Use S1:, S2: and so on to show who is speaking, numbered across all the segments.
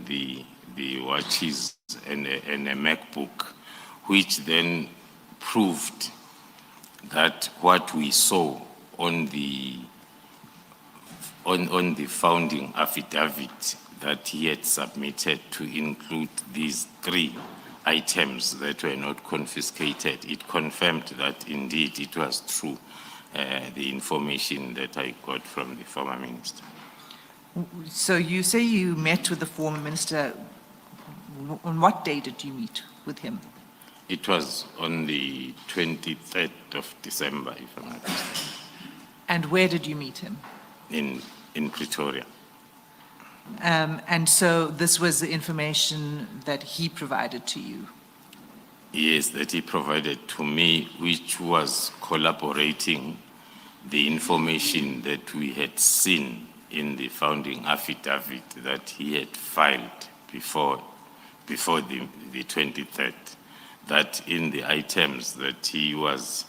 S1: the watches and a MacBook, which then proved that what we saw on the founding affidavit that he had submitted to include these 3 items that were not confiscated, it confirmed that indeed it was true, the information that I got from the former minister.
S2: So you say you met with the former minister. On what day did you meet with him?
S1: It was on the 23rd of December, if I'm not mistaken.
S2: And where did you meet him?
S1: In Pretoria.
S2: And so this was the information that he provided to you?
S1: Yes, that he provided to me, which was corroborating the information that we had seen in the founding affidavit that he had filed before the 23rd, that in the items that he was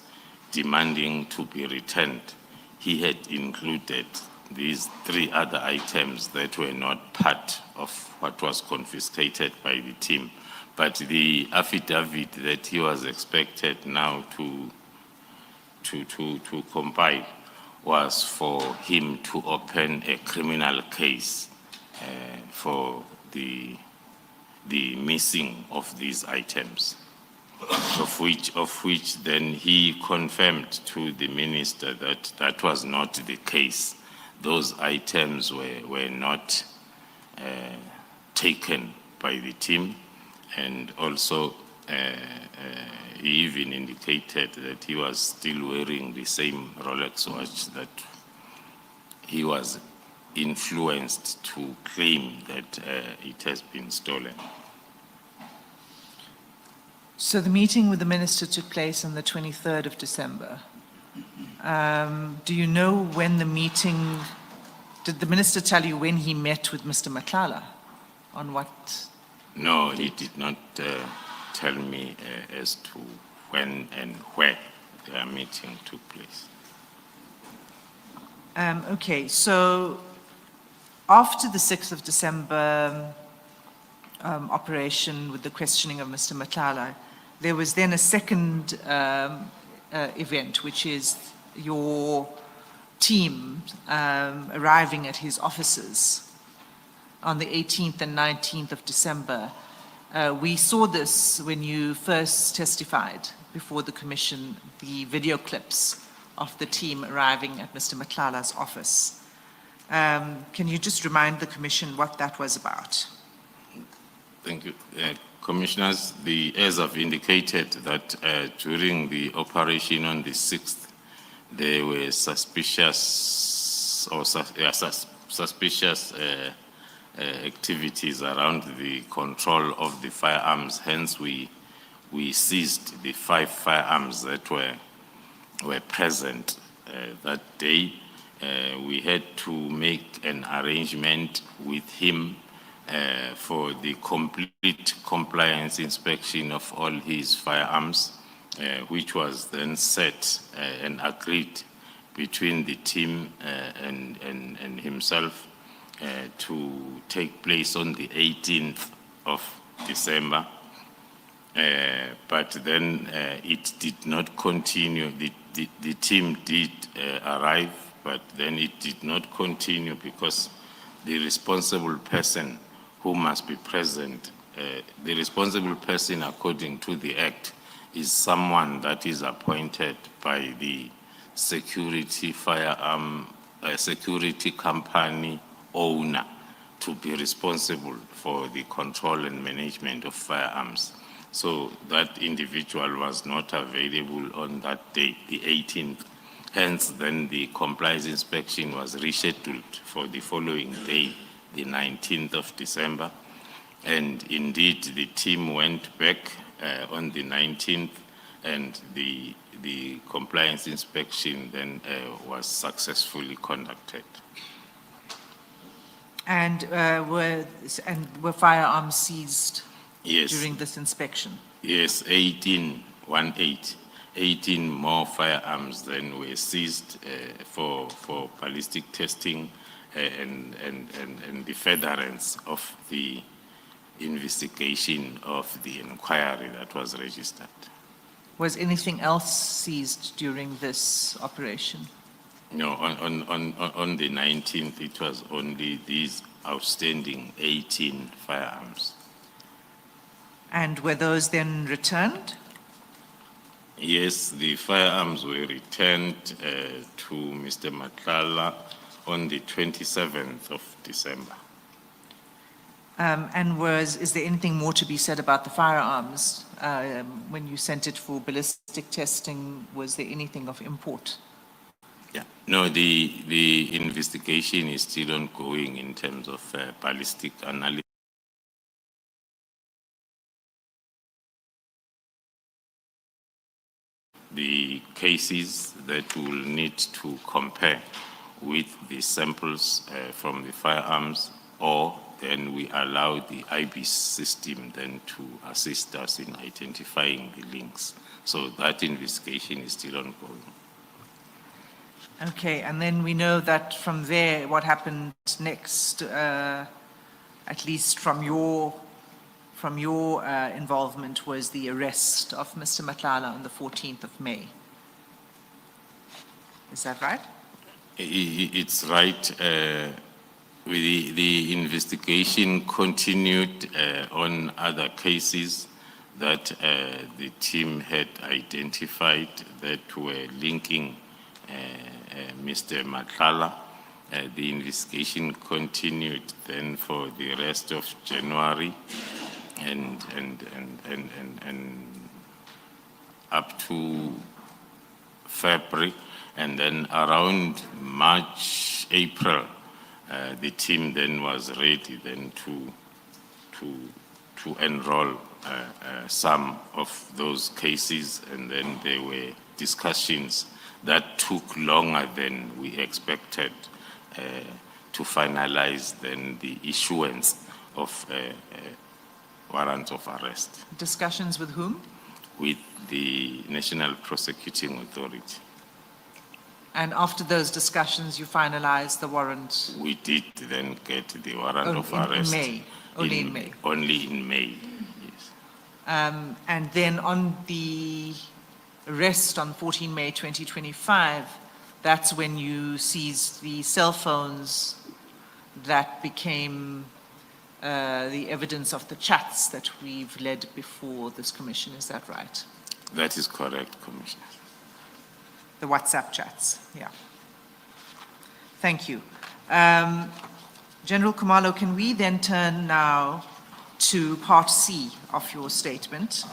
S1: demanding to be returned, he had included these 3 other items that were not part of what was confiscated by the team. But the affidavit that he was expected now to compile was for him to open a criminal case for the missing of these items, of which then he confirmed to the minister that that was not the case. Those items were not taken by the team, and also he even indicated that he was still wearing the same Rolex watch that he was influenced to claim that it has been stolen.
S2: So the meeting with the minister took place on the 23rd of December. Do you know when the meeting, did the minister tell you when he met with Mr. Matlala? On what?
S1: No, he did not tell me as to when and where their meeting took place.
S2: Okay, so after the 6th of December operation with the questioning of Mr. Matlala, there was then a second event, which is your team arriving at his offices on the 18th and 19th of December. We saw this when you first testified before the commission, the video clips of the team arriving at Mr. Matlala's office. Can you just remind the commission what that was about?
S1: Thank you. Commissioners, as I've indicated that during the operation on the 6th, there were suspicious activities around the control of the firearms. Hence, we seized the 5 firearms that were present that day. We had to make an arrangement with him for the complete compliance inspection of all his firearms, which was then set and agreed between the team and himself to take place on the 18th of December. But then it did not continue. The team did arrive, but then it did not continue because the responsible person who must be present, the responsible person according to the Act is someone that is appointed by the security company owner to be responsible for the control and management of firearms. So that individual was not available on that day, the 18th. Hence, then the compliance inspection was rescheduled for the following day, the 19th of December. And indeed, the team went back on the 19th, and the compliance inspection then was successfully conducted.
S2: And were firearms seized?
S1: Yes.
S2: During this inspection?
S1: Yes, 18 more firearms then were seized for ballistic testing and the furtherance of the investigation of the inquiry that was registered.
S2: Was anything else seized during this operation?
S1: No, on the 19th, it was only these outstanding 18 firearms.
S2: And were those then returned?
S1: Yes, the firearms were returned to Mr. Matlala on the 27th of December.
S2: And is there anything more to be said about the firearms? When you sent it for ballistic testing, was there anything of import?
S1: Yeah. No, the investigation is still ongoing in terms of ballistic analysis. The cases that will need to compare with the samples from the firearms, or then we allow the IB system then to assist us in identifying the links. So that investigation is still ongoing.
S2: Okay, and then we know that from there, what happened next, at least from your involvement, was the arrest of Mr. Matlala on the 14th of May. Is that right?
S1: It's right. The investigation continued on other cases that the team had identified that were linking Mr. Matlala. The investigation continued then for the rest of January and up to February, and then around March, April, the team then was ready then to enroll some of those cases, and then there were discussions that took longer than we expected to finalize then the issuance of warrants of arrest.
S2: Discussions with whom?
S1: With the National Prosecuting Authority.
S2: And after those discussions, you finalized the warrant?
S1: We did then get the warrant of arrest.
S2: In May? Only in May?
S1: Only in May, yes.
S2: And then on the arrest on 14 May 2025, that's when you seized the cell phones that became the evidence of the chats that we've led before this commission. Is that right?
S1: That is correct, Commissioner.
S2: The WhatsApp chats, yeah. Thank you. General Khumalo, can we then turn now to Part C of your statement?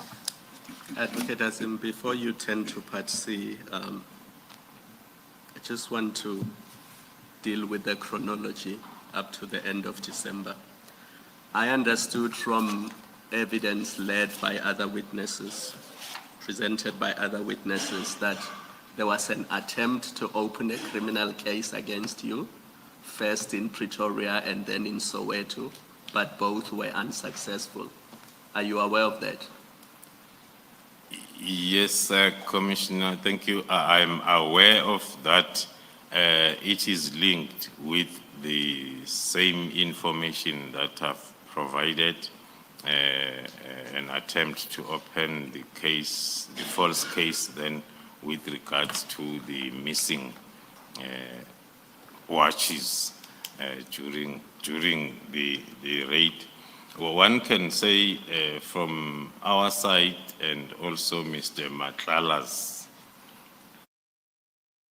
S3: Advocate Azim, before you turn to Part C, I just want to deal with the chronology up to the end of December. I understood from evidence led by other witnesses, presented by other witnesses, that there was an attempt to open a criminal case against you, first in Pretoria and then in Soweto, but both were unsuccessful. Are you aware of that?
S1: Yes, Commissioner, thank you. I'm aware of that. It is linked with the same information that I've provided, an attempt to open the case, the false case then with regards to the missing watches during the raid. Well, one can say from our side and also Mr. Matlala's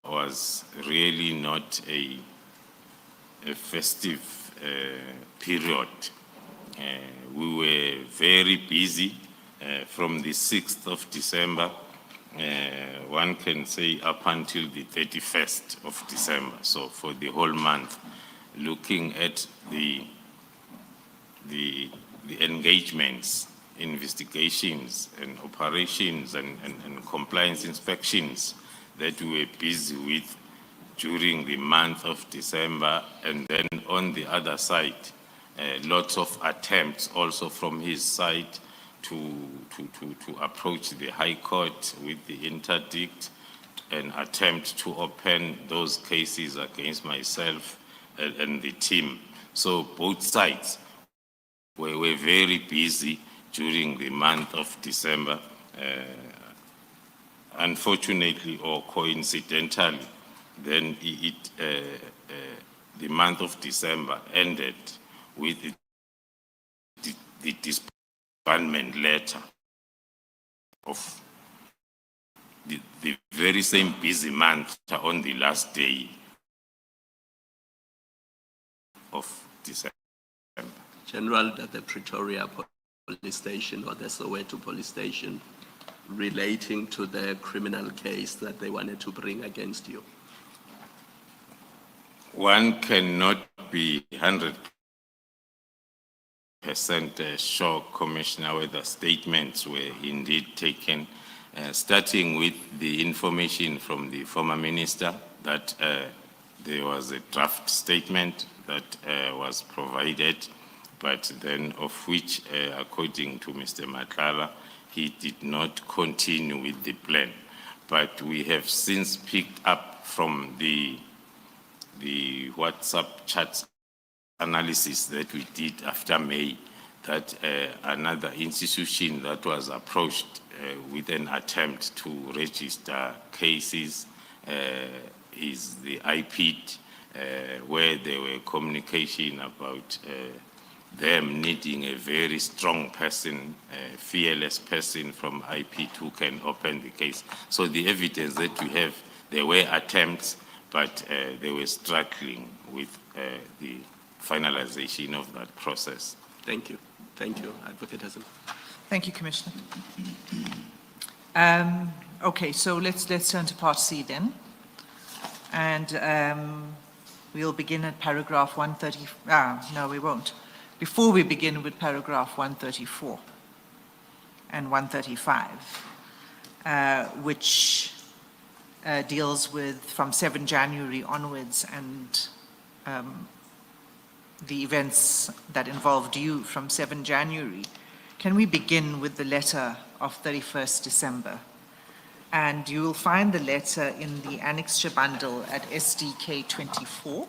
S1: was really not a festive period. We were very busy from the 6th of December, one can say up until the 31st of December. So for the whole month, looking at the engagements, investigations and operations and compliance inspections that we were busy with during the month of December, and then on the other side, lots of attempts also from his side to approach the High Court with the interdict and attempt to open those cases against myself and the team. So both sides were very busy during the month of December. Unfortunately or coincidentally, then the month of December ended with the disbandment letter of the very same busy month on the last day of December.
S3: General, that the Pretoria police station or the Soweto police station relating to the criminal case that they wanted to bring against you?
S1: One cannot be 100% sure, Commissioner, whether statements were indeed taken, starting with the information from the former minister that there was a draft statement that was provided, but then of which, according to Mr. Matlala, he did not continue with the plan. But we have since picked up from the WhatsApp chat analysis that we did after May that another institution that was approached with an attempt to register cases is the IPID, where there were communication about them needing a very strong person, a fearless person from IPID who can open the case. So the evidence that we have, there were attempts, but they were struggling with the finalization of that process.
S3: Thank you. Thank you, Advocate Hassan.
S2: Thank you, Commissioner. Okay, so let's turn to Part C then. And we'll begin at paragraph 130. No, we won't. Before we begin with paragraph 134 and 135, which deals with from 7 January onwards and the events that involved you from 7 January. Can we begin with the letter of 31st December? And you will find the letter in the annexure bundle at SDK 24.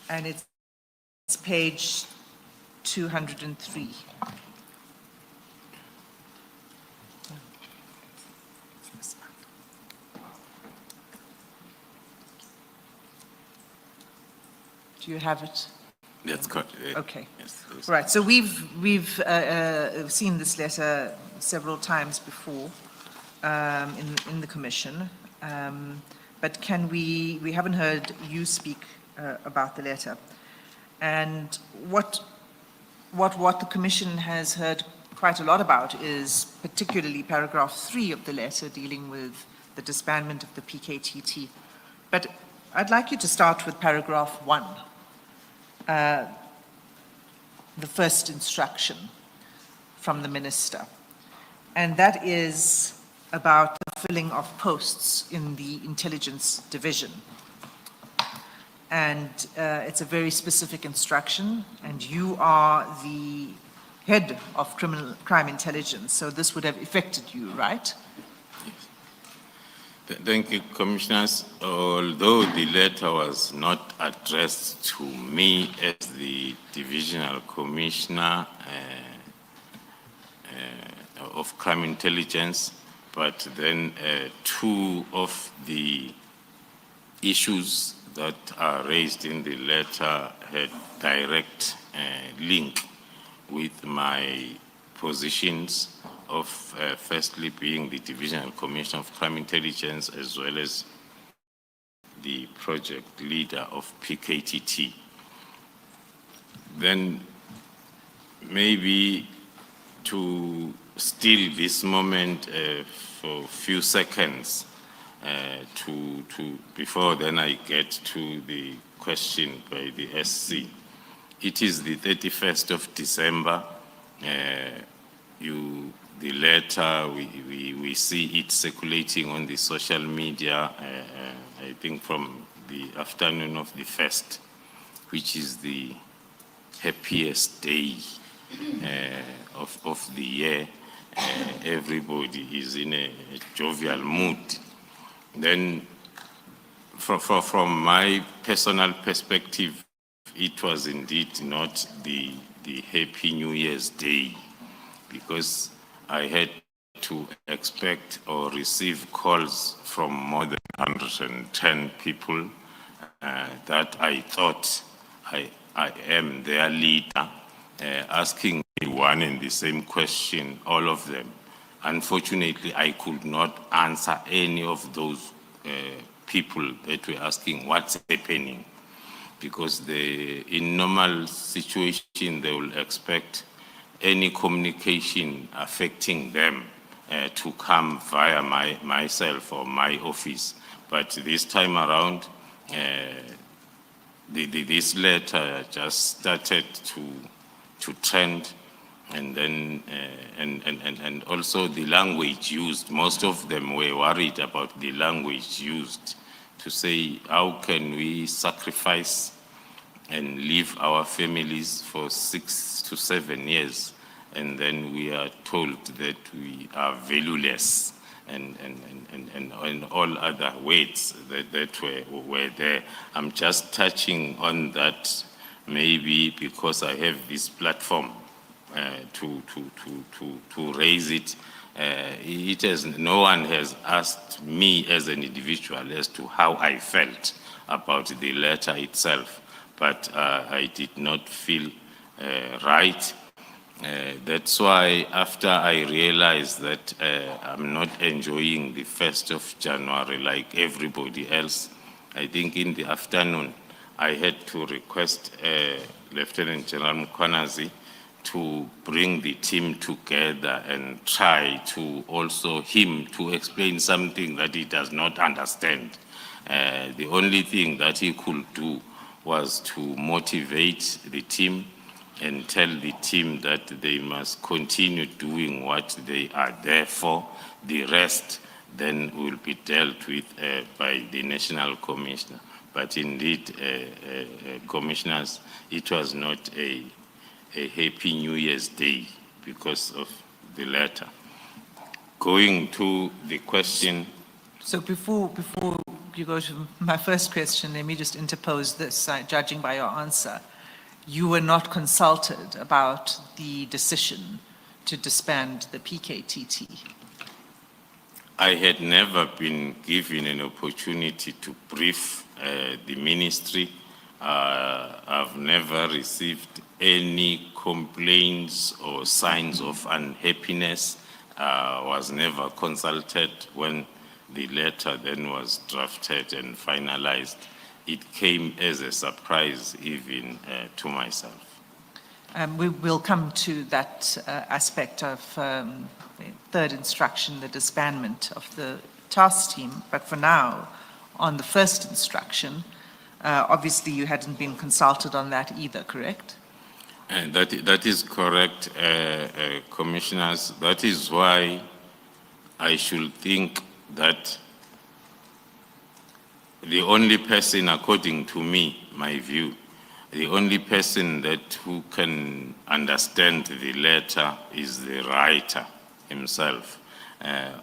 S2: And it's page 203. Do you have it?
S1: That's correct.
S2: Okay.
S1: Yes,
S2: Right. So we've seen this letter several times before in the commission, but can we haven't heard you speak about the letter, and what the commission has heard quite a lot about is particularly paragraph 3 of the letter dealing with the disbandment of the PKTT. But I'd like you to start with paragraph 1, the first instruction from the minister, and that is about the filling of posts in the intelligence division. And it's a very specific instruction, and you are the head of crime intelligence, so this would have affected you, right?
S1: Thank you, Commissioners. Although the letter was not addressed to me as the Divisional Commissioner of Crime Intelligence, but then 2 of the issues that are raised in the letter had direct link with my positions of firstly being the Divisional Commissioner of Crime Intelligence as well as the project leader of PKTT. Then maybe to steal this moment for a few seconds before then I get to the question by the SC. It is the 31st of December. the letter, we see it circulating on the social media, I think from the afternoon of the 1st, which is the happiest day of the year. Everybody is in a jovial mood. Then from my personal perspective, it was indeed not the Happy New Year's Day, because I had to expect or receive calls from more than 110 people that I thought I am their leader, asking me one and the same question, all of them. Unfortunately, I could not answer any of those people that were asking what's happening, because in normal situation, they will expect any communication affecting them to come via myself or my office. But this time around, this letter just started to trend, and then and also the language used. Most of them were worried about the language used to say, how can we sacrifice and leave our families for 6 to 7 years, and then we are told that we are valueless, and all other words that were there. I'm just touching on that maybe because I have this platform to raise it. No one has asked me as an individual as to how I felt about the letter itself, but I did not feel right. That's why after I realized that I'm not enjoying the 1st of January like everybody else, I think in the afternoon I had to request Lieutenant General Mkhwanazi to bring the team together and try to also him to explain something that he does not understand. The only thing that he could do was to motivate the team and tell the team that they must continue doing what they are there for. The rest then will be dealt with by the National Commissioner. But indeed, commissioners, it was not a Happy New Year's Day because of the letter. Going to the question.
S2: So before you go to my first question, let me just interpose this, judging by your answer. You were not consulted about the decision to disband the PKTT?
S1: I had never been given an opportunity to brief the ministry. I've never received any complaints or signs of unhappiness. Was never consulted when the letter then was drafted and finalized. It came as a surprise even to myself.
S2: We will come to that aspect of the third instruction, the disbandment of the task team. But for now, on the first instruction, obviously you hadn't been consulted on that either, correct?
S1: That is correct, commissioners. That is why I should think that the only person, according to me, my view, the only person who can understand the letter is the writer himself.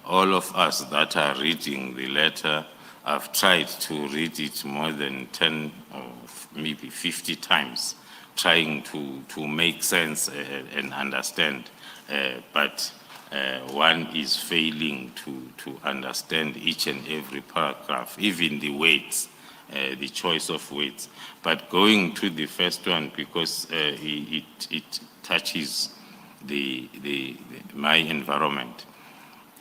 S1: All of us that are reading the letter, I've tried to read it more than 10 or maybe 50 times, trying to make sense and understand, but one is failing to understand each and every paragraph, even the words, the choice of words. But going to the first one, because it touches my environment,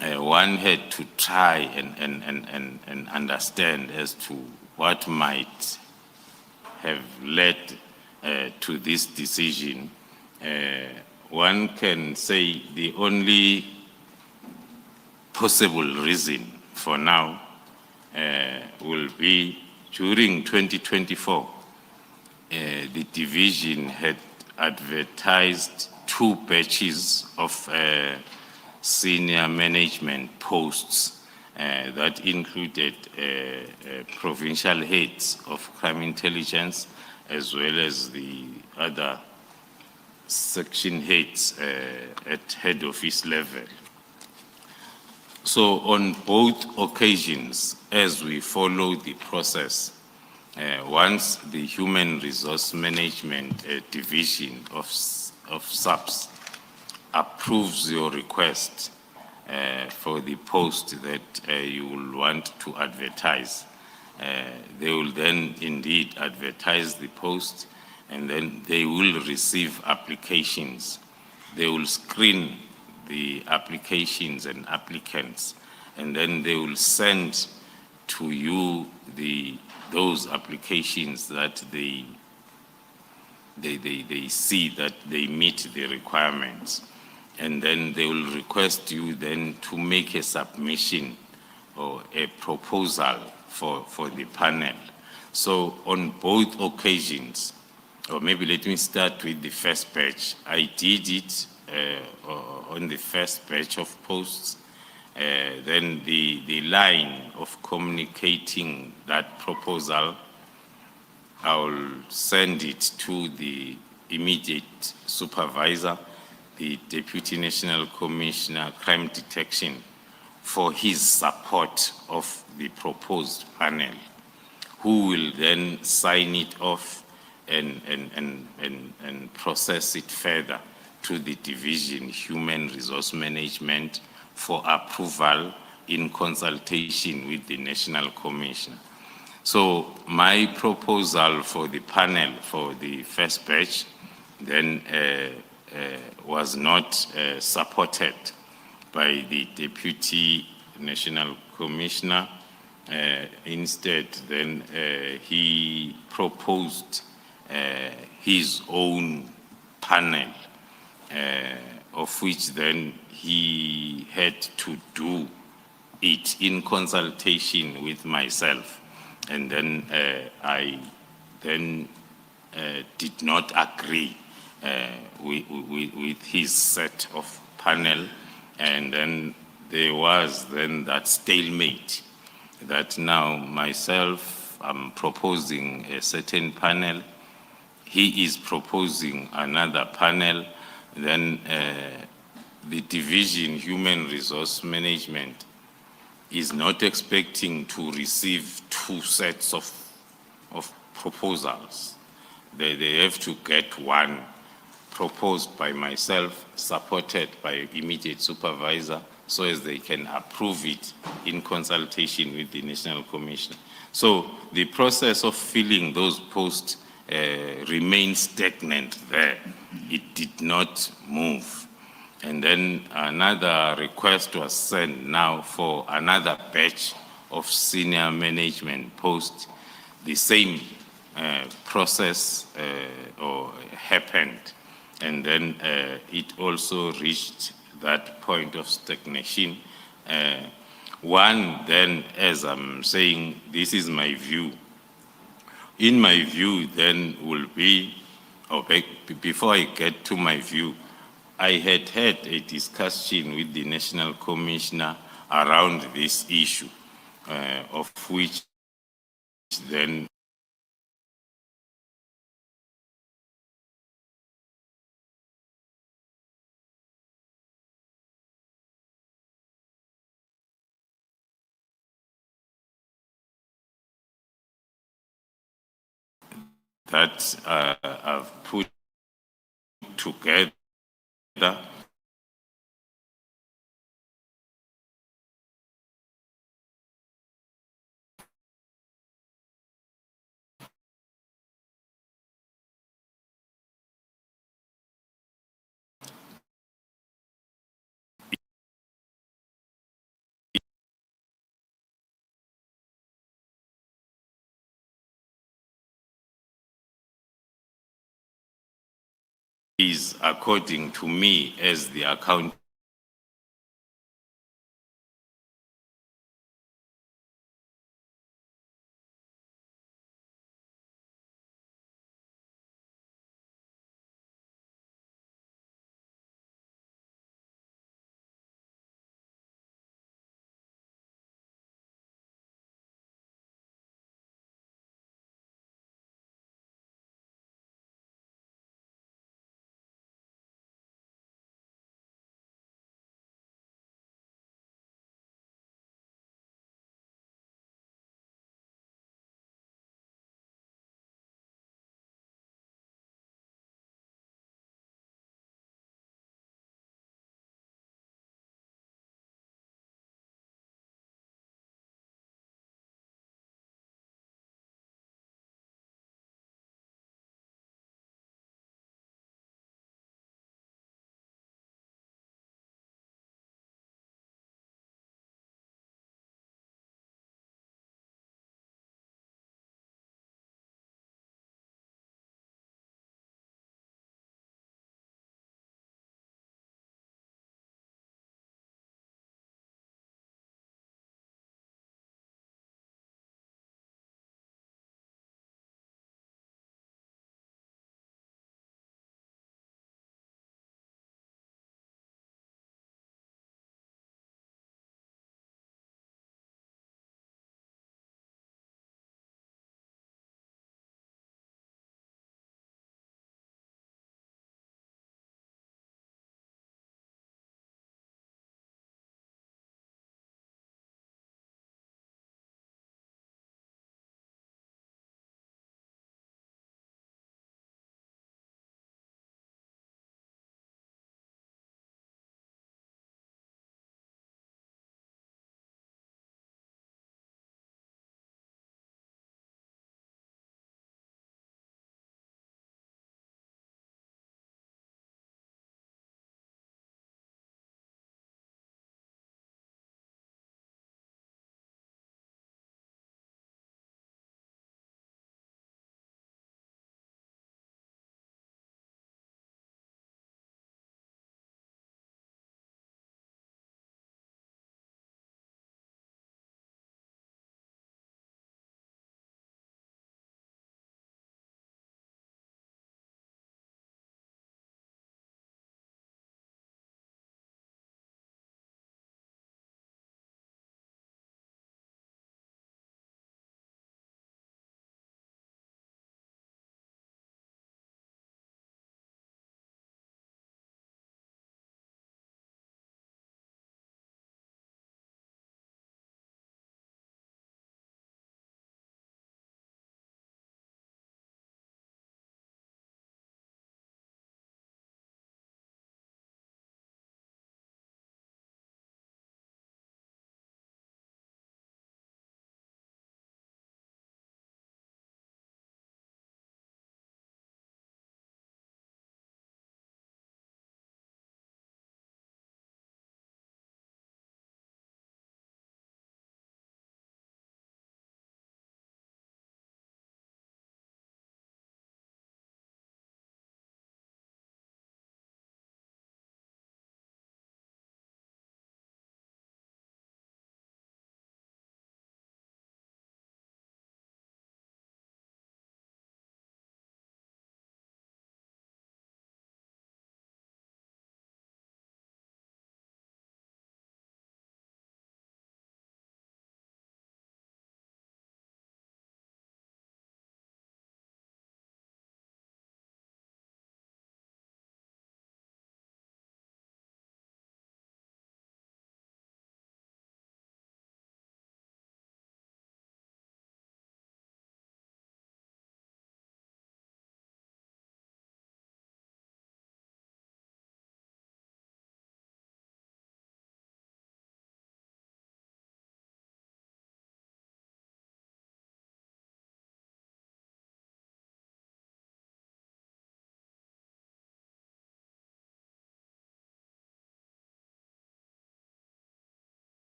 S1: one had to try and understand as to what might have led to this decision. One can say the only possible reason for now will be during 2024, the division had advertised 2 batches of senior management posts that included provincial heads of crime intelligence, as well as the other section heads at head office level. So on both occasions, as we follow the process, once the Human Resource Management Division of SAPS approves your request for the post that you will want to advertise, they will then indeed advertise the post, and then they will receive applications. They will screen the applications and applicants, and then they will send to you those applications that they see that they meet the requirements. And then they will request you then to make a submission or a proposal for the panel. So on both occasions, or maybe let me start with the first batch. I did it on the first batch of posts. Then the line of communicating that proposal, I will send it to the immediate supervisor, the Deputy National Commissioner, Crime Detection, for his support of the proposed panel, who will then sign it off and process it further to the Division Human Resource Management for approval in consultation with the National Commissioner. So my proposal for the panel for the first batch then was not supported by the Deputy National Commissioner. Instead, then he proposed his own panel, of which then he had to do it in consultation with myself. And then I then did not agree with his set of panel. And then there was then that stalemate that now myself, I'm proposing a certain panel. He is proposing another panel. Then the Division Human Resource Management is not expecting to receive two sets of proposals. They have to get one proposed by myself, supported by immediate supervisor, so as they can approve it in consultation with the National Commissioner. So the process of filling those posts remained stagnant there. It did not move. And then another request was sent now for another batch of senior management posts. The same process happened. And then it also reached that point of stagnation. One then, as I'm saying, this is my view. In my view then will be, before I get to my view, I had a discussion with the National Commissioner around this issue, of which then that I've put together is, according to me, as the account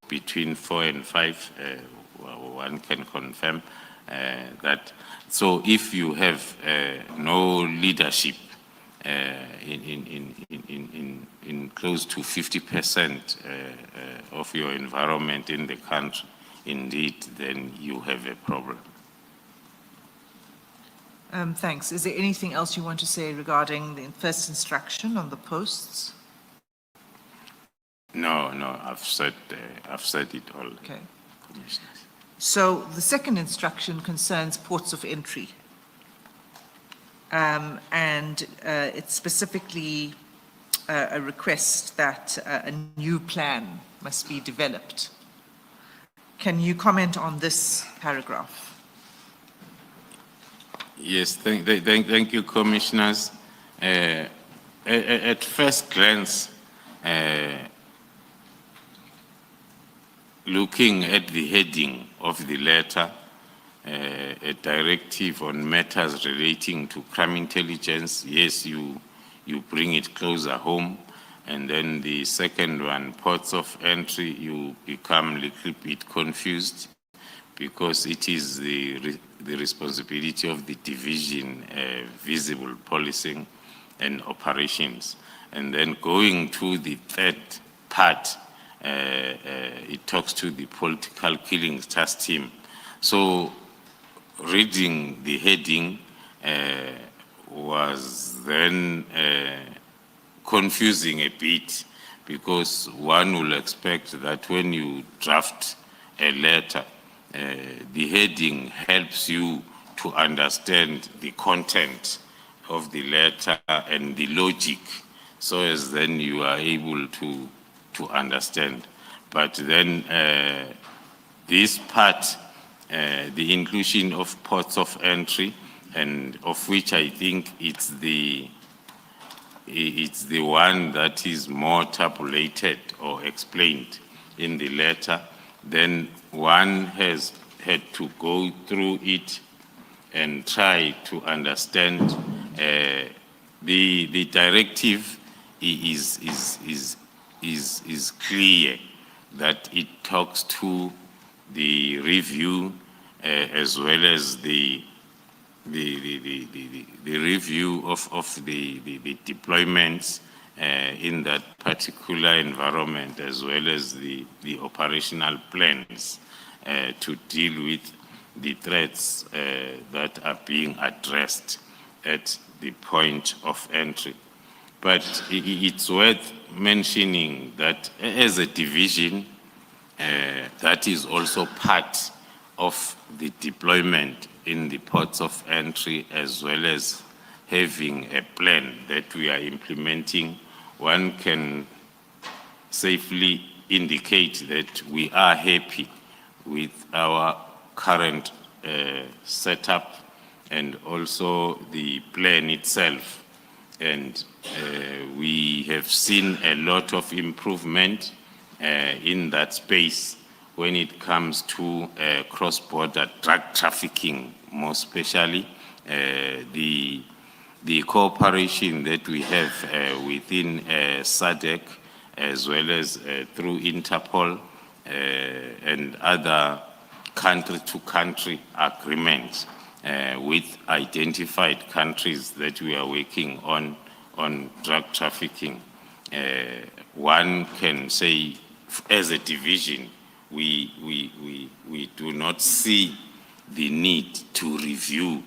S1: between 4 and 5, one can confirm that. So if you have no leadership in close to 50% of your environment in the country, indeed, then you have a problem.
S2: Thanks. Is there anything else you want to say regarding the first instruction on the posts?
S1: No, I've said it all.
S2: Okay.
S1: Commissioners.
S2: So the second instruction concerns ports of entry. And it's specifically a request that a new plan must be developed. Can you comment on this paragraph?
S1: Yes, thank you, Commissioners. At first glance, looking at the heading of the letter, a directive on matters relating to crime intelligence, yes, you bring it closer home. And then the second one, ports of entry, you become a little bit confused because it is the responsibility of the division, visible policing and operations. And then going to the third part, it talks to the political killings task team. So reading the heading was then confusing a bit because one will expect that when you draft a letter, the heading helps you to understand the content of the letter and the logic, so as then you are able to understand. But then this part, the inclusion of ports of entry, and of which I think it's the one that is more tabulated or explained in the letter, then one has had to go through it and try to understand. The directive is clear that it talks to the review as well as the review of the deployments in that particular environment, as well as the operational plans to deal with the threats that are being addressed at the point of entry. But it's worth mentioning that as a division, that is also part of the deployment in the ports of entry, as well as having a plan that we are implementing. One can safely indicate that we are happy with our current setup and also the plan itself. And we have seen a lot of improvement in that space when it comes to cross-border drug trafficking, more especially the cooperation that we have within SADC, as well as through Interpol and other country-to-country agreements with identified countries that we are working on drug trafficking. One can say, as a division, we do not see the need to review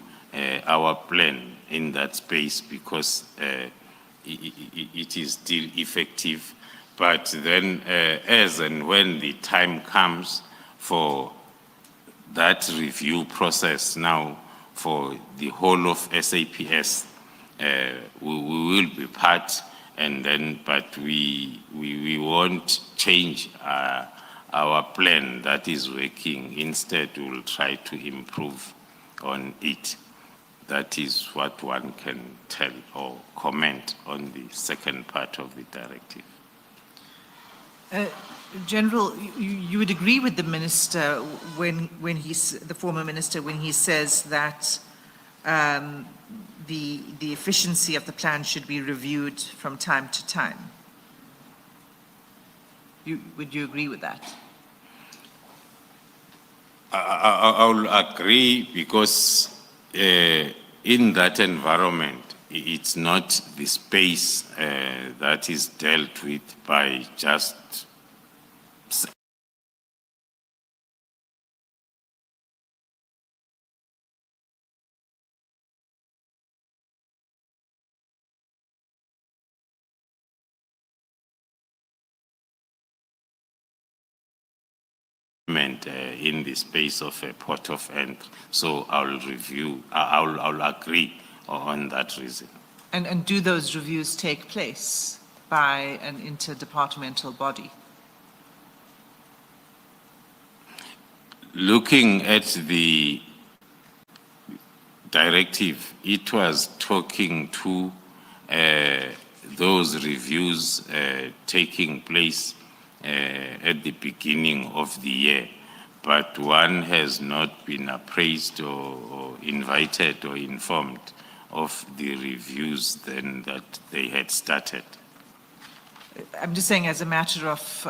S1: our plan in that space because it is still effective. But then as and when the time comes for that review process now for the whole of SAPS, we will be part, and then, but we won't change our plan that is working. Instead, we will try to improve on it. That is what one can tell or comment on the second part of the directive.
S2: General, you would agree with the minister when the former minister, when he says that the efficiency of the plan should be reviewed from time to time. Would you agree with that?
S1: I'll agree because in that environment, it's not the space that is dealt with by just in the space of a port of entry. So I'll agree on that reason.
S2: And do those reviews take place by an interdepartmental body?
S1: Looking at the directive, it was talking to those reviews taking place at the beginning of the year, but one has not been appraised or invited or informed of the reviews then that they had started.
S2: I'm just saying as a matter of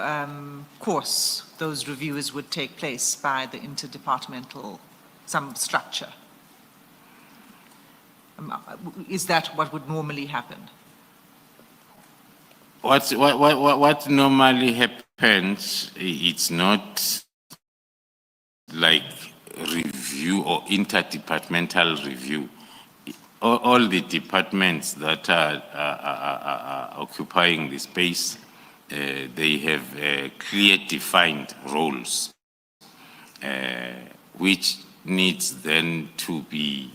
S2: course, those reviews would take place by the interdepartmental, some structure. Is that what would normally happen?
S1: What normally happens, it's not like review or interdepartmental review. All the departments that are occupying the space, they have clear defined roles, which needs then to be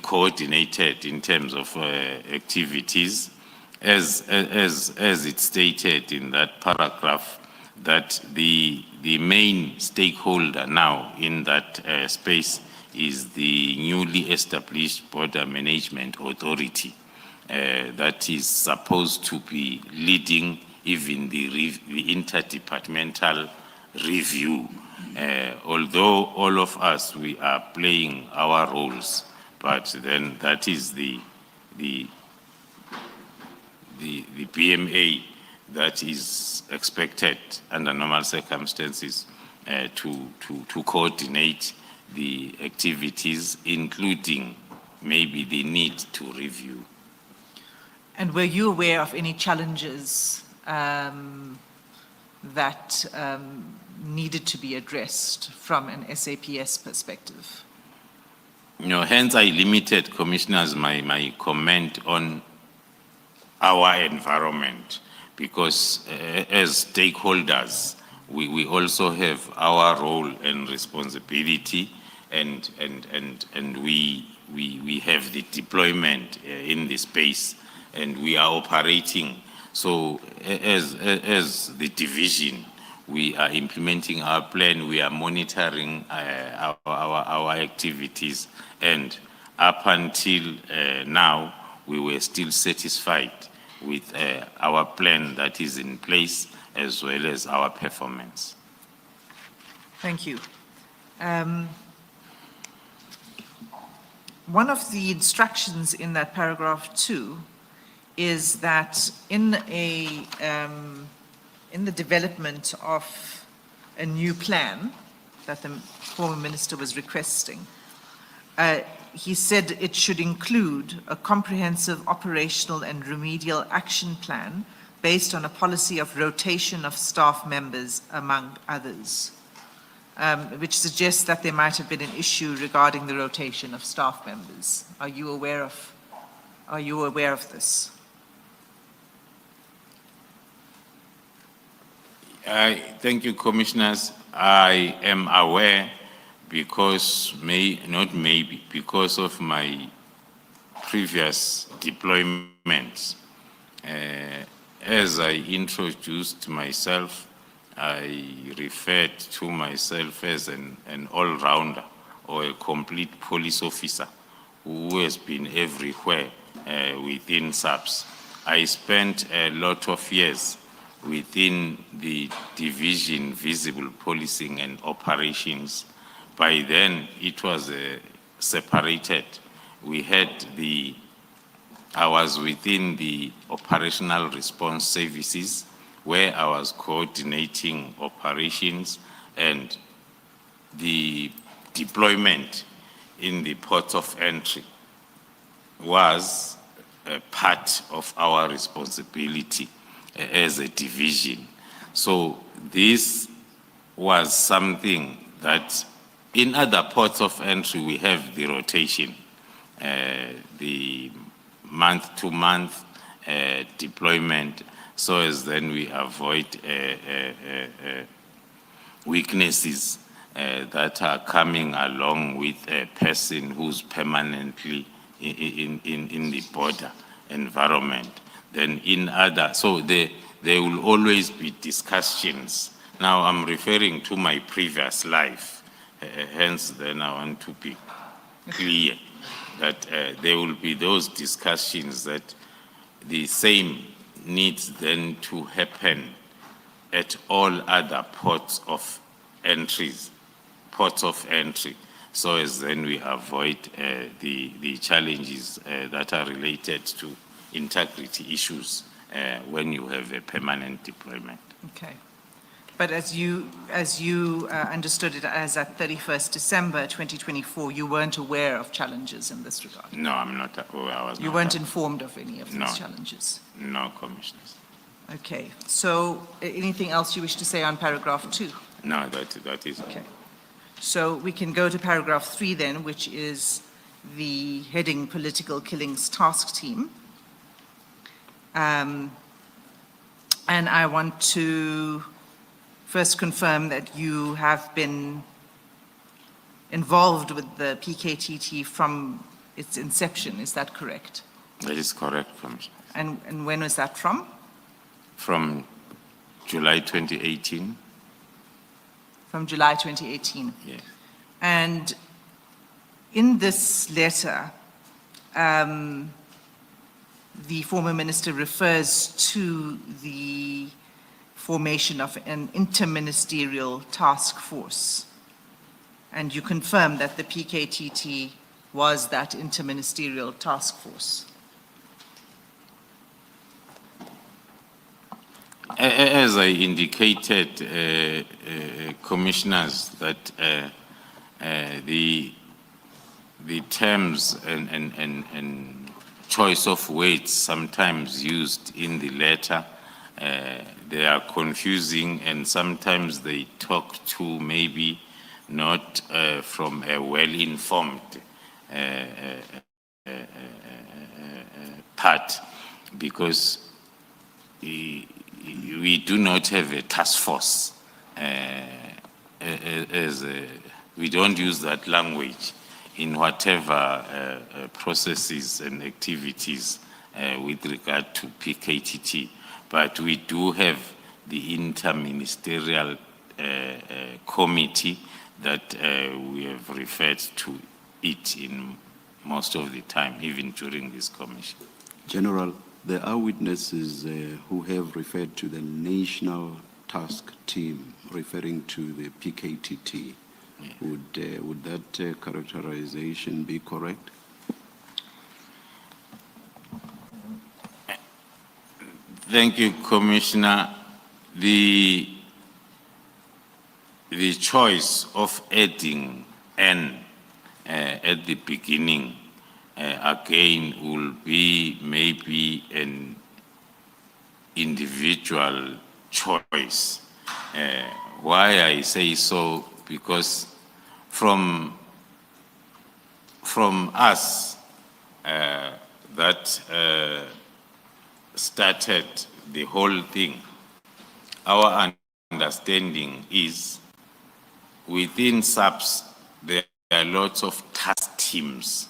S1: coordinated in terms of activities, as it's stated in that paragraph, that the main stakeholder now in that space is the newly established Border Management Authority that is supposed to be leading even the interdepartmental review. Although all of us, we are playing our roles, but then that is the PMA that is expected under normal circumstances to coordinate the activities, including maybe the need to review.
S2: And were you aware of any challenges that needed to be addressed from an SAPS perspective?
S1: Hence I limited, Commissioners, my comment on our environment, because as stakeholders, we also have our role and responsibility, and we have the deployment in the space, and we are operating. So as the division, we are implementing our plan, we are monitoring our activities, and up until now, we were still satisfied with our plan that is in place, as well as our performance.
S2: Thank you. One of the instructions in that paragraph 2 is that in the development of a new plan that the former minister was requesting, he said it should include a comprehensive operational and remedial action plan based on a policy of rotation of staff members, among others, which suggests that there might have been an issue regarding the rotation of staff members. Are you aware of this?
S1: Thank you, Commissioners. I am aware because because of my previous deployments. As I introduced myself, I referred to myself as an all-rounder or a complete police officer who has been everywhere within SAPS. I spent a lot of years within the division Visible Policing and Operations. By then, it was separated. I was within the Operational Response Services, where I was coordinating operations and the deployment in the ports of entry was a part of our responsibility as a division. So this was something that in other ports of entry we have the rotation, the month-to-month deployment, so as then we avoid weaknesses that are coming along with a person who's permanently in the border environment. Then in other, so there will always be discussions. Now I'm referring to my previous life, hence then I want to be clear that there will be those discussions that the same needs then to happen at all other ports of entry, so as then we avoid the challenges that are related to integrity issues when you have a permanent deployment.
S2: Okay. But as you understood it as at 31st December 2024, you weren't aware of challenges in this regard?
S1: No, I'm not aware.
S2: You weren't informed of any of these
S1: No.
S2: challenges?
S1: No, Commissioners.
S2: Okay. So anything else you wish to say on paragraph 2?
S1: No, that is.
S2: Okay. So we can go to paragraph 3 then, which is the heading Political Killings Task Team. And I want to first confirm that you have been involved with the PKTT from its inception. Is that correct?
S1: That is correct, Commissioner.
S2: And when was that from?
S1: From July 2018.
S2: From July 2018.
S1: Yes.
S2: And in this letter, the former minister refers to the formation of an interministerial task force. And you confirm that the PKTT was that interministerial task force.
S1: As I indicated, Commissioners, that the terms and choice of words sometimes used in the letter, they are confusing, and sometimes they talk to maybe not from a well-informed part, because we do not have a task force. We don't use that language in whatever processes and activities with regard to PKTT. But we do have the interministerial committee that we have referred to it in most of the time, even during this commission.
S4: General, there are witnesses who have referred to the National Task Team, referring to the PKTT. Yeah. Would that characterization be correct?
S1: Thank you, Commissioner. The choice of adding N at the beginning again will be maybe an individual choice. Why I say so, because from us that started the whole thing, our understanding is within SAPS there are lots of task teams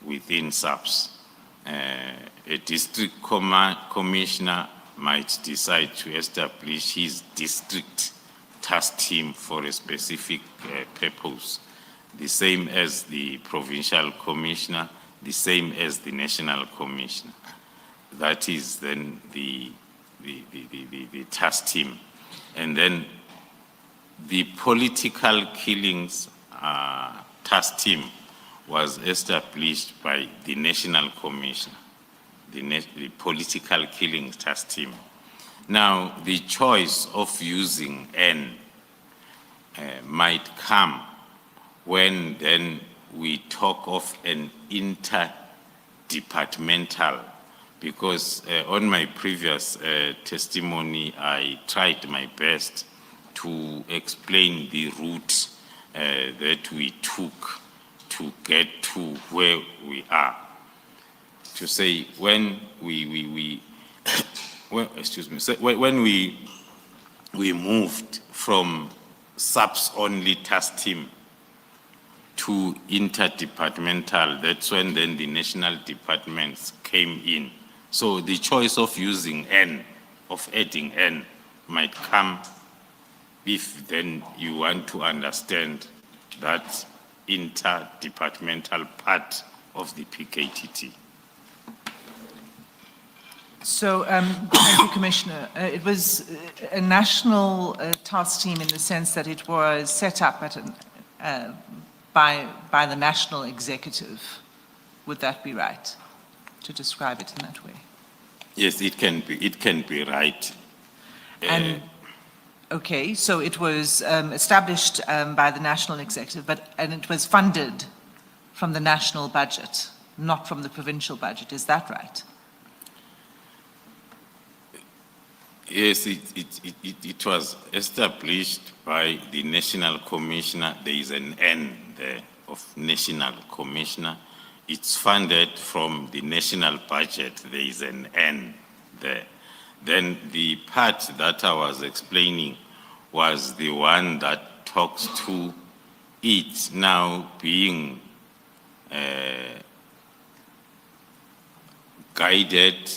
S1: within SAPS. A district commissioner might decide to establish his district task team for a specific purpose, the same as the provincial commissioner, the same as the national commissioner. That is then the task team. And then the political killings task team was established by the national commissioner, the political killings task team. Now, the choice of using N might come when then we talk of an interdepartmental, because on my previous testimony, I tried my best to explain the route that we took to get to where we are. To say when when we moved from SAPS-only task team to interdepartmental, that's when then the national departments came in. So the choice of using N, of adding N, might come if then you want to understand that interdepartmental part of the PKTT.
S2: So, thank you, Commissioner. It was a national task team in the sense that it was set up at by the national executive. Would that be right, to describe it in that way?
S1: Yes, it can be right.
S2: And, okay, so it was established by the national executive, and it was funded from the national budget, not from the provincial budget. Is that right?
S1: Yes, it was established by the National Commissioner. There is an N there of National Commissioner. It's funded from the national budget. There is an N there. Then the part that I was explaining was the one that talks to it now being guided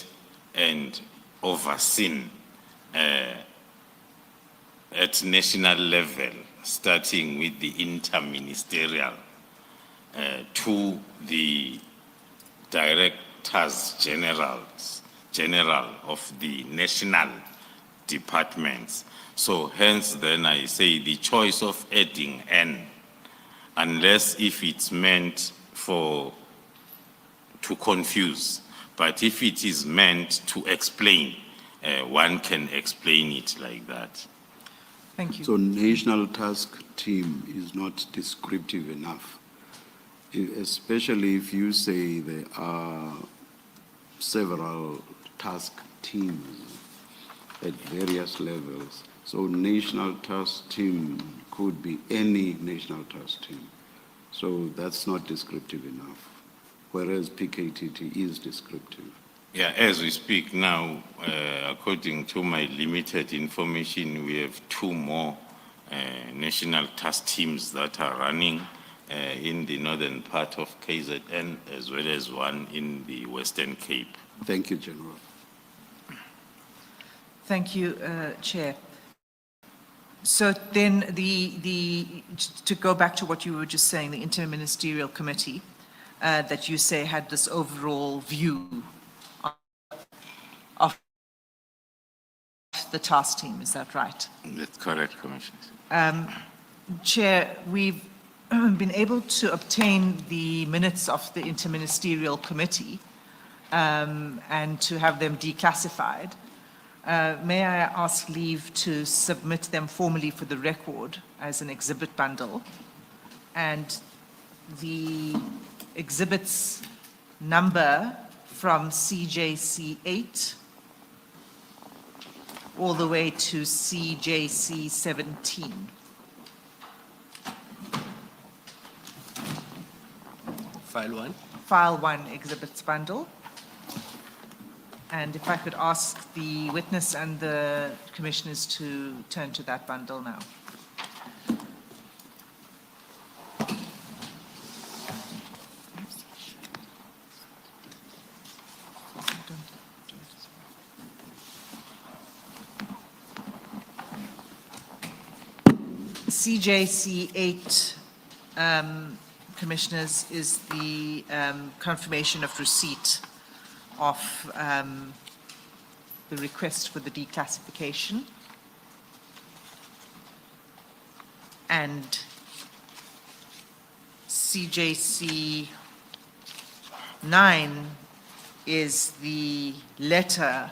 S1: and overseen at national level, starting with the interministerial to the directors general of the national departments. So hence then I say the choice of adding N, unless if it's meant to confuse, but if it is meant to explain, one can explain it like that.
S2: Thank you.
S4: So national task team is not descriptive enough, especially if you say there are several task teams at various levels. So national task team could be any national task team. So that's not descriptive enough, whereas PKTT is descriptive.
S1: Yeah, as we speak now, according to my limited information, we have 2 more national task teams that are running in the northern part of KZN, as well as one in the Western Cape.
S4: Thank you, General.
S2: Thank you, Chair. So then to go back to what you were just saying, the interministerial committee that you say had this overall view of the task team, is that right?
S1: That's correct, Commissioner.
S2: Chair, we've been able to obtain the minutes of the interministerial committee and to have them declassified. May I ask leave to submit them formally for the record as an exhibit bundle? And the exhibits number from CJC 8 all the way to CJC 17.
S3: File 1.
S2: File 1 exhibits bundle. And if I could ask the witness and the commissioners to turn to that bundle now. CJC 8, commissioners, is the confirmation of receipt of the request for the declassification. And CJC 9 is the letter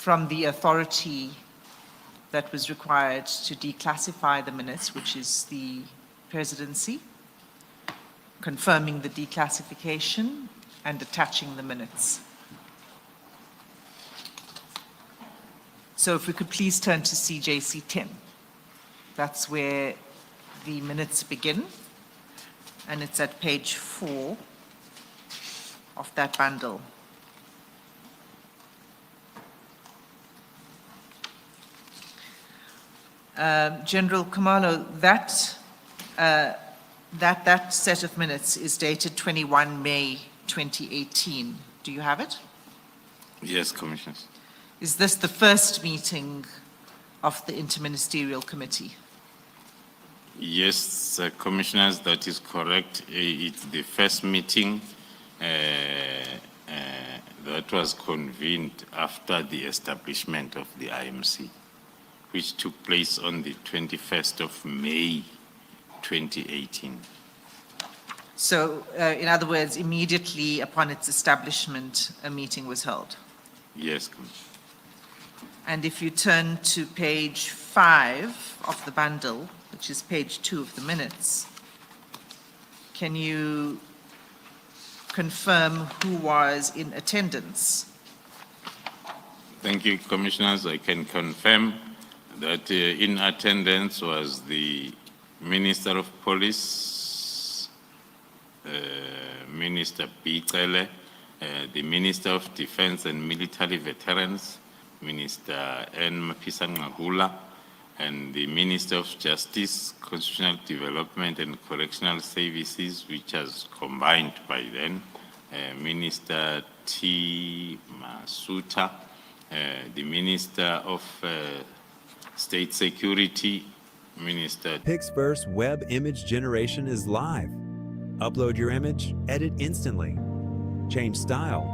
S2: from the authority that was required to declassify the minutes, which is the presidency, confirming the declassification and attaching the minutes. So if we could please turn to CJC 10. That's where the minutes begin, and it's at page 4 of that bundle. General Khumalo, that set of minutes is dated 21 May 2018. Do you have it?
S1: Yes, Commissioners.
S2: Is this the first meeting of the Interministerial Committee?
S1: Yes, Commissioners, that is correct. It's the first meeting that was convened after the establishment of the IMC, which took place on the 21st of May 2018.
S2: So, in other words, immediately upon its establishment, a meeting was held.
S1: Yes, Commissioner.
S2: And if you turn to page 5 of the bundle, which is page 2 of the minutes, can you confirm who was in attendance?
S1: Thank you, Commissioners. I can confirm that in attendance was the Minister of Police, Minister Bicele, the Minister of Defense and Military Veterans, Minister N. Mapisa-Nqagula, and the Minister of Justice, Constitutional Development and Correctional Services, which has combined by then, Minister T. Masuta, the Minister of State Security, Minister.
S5: Pixverse web image generation is live. Upload your image, edit instantly. Change style,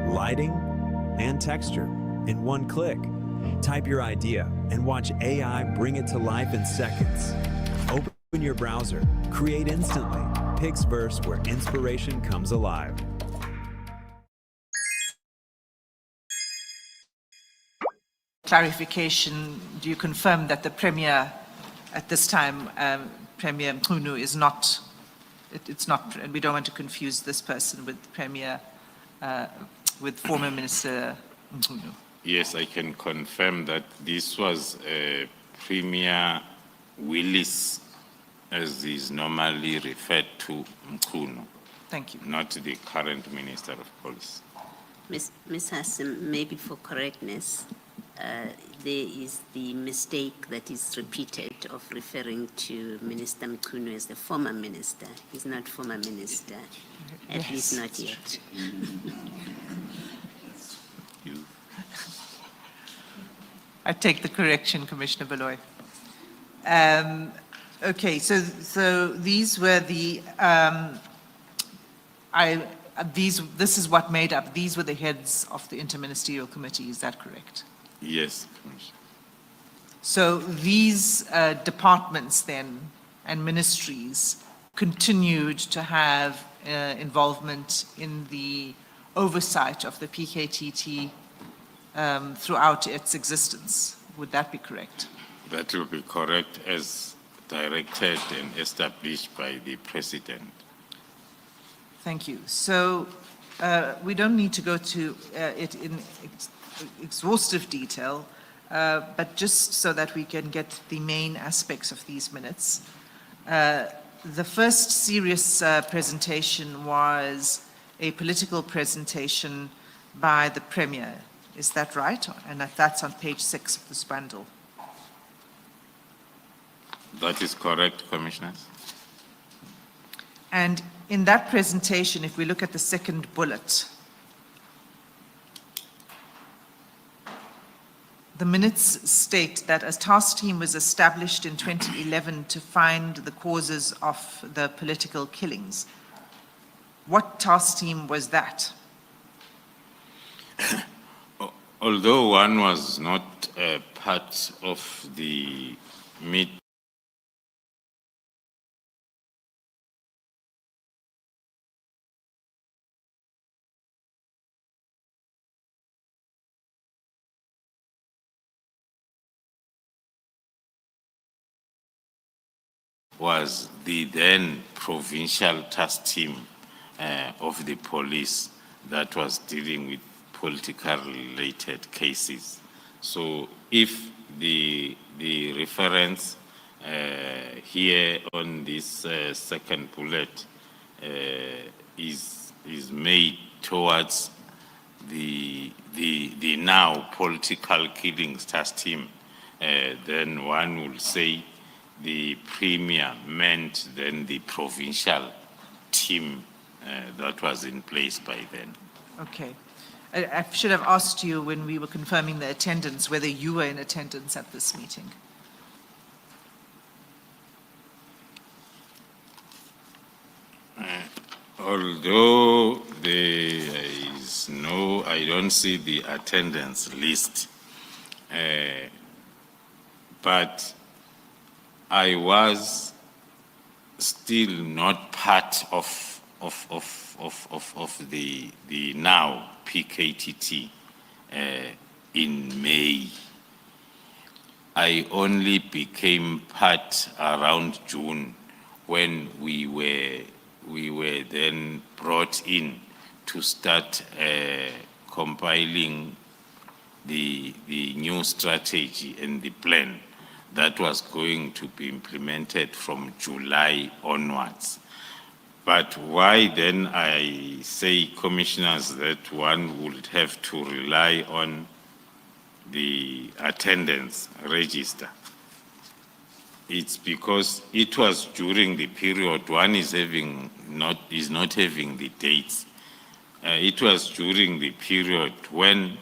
S5: lighting, and texture in one click. Type your idea and watch AI bring it to life in seconds. Open your browser, create instantly. Pixverse, where inspiration comes alive.
S2: Clarification, do you confirm that the Premier, at this time, Premier Mchunu is not, it's not, and we don't want to confuse this person with Premier, with former Minister Mchunu?
S1: Yes, I can confirm that this was Premier Willis, as is normally referred to, Mchunu.
S2: Thank you.
S1: Not the current Minister of Police.
S6: Ms. Hassan, maybe for correctness, there is the mistake that is repeated of referring to Minister Mchunu as the former minister. He's not former minister, at least not yet.
S2: I take the correction, Commissioner Baloy. Okay, so these were the, this is what made up, these were the heads of the Interministerial Committee, is that correct?
S1: Yes, Commissioner.
S2: So these departments then and ministries continued to have involvement in the oversight of the PKTT throughout its existence. Would that be correct?
S1: That will be correct, as directed and established by the President.
S2: Thank you. So we don't need to go to it in exhaustive detail, but just so that we can get the main aspects of these minutes. The first serious presentation was a political presentation by the Premier. Is that right? And that's on page 6 of this bundle.
S1: That is correct, Commissioners.
S2: And in that presentation, if we look at the second bullet, the minutes state that a task team was established in 2011 to find the causes of the political killings. What task team was that?
S1: Although one was not part of the meet was the then provincial task team of the police that was dealing with political related cases. So if the reference here on this second bullet is made towards the now political killings task team, then one will say the premier meant then the provincial team that was in place by then.
S2: Okay. I should have asked you when we were confirming the attendance, whether you were in attendance at this meeting.
S1: Although there is no, I don't see the attendance list, but I was still not part of the now PKTT in May. I only became part around June when we were then brought in to start compiling the new strategy and the plan that was going to be implemented from July onwards. But why then I say, commissioners, that one would have to rely on the attendance register? It's because it was during the period, one is not having the dates. It was during the period when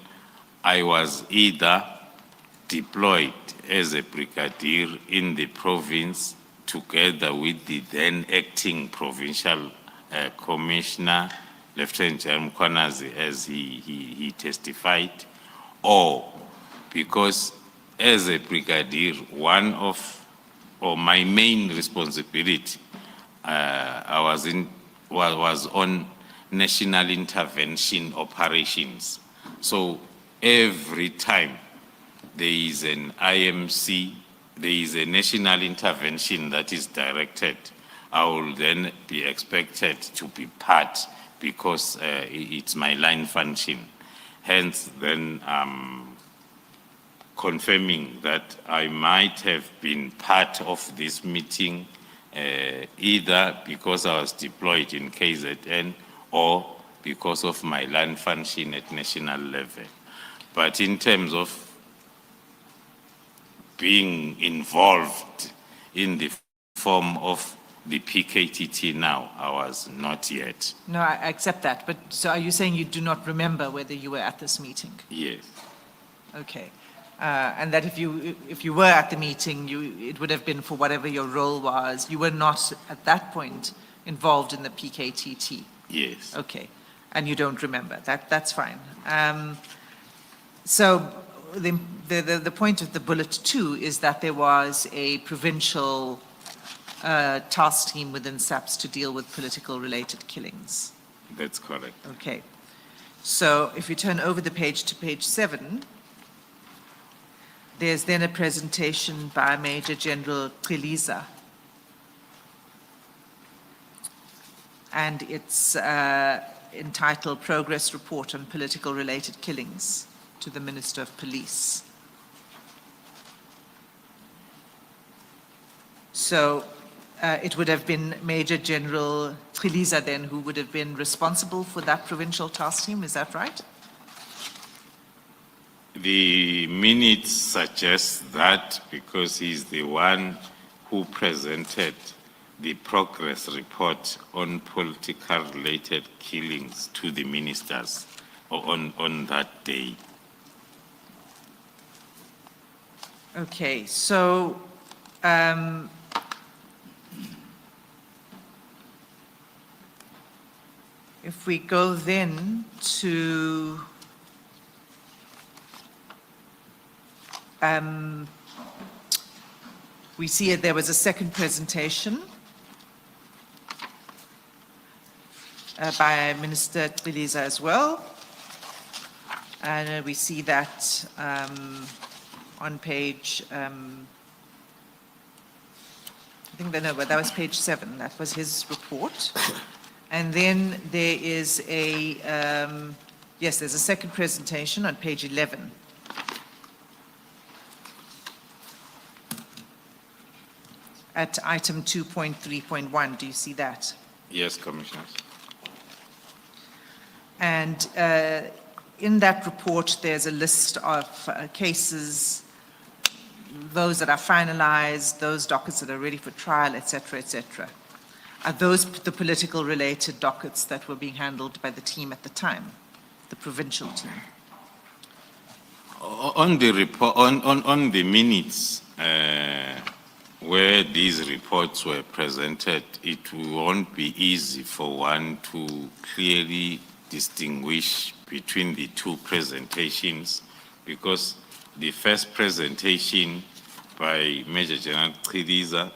S1: I was either deployed as a brigadier in the province together with the then acting provincial commissioner, Lieutenant General Mkhwanazi, as he testified, or because as a brigadier, my main responsibility was on national intervention operations. So every time there is an IMC, there is a national intervention that is directed, I will then be expected to be part because it's my line function. Hence, then confirming that I might have been part of this meeting either because I was deployed in KZN or because of my line function at national level. But in terms of being involved in the form of the PKTT now, I was not yet.
S2: No, I accept that. But so are you saying you do not remember whether you were at this meeting?
S1: Yes.
S2: Okay. And that if you were at the meeting, it would have been for whatever your role was. You were not at that point involved in the PKTT.
S1: Yes.
S2: Okay. And you don't remember. That's fine. So the point of the bullet 2 is that there was a provincial task team within SAPS to deal with political related killings.
S1: That's correct.
S2: Okay. So if you turn over the page to page 7, there's then a presentation by Major General Qiliza. And it's entitled Progress Report on Political Related Killings to the Minister of Police. So it would have been Major General Qiliza then who would have been responsible for that provincial task team, is that right?
S1: The minutes suggest that because he's the one who presented the progress report on political related killings to the ministers on that day.
S2: Okay, so if we go then to we see there was a second presentation by Minister Qiliza as well. And we see that on page I think that, no, but that was page 7. That was his report. And then there is a, yes, there's a second presentation on page 11. At item 2.3.1, do you see that?
S1: Yes, Commissioners.
S2: And in that report, there's a list of cases, those that are finalized, those dockets that are ready for trial, et cetera, et cetera. Are those the political related dockets that were being handled by the team at the time, the provincial team?
S1: On the report, on the minutes where these reports were presented, it won't be easy for one to clearly distinguish between the two presentations, because the first presentation by Major General Chidiza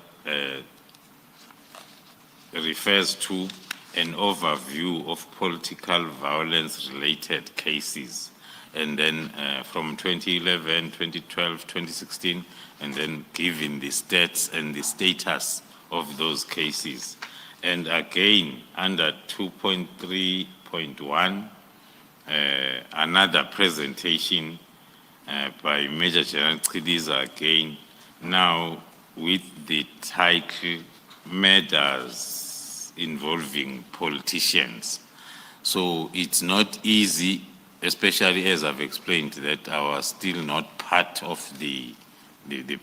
S1: refers to an overview of political violence-related cases. And then from 2011, 2012, 2016, and then giving the stats and the status of those cases. And again, under 2.3.1, another presentation by Major General Chidiza again, now with the title Matters Involving Politicians. So it's not easy, especially as I've explained, that I was still not part of the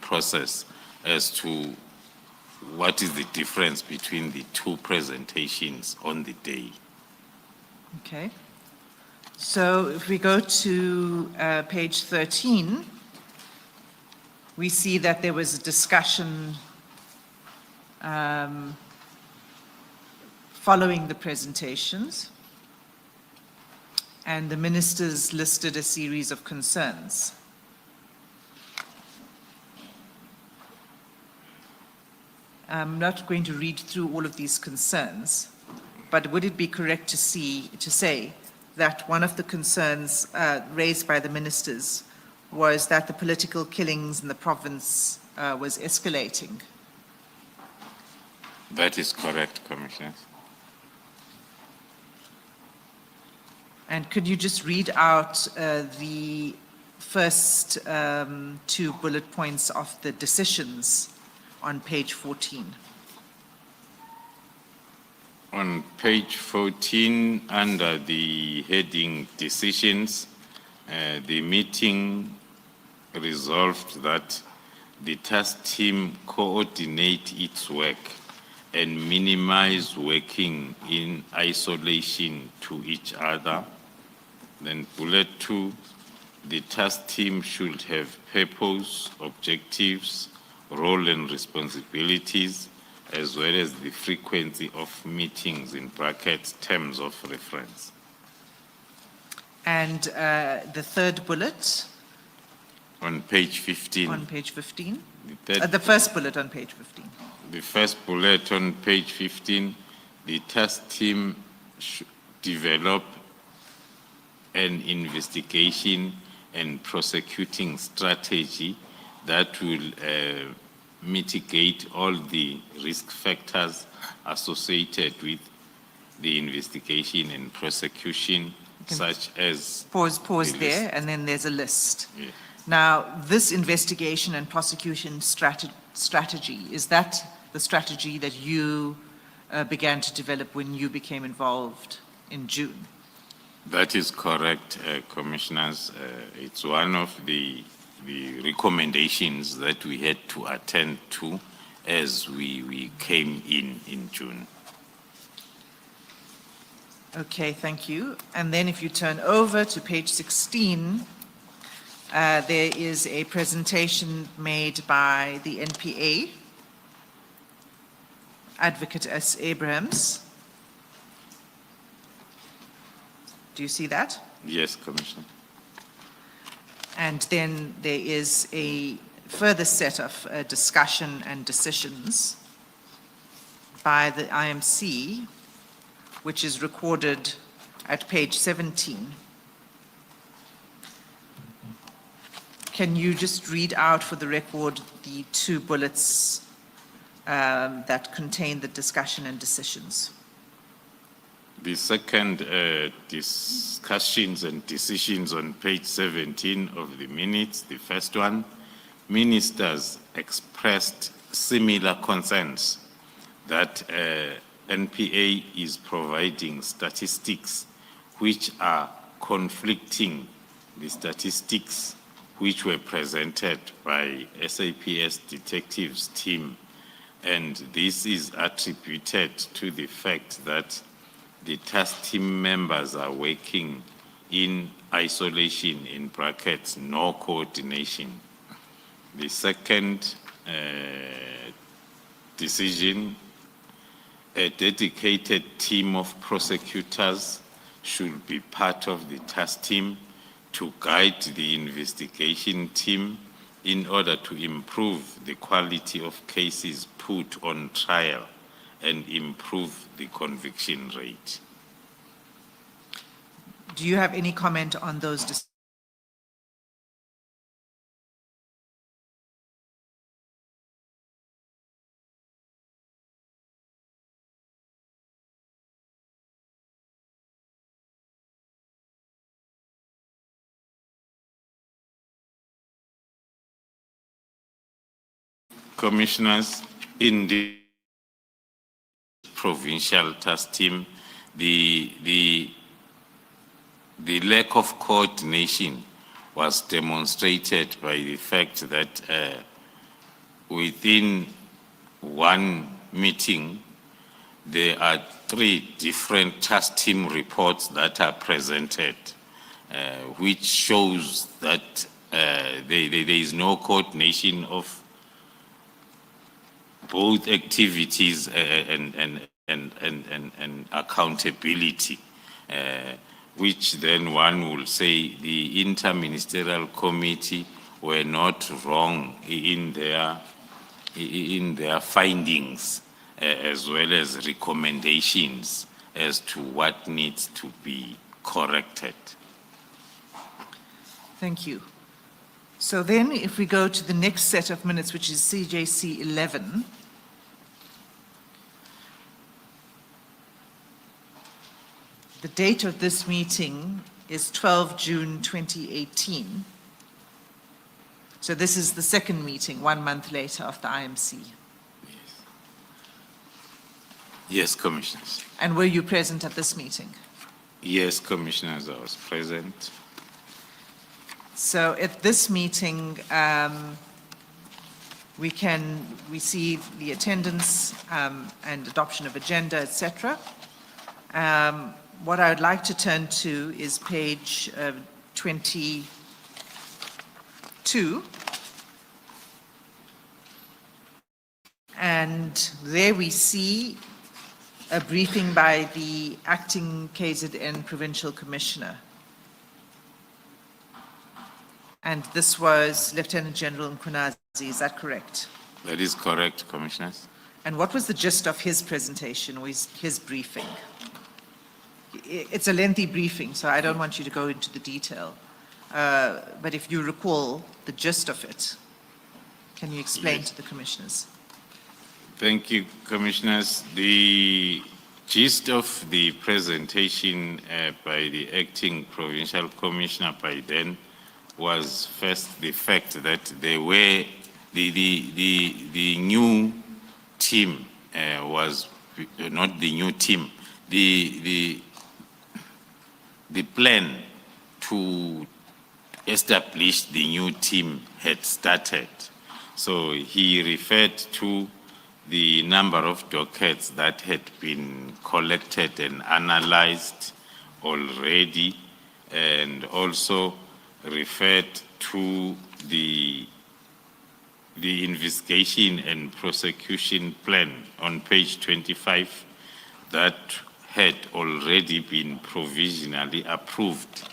S1: process as to what is the difference between the two presentations on the day.
S2: Okay. So if we go to page 13, we see that there was a discussion following the presentations, and the ministers listed a series of concerns. I'm not going to read through all of these concerns, but would it be correct to say that one of the concerns raised by the ministers was that the political killings in the province was escalating?
S1: That is correct, Commissioners.
S2: And could you just read out the first 2 bullet points of the decisions on page 14?
S1: On page 14, under the heading Decisions, the meeting resolved that the task team coordinate its work and minimize working in isolation to each other. Then bullet 2, the task team should have purpose, objectives, role and responsibilities, as well as the frequency of meetings, in brackets, terms of reference.
S2: And the third bullet?
S1: On page 15.
S2: On page 15?
S1: The
S2: The first bullet on page 15.
S1: The first bullet on page 15, the task team should develop an investigation and prosecuting strategy that will mitigate all the risk factors associated with the investigation and prosecution, such as...
S2: Pause
S1: the
S2: there,
S1: list.
S2: and then there's a list.
S1: Yeah.
S2: Now, this investigation and prosecution strategy, is that the strategy that you began to develop when you became involved in June?
S1: That is correct, Commissioners. It's one of the recommendations that we had to attend to as we came in June.
S2: Okay, thank you. And then if you turn over to page 16, there is a presentation made by the NPA, Advocate S. Abrahams. Do you see that?
S1: Yes, Commissioner.
S2: And then there is a further set of discussion and decisions by the IMC, which is recorded at page 17. Can you just read out for the record the 2 bullets that contain the discussion and decisions.
S1: The second discussions and decisions on page 17 of the minutes, the first one, ministers expressed similar concerns that NPA is providing statistics which are conflicting the statistics which were presented by SAPS detectives team, and this is attributed to the fact that the task team members are working in isolation, in brackets, no coordination. The second decision, a dedicated team of prosecutors should be part of the task team to guide the investigation team in order to improve the quality of cases put on trial and improve the conviction rate.
S2: Do you have any comment on those
S1: Commissioners, in the provincial task team, the lack of coordination was demonstrated by the fact that within one meeting, there are 3 different task team reports that are presented, which shows that there is no coordination of both activities and accountability, which then one will say the interministerial committee were not wrong in their findings, as well as recommendations as to what needs to be corrected.
S2: Thank you. So then if we go to the next set of minutes, which is CJC 11, the date of this meeting is 12 June 2018. So this is the second meeting, 1 month later of the IMC.
S1: Yes, Commissioners.
S2: And were you present at this meeting?
S1: Yes, Commissioners, I was present.
S2: So at this meeting, we can receive the attendance and adoption of agenda, etc. What I would like to turn to is page 22. And there we see a briefing by the acting KZN Provincial Commissioner. And this was Lieutenant General Mchunu, is that correct?
S1: That is correct, Commissioners.
S2: And what was the gist of his presentation, or his briefing? It's a lengthy briefing, so I don't want you to go into the detail. But if you recall the gist of it, can you explain to the commissioners?
S1: Thank you, Commissioners. The gist of the presentation by the acting provincial commissioner by then was first the fact that there were the new team was not the new team. The plan to establish the new team had started. So he referred to the number of dockets that had been collected and analyzed already, and also referred to the investigation and prosecution plan on page 25 that had already been provisionally approved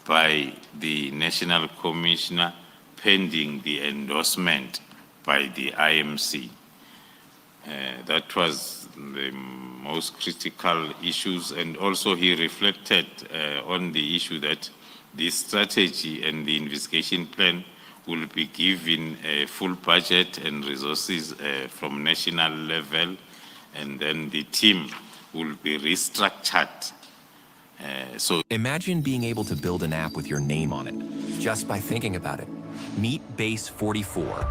S1: by the National Commissioner pending the endorsement by the IMC. That was the most critical issues, and also he reflected on the issue that the strategy and the investigation plan will be given a full budget and resources from national level, and then the team will be restructured. So
S7: Imagine being able to build an app with your name on it, just by thinking about it. Meet Base 44,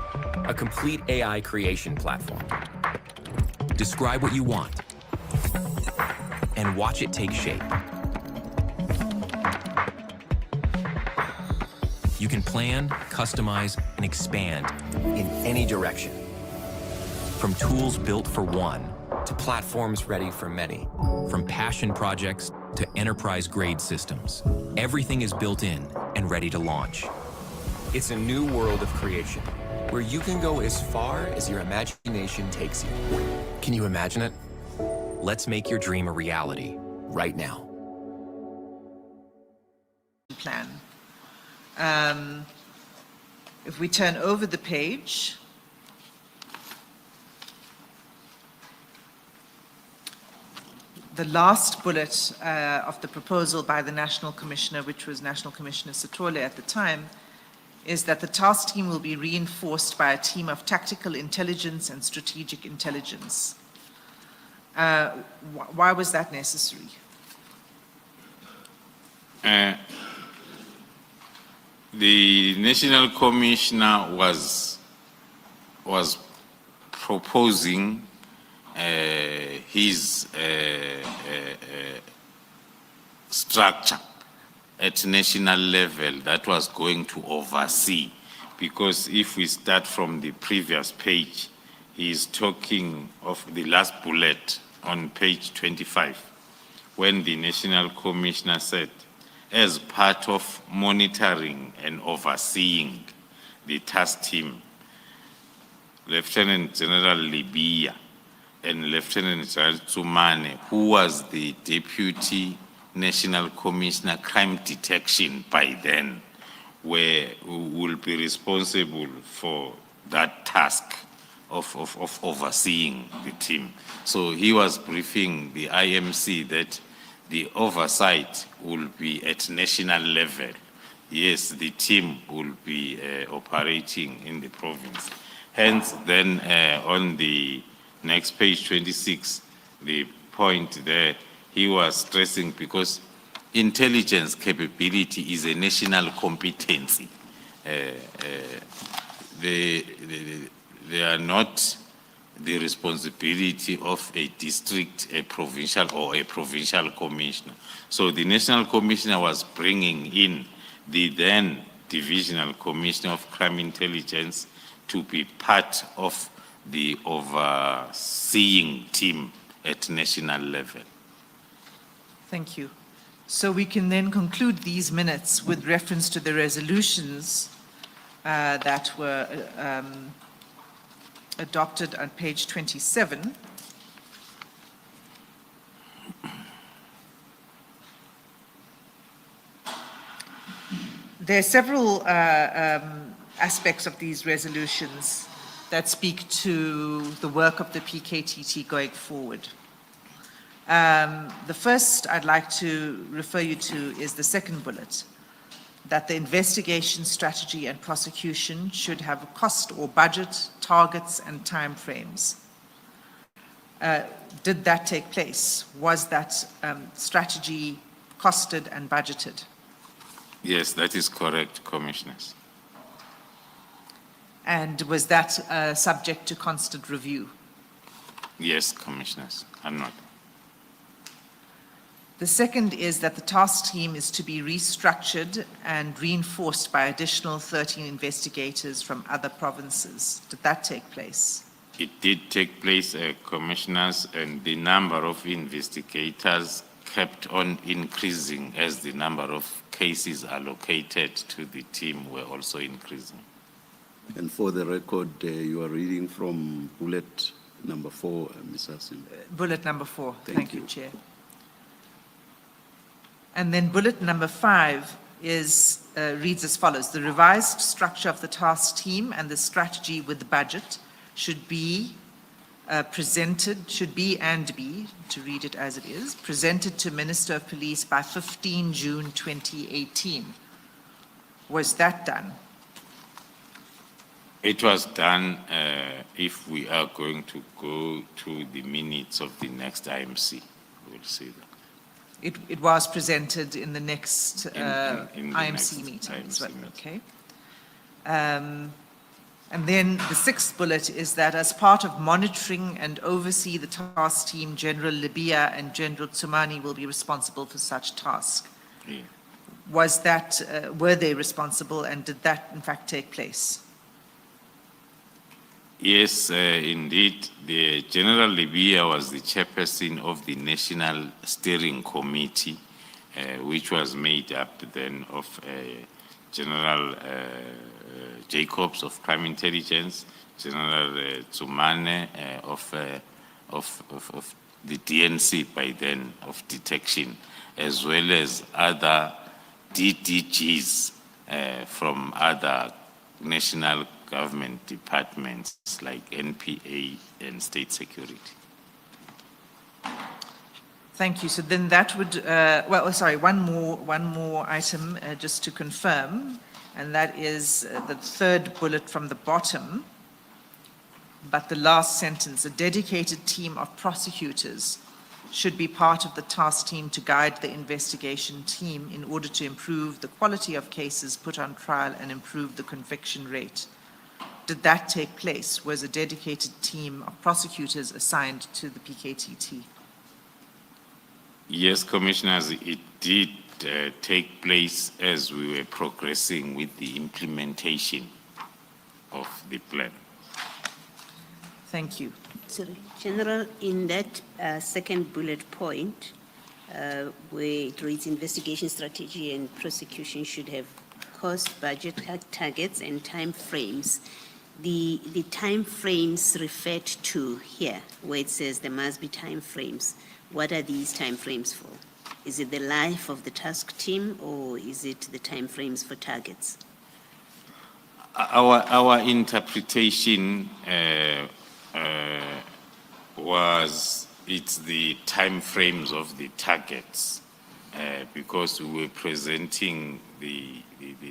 S7: a complete AI creation platform. Describe what you want, and watch it take shape. You can plan, customize, and expand in any direction. From tools built for one to platforms ready for many. From passion projects to enterprise-grade systems. Everything is built in and ready to launch. It's a new world of creation, where you can go as far as your imagination takes you. Can you imagine it? Let's make your dream a reality right now.
S2: Plan. If we turn over the page, the last bullet of the proposal by the National Commissioner, which was National Commissioner Sithole at the time, is that the task team will be reinforced by a team of tactical intelligence and strategic intelligence. Why was that necessary?
S1: The National Commissioner was proposing his structure at national level that was going to oversee, because if we start from the previous page, he is talking of the last bullet on page 25, when the National Commissioner said, as part of monitoring and overseeing the task team, Lieutenant General Libya and Lieutenant General Tsumane, who was the Deputy National Commissioner Crime Detection by then, will be responsible for that task of overseeing the team. So he was briefing the IMC that the oversight will be at national level. Yes, the team will be operating in the province. Hence, then on the next page 26, the point there, he was stressing, because intelligence capability is a national competency. They are not the responsibility of a district, a provincial, or a provincial commissioner. So the National Commissioner was bringing in the then Divisional Commissioner of Crime Intelligence to be part of the overseeing team at national level.
S2: Thank you. So we can then conclude these minutes with reference to the resolutions that were adopted on page 27. There are several aspects of these resolutions that speak to the work of the PKTT going forward. The first I'd like to refer you to is the second bullet, that the investigation strategy and prosecution should have a cost or budget, targets, and timeframes. Did that take place? Was that strategy costed and budgeted?
S1: Yes, that is correct, Commissioners.
S2: And was that subject to constant review?
S1: Yes, Commissioners, I'm not.
S2: The second is that the task team is to be restructured and reinforced by additional 13 investigators from other provinces. Did that take place?
S1: It did take place, Commissioners, and the number of investigators kept on increasing as the number of cases allocated to the team were also increasing.
S4: And for the record, you are reading from bullet number 4, Ms. Hassim.
S2: Bullet number 4.
S4: Thank
S2: you,
S4: you.
S2: Chair. And then bullet number 5 is, reads as follows. The revised structure of the task team and the strategy with the budget should be presented, to read it as it is, presented to Minister of Police by 15 June 2018. Was that done?
S1: It was done, if we are going to go to the minutes of the next IMC, we'll see that.
S2: It was presented in the next
S1: In the
S2: IMC
S1: next
S2: meeting.
S1: IMC
S2: Right,
S1: meeting.
S2: okay. And then the sixth bullet is that as part of monitoring and oversee the task team, General Libya and General Tsumani will be responsible for such task.
S1: Yeah.
S2: Was that, were they responsible, and did that in fact take place?
S1: Yes, indeed, the General Libya was the chairperson of the National Steering Committee, which was made up then of General Jacobs of Crime Intelligence, General Tsumane of the DNC by then of detection, as well as other DDGs from other national government departments like NPA and State Security.
S2: Thank you. So then that would, well, sorry, one more item just to confirm, and that is the third bullet from the bottom, but the last sentence, a dedicated team of prosecutors should be part of the task team to guide the investigation team in order to improve the quality of cases put on trial and improve the conviction rate. Did that take place? Was a dedicated team of prosecutors assigned to the PKTT?
S1: Yes, Commissioners, it did take place as we were progressing with the implementation of the plan.
S2: Thank you.
S6: Sorry, General, in that second bullet point, where it reads investigation strategy and prosecution should have cost, budget targets, and time frames. The time frames referred to here, where it says there must be time frames, what are these time frames for? Is it the life of the task team, or is it the time frames for targets?
S1: Our interpretation was it's the time frames of the targets, because we were presenting the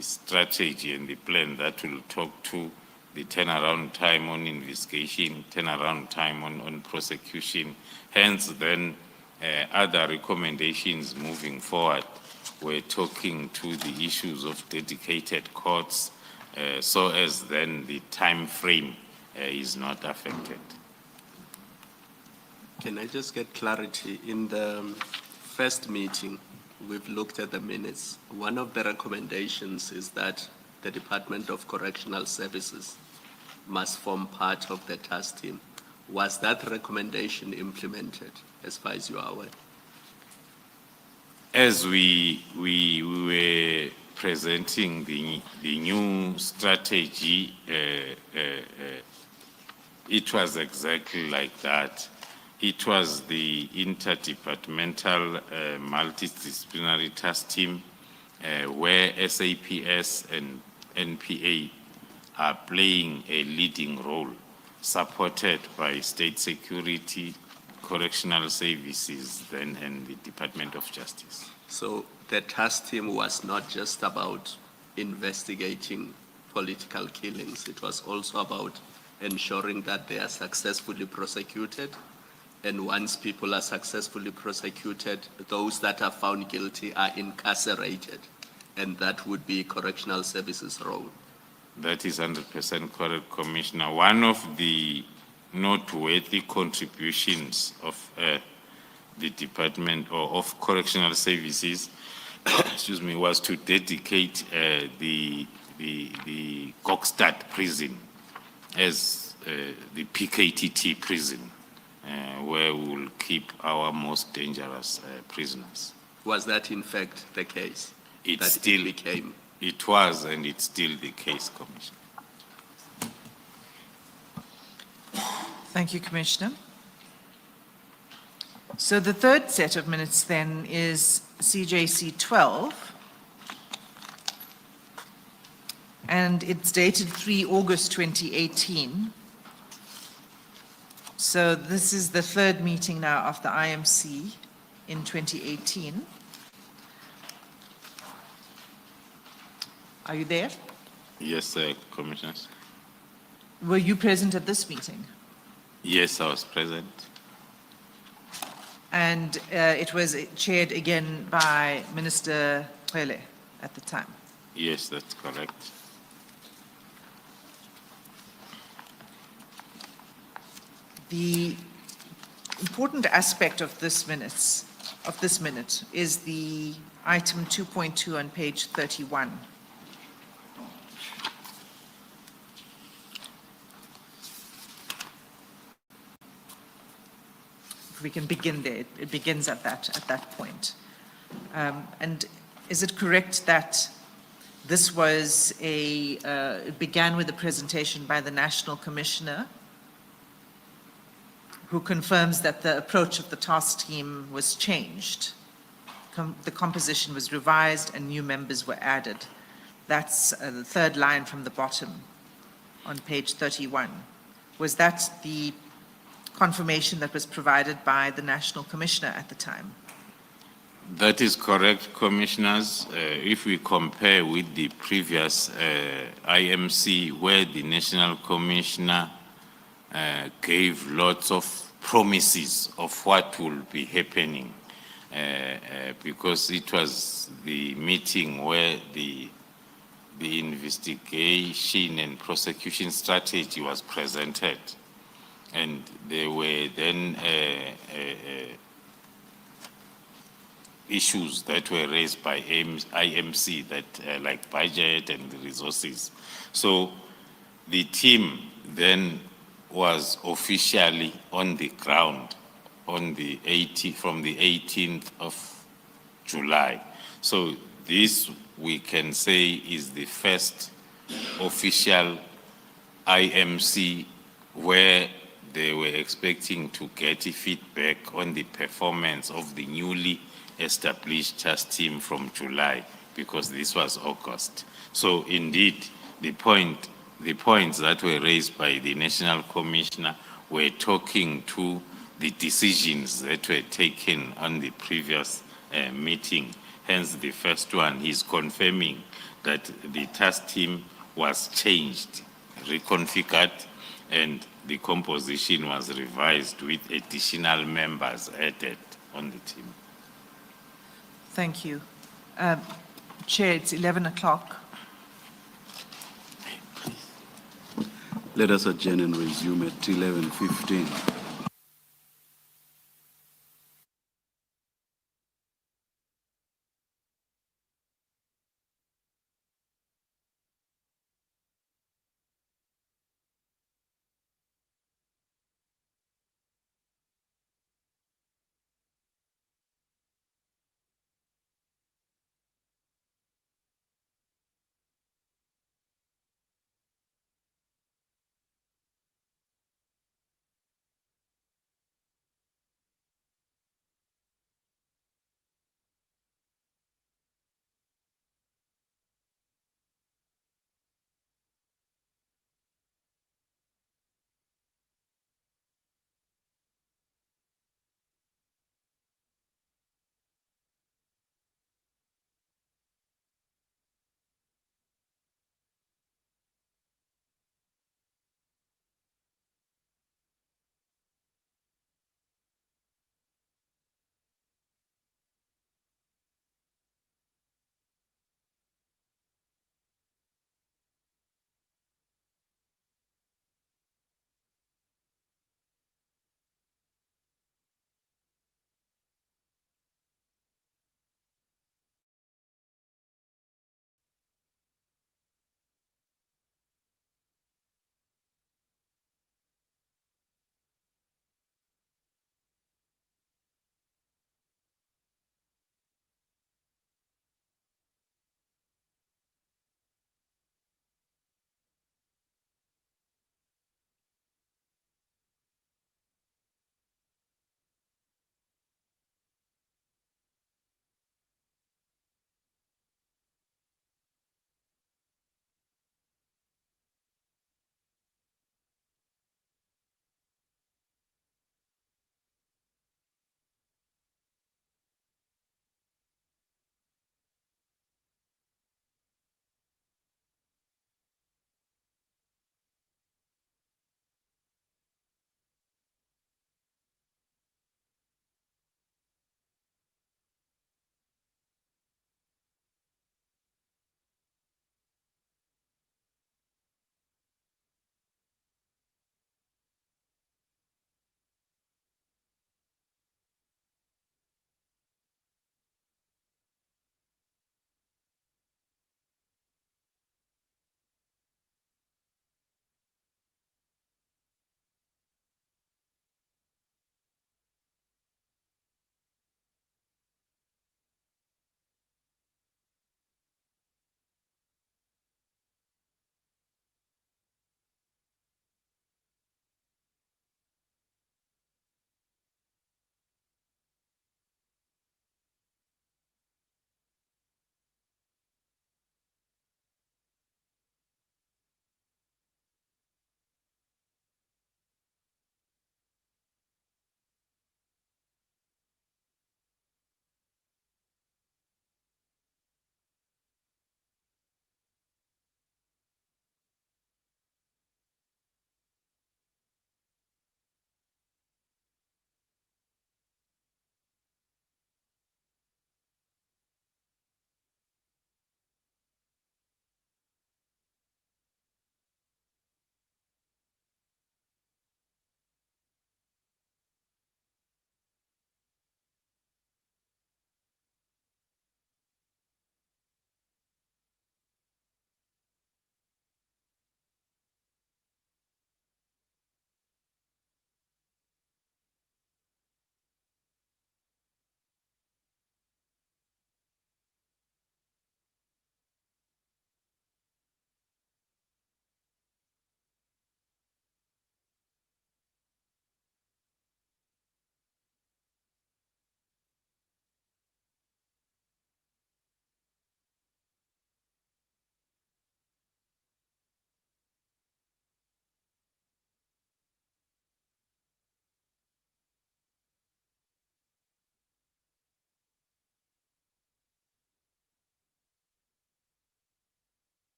S1: strategy and the plan that will talk to the turnaround time on investigation, turnaround time on prosecution. Hence, then other recommendations moving forward were talking to the issues of dedicated courts, so as then the time frame is not affected.
S3: Can I just get clarity? In the first meeting, we've looked at the minutes. One of the recommendations is that the Department of Correctional Services must form part of the task team. Was that recommendation implemented, as far as you are aware?
S1: As we were presenting the new strategy, it was exactly like that. It was the interdepartmental multidisciplinary task team where SAPS and NPA are playing a leading role, supported by State Security, Correctional Services, then, and the Department of Justice.
S3: So the task team was not just about investigating political killings. It was also about ensuring that they are successfully prosecuted. And once people are successfully prosecuted, those that are found guilty are incarcerated. And that would be Correctional Services' role.
S1: That is 100% correct, Commissioner. One of the noteworthy contributions of the Department of Correctional Services, excuse me, was to dedicate the Kokstad prison as the PKTT prison, where we will keep our most dangerous prisoners.
S3: Was that in fact the case?
S1: It
S3: that
S1: still
S3: became.
S1: It was, and it's still the case, Commissioner.
S2: Thank you, Commissioner. So the third set of minutes then is CJC 12, and it's dated 3 August 2018. So this is the third meeting now of the IMC in 2018. Are you there?
S1: Yes, Commissioners.
S2: Were you present at this meeting?
S1: Yes, I was present.
S2: And it was chaired again by Minister Cele at the time.
S1: Yes, that's correct.
S2: The important aspect of this minute is the item 2.2 on page 31. If we can begin there, it begins at that point. And is it correct that this was it began with a presentation by the National Commissioner, who confirms that the approach of the task team was changed? The composition was revised and new members were added. That's the third line from the bottom on page 31. Was that the confirmation that was provided by the National Commissioner at the time?
S1: That is correct, Commissioners. If we compare with the previous IMC, where the National Commissioner gave lots of promises of what will be happening, because it was the meeting where the investigation and prosecution strategy was presented. And there were then issues that were raised by IMC, that like budget and resources. So the team then was officially on the ground on the from the 18th of July. So this, we can say, is the first official IMC where they were expecting to get feedback on the performance of the newly established task team from July, because this was August. So indeed, the points that were raised by the National Commissioner were talking to the decisions that were taken on the previous meeting. Hence, the first one, he's confirming that the task team was changed, reconfigured, and the composition was revised with additional members added on the team.
S2: Thank you. Chair, it's 11 o'clock.
S4: Let us adjourn and resume at 11:15.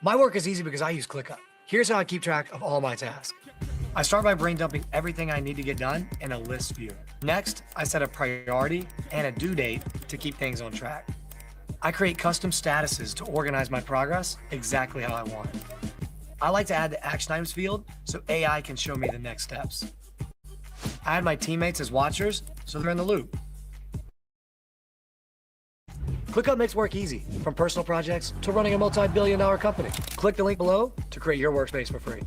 S8: My work is easy because I use ClickUp. Here's how I keep track of all my tasks. I start by brain dumping everything I need to get done in a list view. Next, I set a priority and a due date to keep things on track. I create custom statuses to organize my progress exactly how I want it. I like to add the action items field so AI can show me the next steps. I add my teammates as watchers so they're in the loop. ClickUp makes work easy, from personal projects to running a multi-billion-dollar company. Click the link below to create your workspace for free.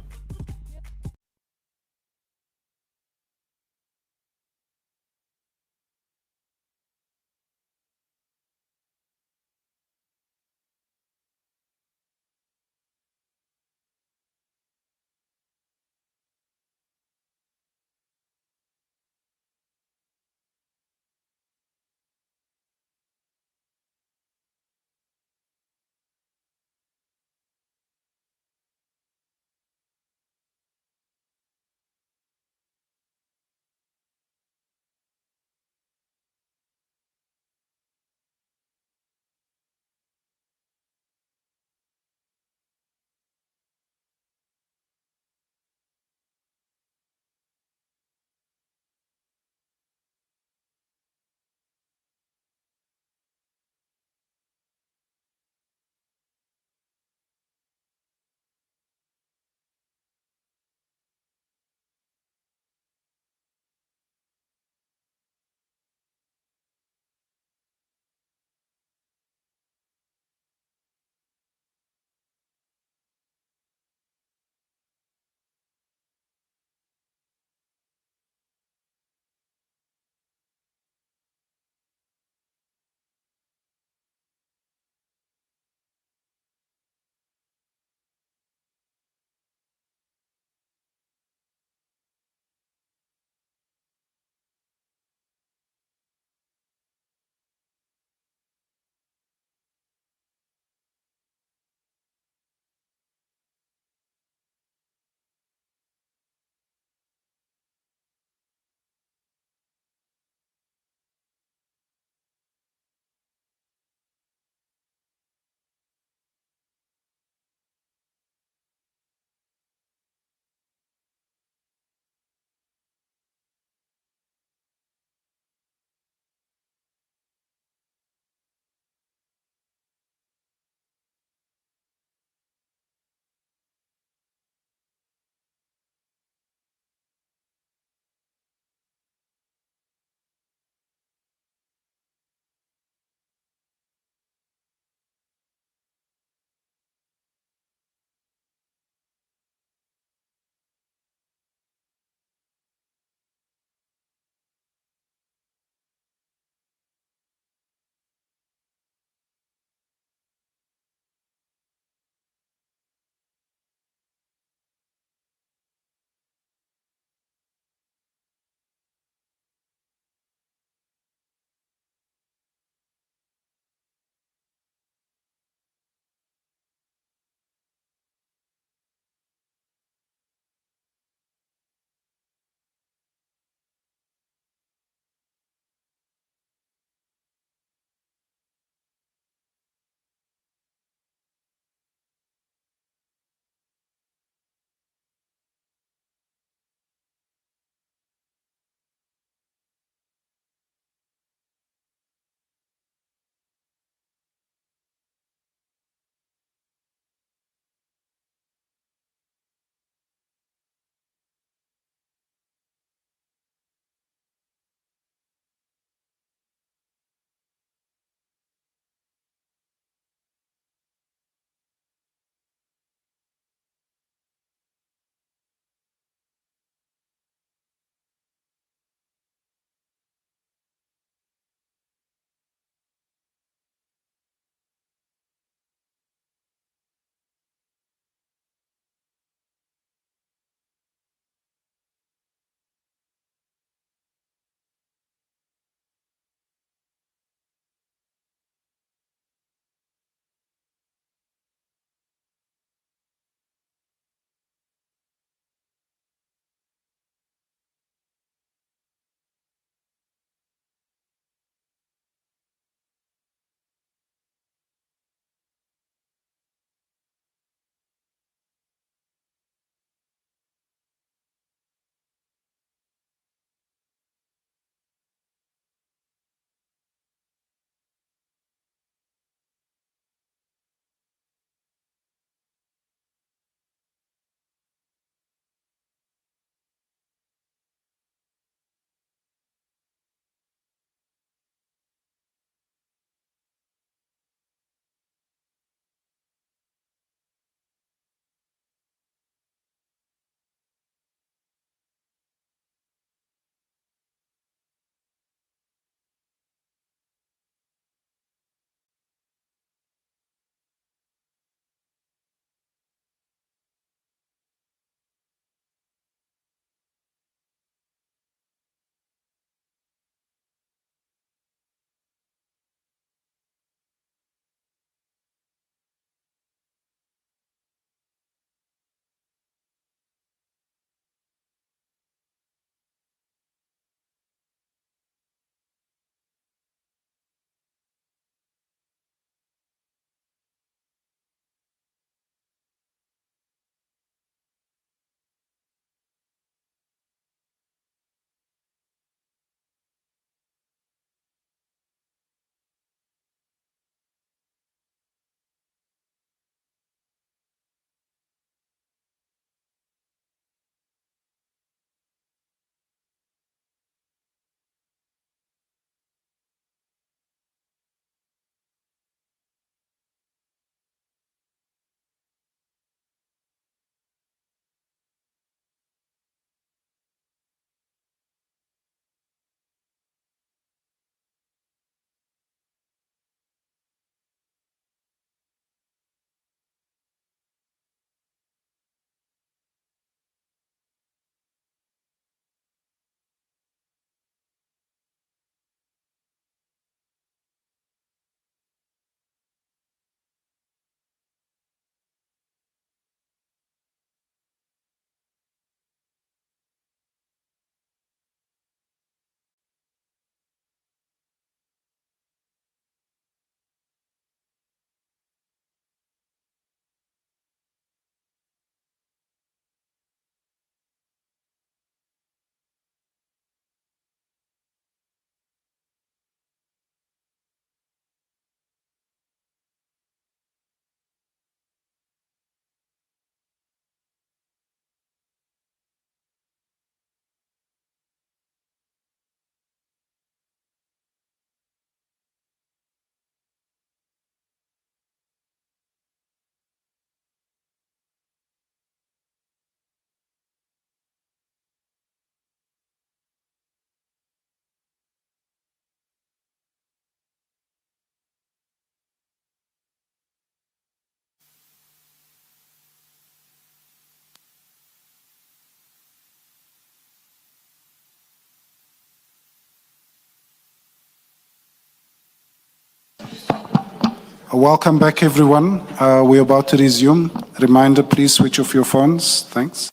S9: Welcome back, everyone. We're about to resume. Reminder, please switch off your phones. Thanks.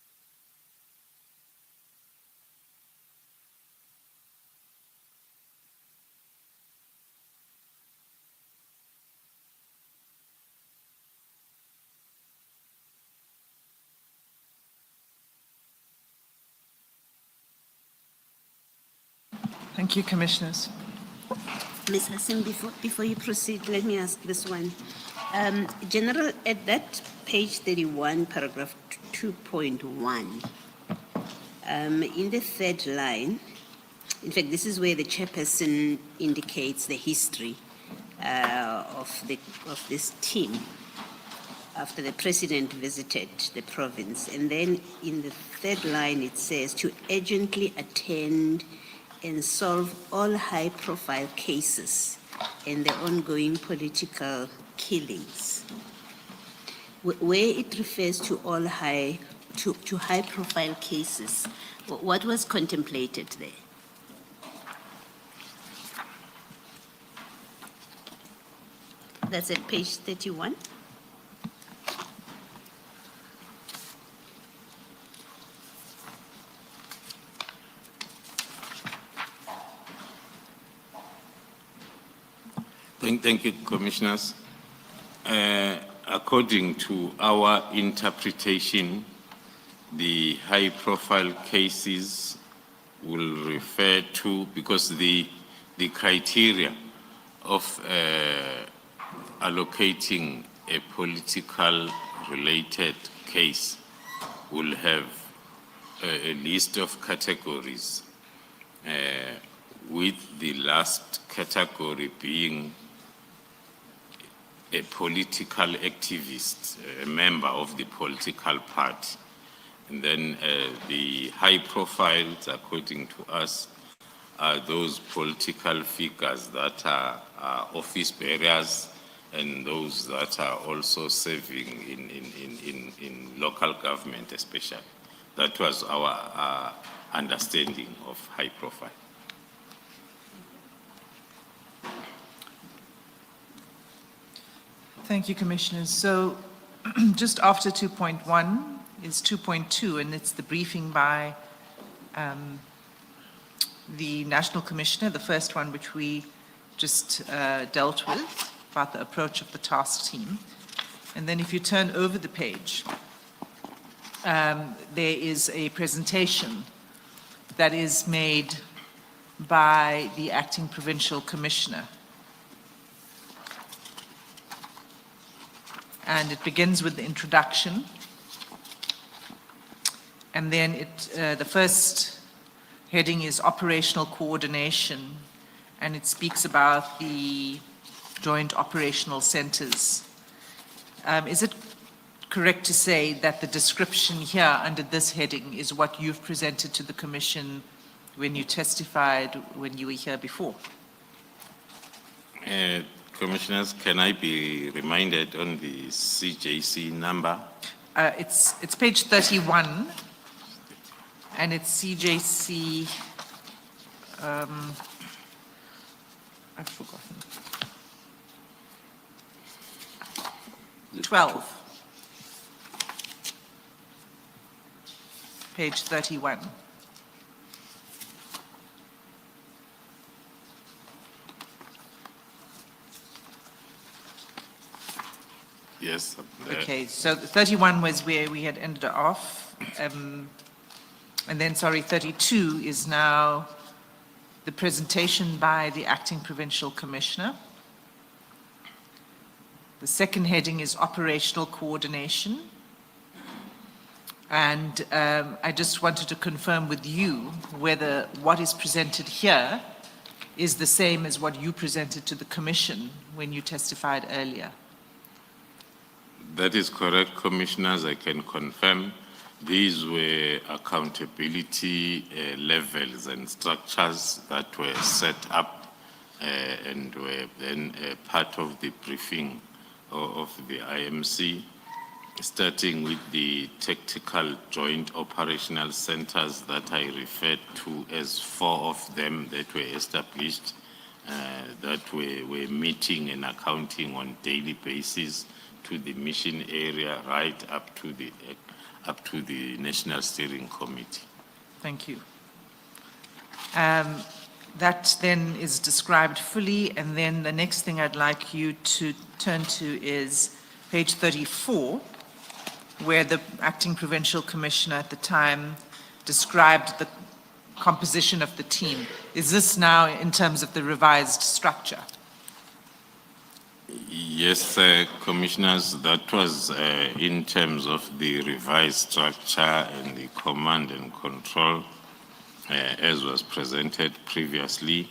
S2: Thank you, Commissioners.
S6: Ms. Hassim, before you proceed, let me ask this one. General, at that page 31, paragraph 2.1, in the third line, in fact, this is where the chairperson indicates the history of this team after the president visited the province. And then in the third line, it says to urgently attend and solve all high-profile cases and the ongoing political killings. Where it refers to all high-profile cases, what was contemplated there? That's at page 31.
S1: Thank you, Commissioners. According to our interpretation, the high-profile cases will refer to, because the criteria of allocating a political related case will have a list of categories, with the last category being a political activist, a member of the political party. And then the high profiles, according to us, are those political figures that are office bearers and those that are also serving in local government especially. That was our understanding of high profile.
S2: Thank you, Commissioners. So just after 2.1 is 2.2, and it's the briefing by the National Commissioner, the first one which we just dealt with, about the approach of the task team. And then if you turn over the page, there is a presentation that is made by the Acting Provincial Commissioner. And it begins with the introduction. And then the first heading is operational coordination, and it speaks about the joint operational centers. Is it correct to say that the description here under this heading is what you've presented to the Commission when you testified when you were here before?
S1: Commissioners, can I be reminded on the CJC number?
S2: It's page 31, and it's CJC, I've forgotten. 12. Page 31.
S1: Yes.
S2: Okay, so 31 was where we had ended off. And then, sorry, 32 is now the presentation by the Acting Provincial Commissioner. The second heading is operational coordination. And I just wanted to confirm with you whether what is presented here is the same as what you presented to the Commission when you testified earlier.
S1: That is correct, Commissioners. I can confirm these were accountability levels and structures that were set up and were then part of the briefing of the IMC, starting with the tactical joint operational centers that I referred to as 4 of them that were established that were meeting and accounting on daily basis to the mission area right up to the National Steering Committee.
S2: Thank you. That then is described fully, and then the next thing I'd like you to turn to is page 34, where the acting provincial commissioner at the time described the composition of the team. Is this now in terms of the revised structure?
S1: Yes, Commissioners, that was in terms of the revised structure and the command and control as was presented previously.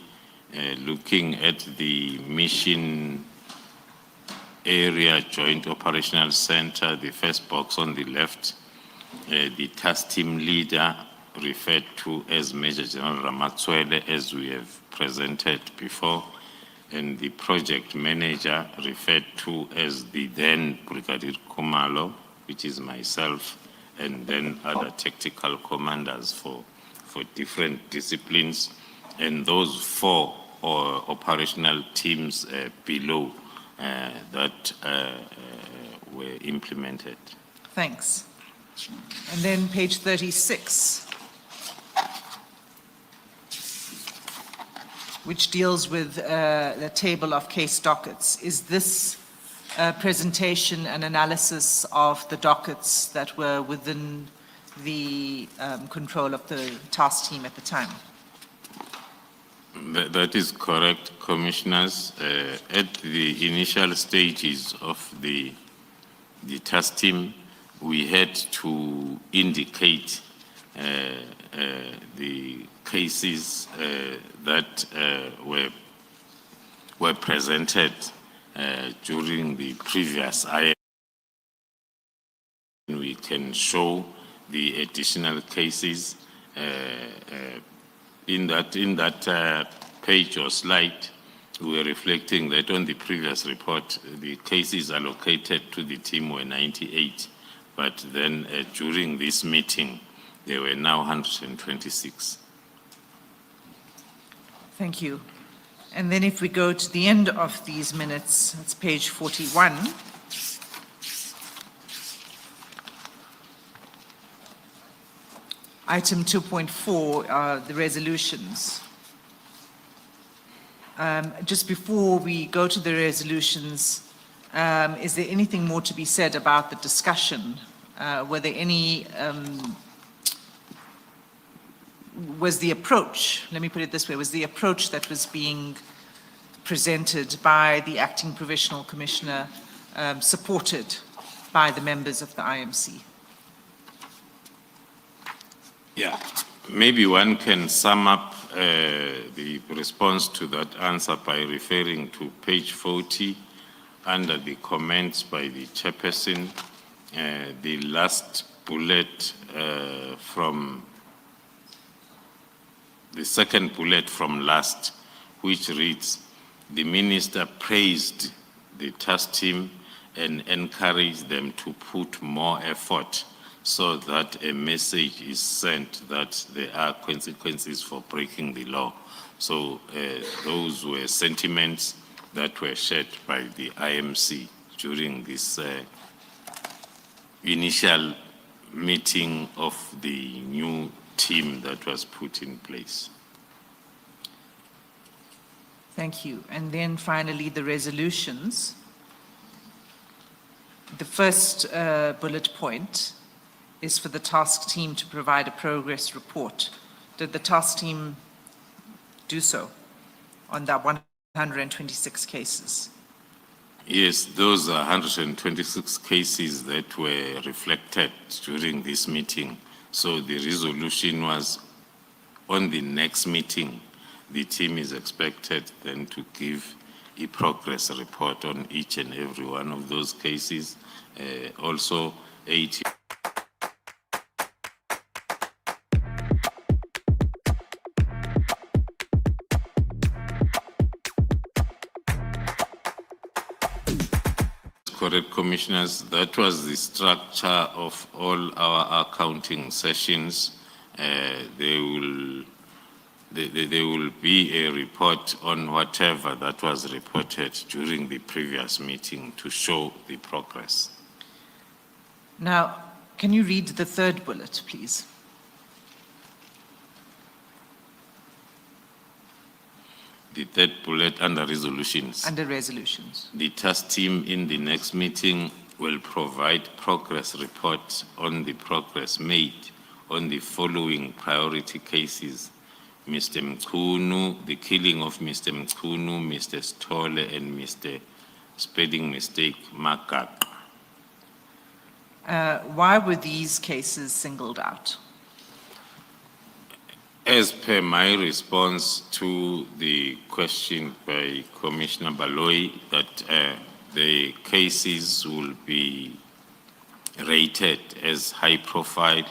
S1: Looking at the mission area joint operational center, the first box on the left, the task team leader referred to as Major General Ramatswele, as we have presented before, and the project manager referred to as the then Brigadier Kumalo, which is myself, and then other tactical commanders for different disciplines, and those four operational teams below that were implemented.
S2: Thanks. And then page 36, which deals with the table of case dockets. Is this presentation an analysis of the dockets that were within the control of the task team at the time?
S1: That is correct, Commissioners. At the initial stages of the task team, we had to indicate the cases that were presented during the previous IM. We can show the additional cases in that page or slide. We were reflecting that on the previous report, the cases allocated to the team were 98, but then during this meeting, there were now 126.
S2: Thank you. And then if we go to the end of these minutes, it's page 41. Item 2.4, the resolutions. Just before we go to the resolutions, is there anything more to be said about the discussion? Were there any, was the approach, let me put it this way, was the approach that was being presented by the acting provincial commissioner supported by the members of the IMC?
S1: Yeah, maybe one can sum up the response to that answer by referring to page 40 under the comments by the chairperson, the last bullet from the second bullet from last, which reads, the minister praised the task team and encouraged them to put more effort so that a message is sent that there are consequences for breaking the law. So those were sentiments that were shared by the IMC during this initial meeting of the new team that was put in place.
S2: Thank you. And then finally, the resolutions. The first bullet point is for the task team to provide a progress report. Did the task team do so on that 126 cases?
S1: Yes, those are 126 cases that were reflected during this meeting. So the resolution was on the next meeting. The team is expected then to give a progress report on each and every one of those cases. Also, 80. Correct, Commissioners. That was the structure of all our accounting sessions. The there will be a report on whatever that was reported during the previous meeting to show the progress.
S2: Now, can you read the third bullet, please?
S1: The third bullet under resolutions.
S2: Under resolutions.
S1: The task team in the next meeting will provide progress reports on the progress made on the following priority cases: Mr. Mchunu, the killing of Mr. Mchunu, Mr. Stole, and Mr. Spelling Mistake Makak.
S2: Why were these cases singled out?
S1: As per my response to the question by Commissioner Baloyi, that the cases will be rated as high profile,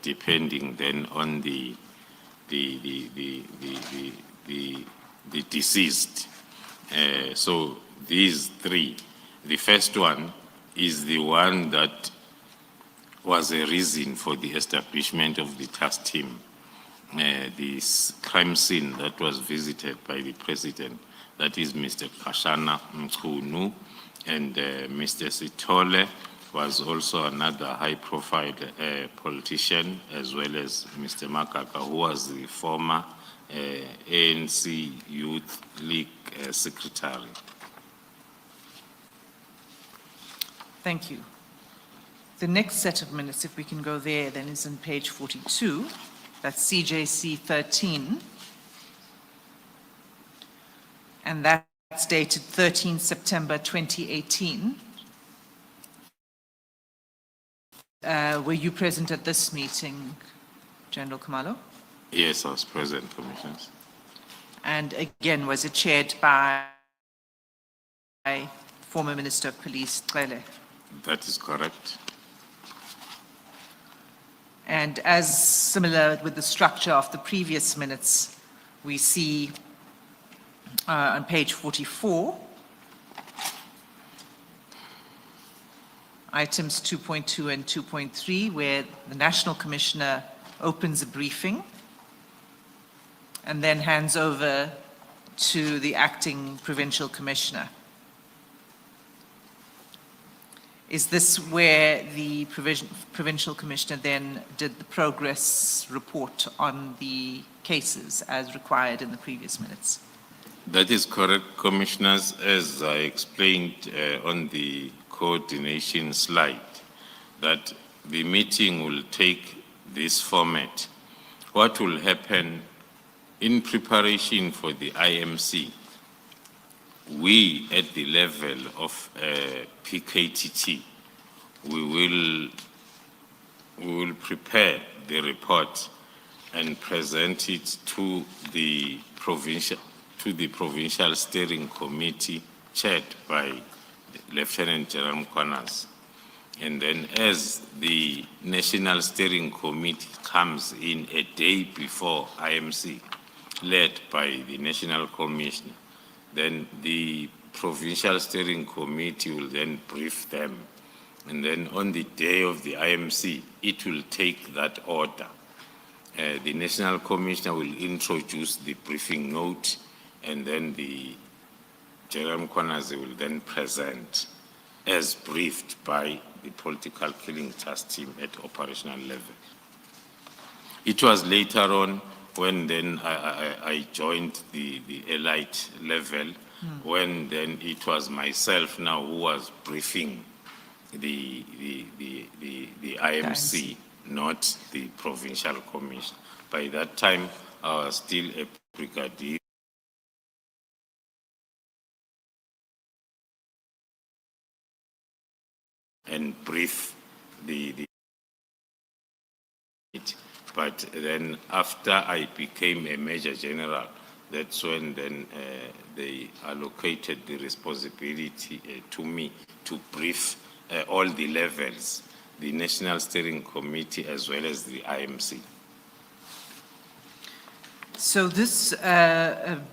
S1: depending then on the deceased. So these three, the first one is the one that was a reason for the establishment of the task team. This crime scene that was visited by the president, that is Mr. Kashana Mchunu, and Mr. Sitole was also another high-profile politician, as well as Mr. Makaka, who was the former ANC Youth League secretary.
S2: Thank you. The next set of minutes, if we can go there, then is on page 42. That's CJC 13. And that's dated 13 September 2018. Were you present at this meeting, General Khumalo?
S1: Yes, I was present, Commissioners.
S2: And again, was it chaired by former Minister of Police, Cele?
S1: That is correct.
S2: And as similar with the structure of the previous minutes, we see on page 44, items 2.2 and 2.3, where the National Commissioner opens a briefing and then hands over to the acting Provincial Commissioner. Is this where the Provincial Commissioner then did the progress report on the cases as required in the previous minutes?
S1: That is correct, Commissioners. As I explained on the coordination slide, that the meeting will take this format. What will happen in preparation for the IMC? We, at the level of PKTT, we will prepare the report and present it to the provincial steering committee chaired by Lieutenant General Mkwanas. And then as the National Steering Committee comes in a day before IMC, led by the National Commissioner, then the Provincial Steering Committee will then brief them. And then on the day of the IMC, it will take that order. The National Commissioner will introduce the briefing note, and then the General Mkwanas will then present as briefed by the political killing task team at operational level. It was later on when then I joined the elite level, when then it was myself now who was briefing the IMC, not the Provincial Commission. By that time, I was still a brigadier. And brief but then after I became a Major General, that's when then they allocated the responsibility to me to brief all the levels, the National Steering Committee as well as the IMC.
S2: So this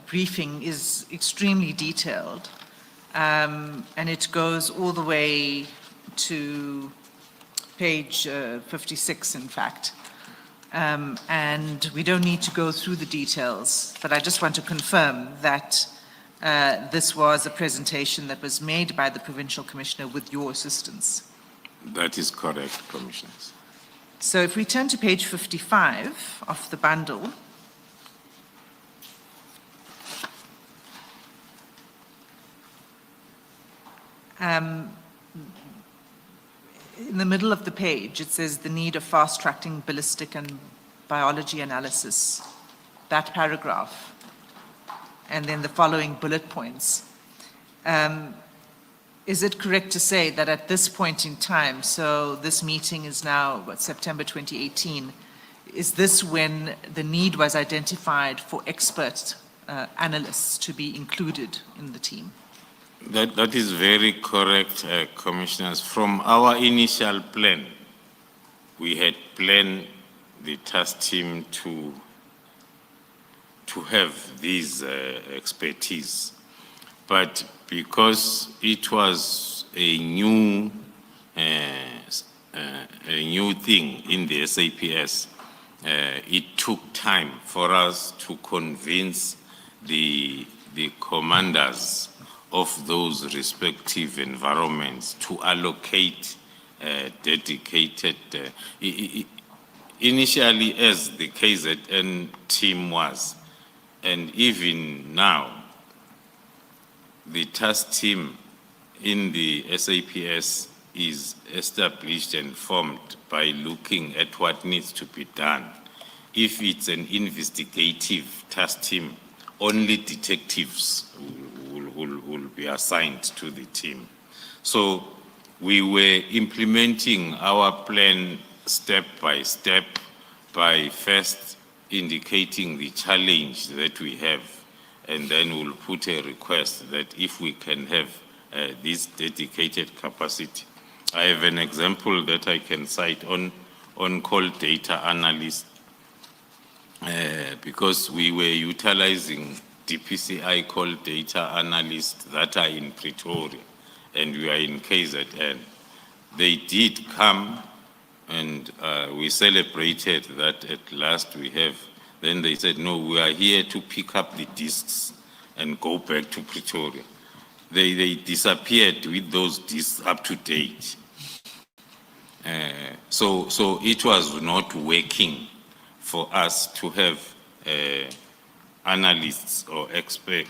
S2: briefing is extremely detailed, and it goes all the way to page 56, in fact. And we don't need to go through the details, but I just want to confirm that this was a presentation that was made by the Provincial Commissioner with your assistance.
S1: That is correct, Commissioners.
S2: So if we turn to page 55 of the bundle, in the middle of the page, it says the need of fast-tracking ballistic and biology analysis, that paragraph, and then the following bullet points. Is it correct to say that at this point in time, so this meeting is now, September 2018, is this when the need was identified for expert analysts to be included in the team?
S1: That is very correct, Commissioners. From our initial plan, we had planned the task team to have these expertise. But because it was a new thing in the SAPS, it took time for us to convince the commanders of those respective environments to allocate dedicated, initially as the KZN team was, and even now, the task team in the SAPS is established and formed by looking at what needs to be done. If it's an investigative task team, only detectives will be assigned to the team. So we were implementing our plan step by step by first indicating the challenge that we have, and then we'll put a request that if we can have this dedicated capacity. I have an example that I can cite on call data analyst, because we were utilizing DPCI call data analysts that are in Pretoria, and we are in KZN. They did come, and we celebrated that at last we have. Then they said, no, we are here to pick up the discs and go back to Pretoria. They disappeared with those discs up to date. So it was not working for us to have analysts or experts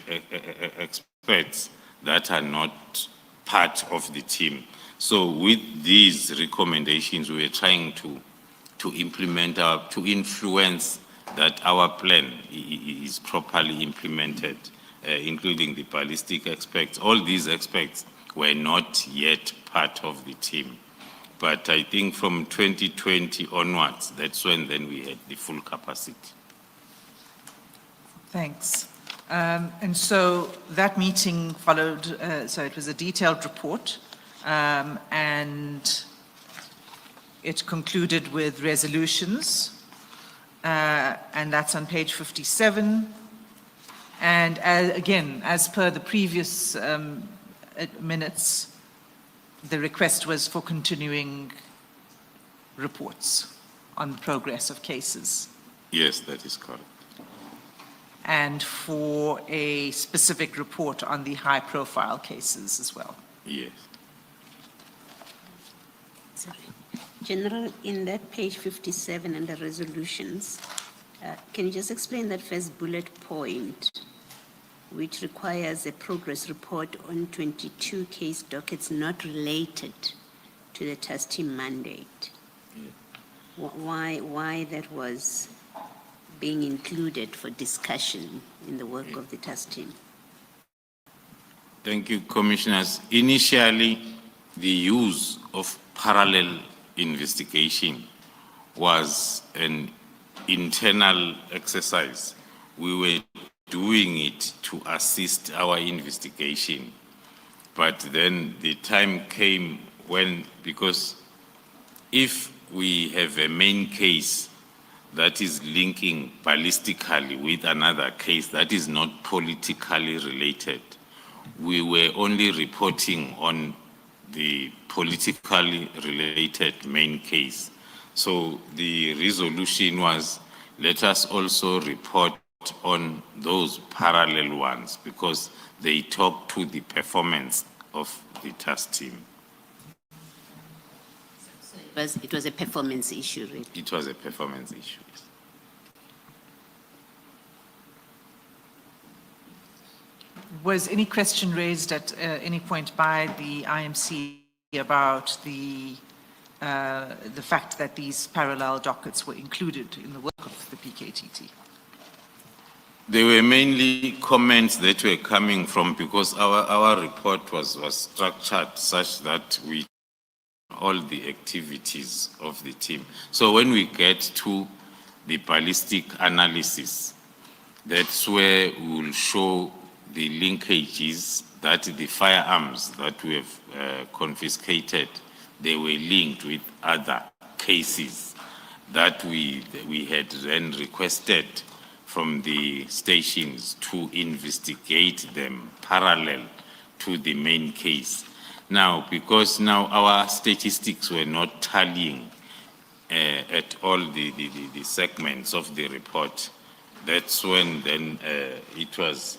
S1: that are not part of the team. So with these recommendations, we are trying to implement to influence that our plan is properly implemented, including the ballistic experts. All these experts were not yet part of the team. But I think from 2020 onwards, that's when then we had the full capacity.
S2: Thanks. And so that meeting followed, so it was a detailed report, and it concluded with resolutions, and that's on page 57. And again, as per the previous minutes, the request was for continuing reports on the progress of cases.
S1: Yes, that is correct.
S2: And for a specific report on the high-profile cases as well.
S1: Yes.
S6: Sorry. General, in that page 57 under resolutions, can you just explain that first bullet point, which requires a progress report on 22 case dockets not related to the task team mandate? Yeah. Why that was being included for discussion in the work of the task team?
S1: Thank you, Commissioners. Initially, the use of parallel investigation was an internal exercise. We were doing it to assist our investigation. But then the time came when, because if we have a main case that is linking ballistically with another case that is not politically related, we were only reporting on the politically related main case. So the resolution was, let us also report on those parallel ones because they talk to the performance of the task team.
S6: It was a performance issue, really.
S1: It was a performance issue. Yes.
S2: Was any question raised at any point by the IMC about the fact that these parallel dockets were included in the work of the PKTT?
S1: There were mainly comments that were coming from, because our report was structured such that we all the activities of the team. So when we get to the ballistic analysis, that's where we will show the linkages that the firearms that we have confiscated, they were linked with other cases that we had then requested from the stations to investigate them parallel to the main case. Now, because now our statistics were not tallying at all the segments of the report, that's when then it was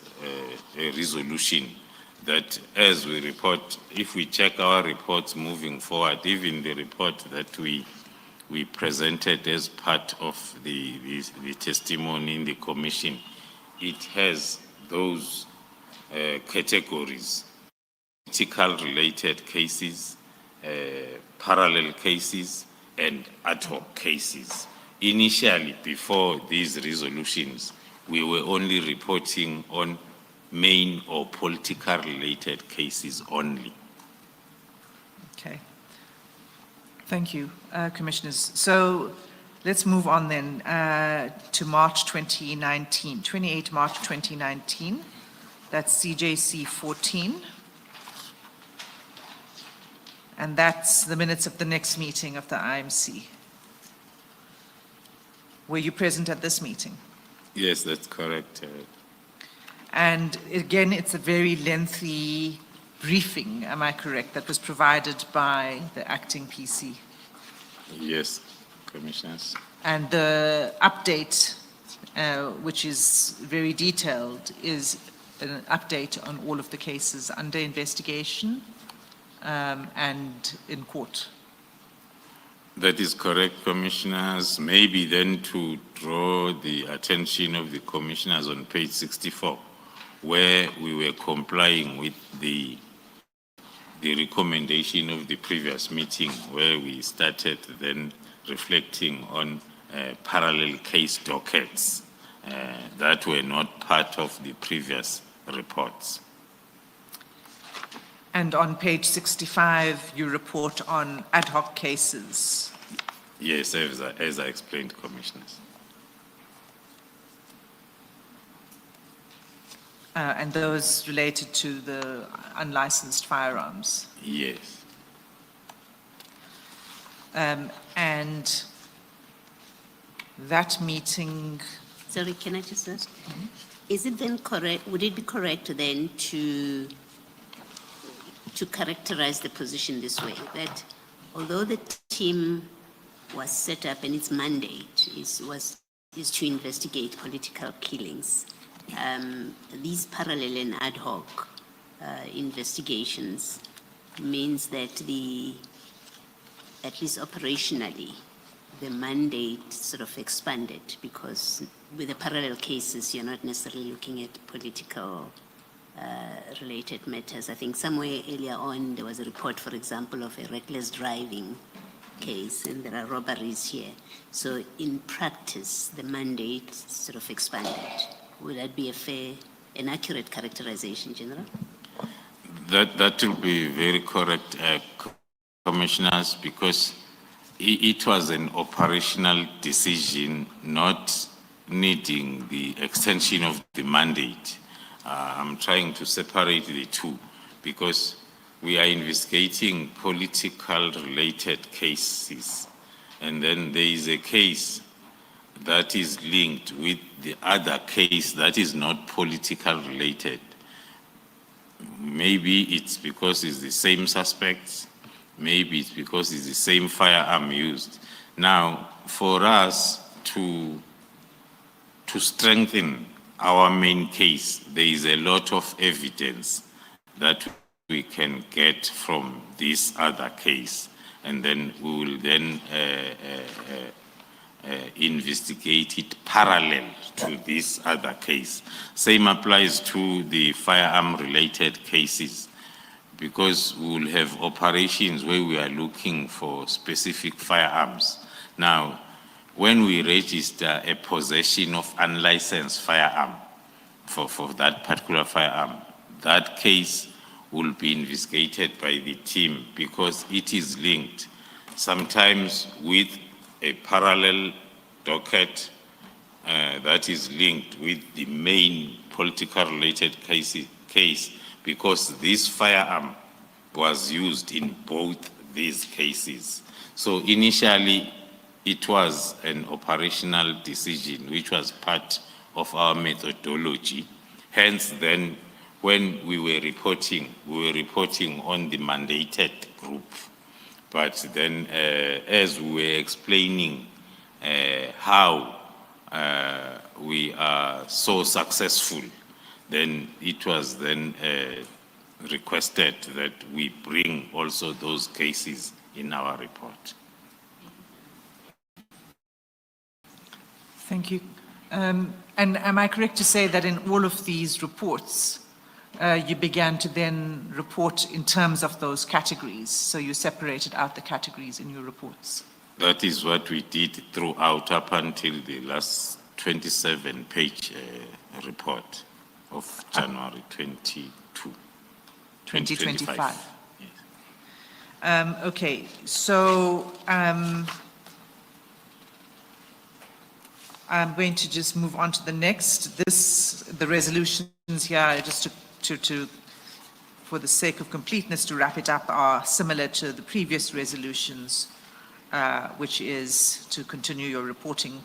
S1: a resolution that as we report, if we check our reports moving forward, even the report that we presented as part of the testimony in the commission, it has those categories: political related cases, parallel cases, and ad hoc cases. Initially, before these resolutions, we were only reporting on main or political related cases only.
S2: Okay. Thank you, Commissioners. So let's move on then to March 2019, 28 March 2019. That's CJC 14. And that's the minutes of the next meeting of the IMC. Were you present at this meeting?
S1: Yes, that's correct.
S2: And again, it's a very lengthy briefing, am I correct, that was provided by the acting PC?
S1: Yes, Commissioners.
S2: And the update, which is very detailed, is an update on all of the cases under investigation and in court.
S1: That is correct, Commissioners. Maybe then to draw the attention of the Commissioners on page 64, where we were complying with the recommendation of the previous meeting, where we started then reflecting on parallel case dockets that were not part of the previous reports.
S2: And on page 65, you report on ad hoc cases.
S1: Yes, as I explained, Commissioners.
S2: And those related to the unlicensed firearms.
S1: Yes.
S2: And that meeting.
S6: Sorry, can I just ask? Is it then correct, would it be correct then to characterize the position this way, that although the team was set up and its mandate is to investigate political killings, these parallel and ad hoc investigations means that at least operationally, the mandate sort of expanded, because with the parallel cases, you're not necessarily looking at political related matters. I think somewhere earlier on, there was a report, for example, of a reckless driving case, and there are robberies here. So in practice, the mandate sort of expanded. Would that be a fair and accurate characterization, General?
S1: That will be very correct, Commissioners, because it was an operational decision not needing the extension of the mandate. I'm trying to separate the two, because we are investigating political related cases, and then there is a case that is linked with the other case that is not political related. Maybe it's because it's the same suspects, maybe it's because it's the same firearm used. Now, for us to strengthen our main case, there is a lot of evidence that we can get from this other case, and then we will then investigate it parallel to this other case. Same applies to the firearm-related cases, because we will have operations where we are looking for specific firearms. Now, when we register a possession of unlicensed firearm for that particular firearm, that case will be investigated by the team because it is linked sometimes with a parallel docket that is linked with the main political related case because this firearm was used in both these cases. So initially, it was an operational decision which was part of our methodology. Hence, then, when we were reporting on the mandated group. But then, as we were explaining how we are so successful, then it was then requested that we bring also those cases in our report.
S2: Thank you. And am I correct to say that in all of these reports, you began to then report in terms of those categories? So you separated out the categories in your reports?
S1: That is what we did throughout up until the last 27-page report of January 2025.
S2: Yes. Okay, so I'm going to just move on to the next. The resolutions here, just to for the sake of completeness, to wrap it up, are similar to the previous resolutions, which is to continue your reporting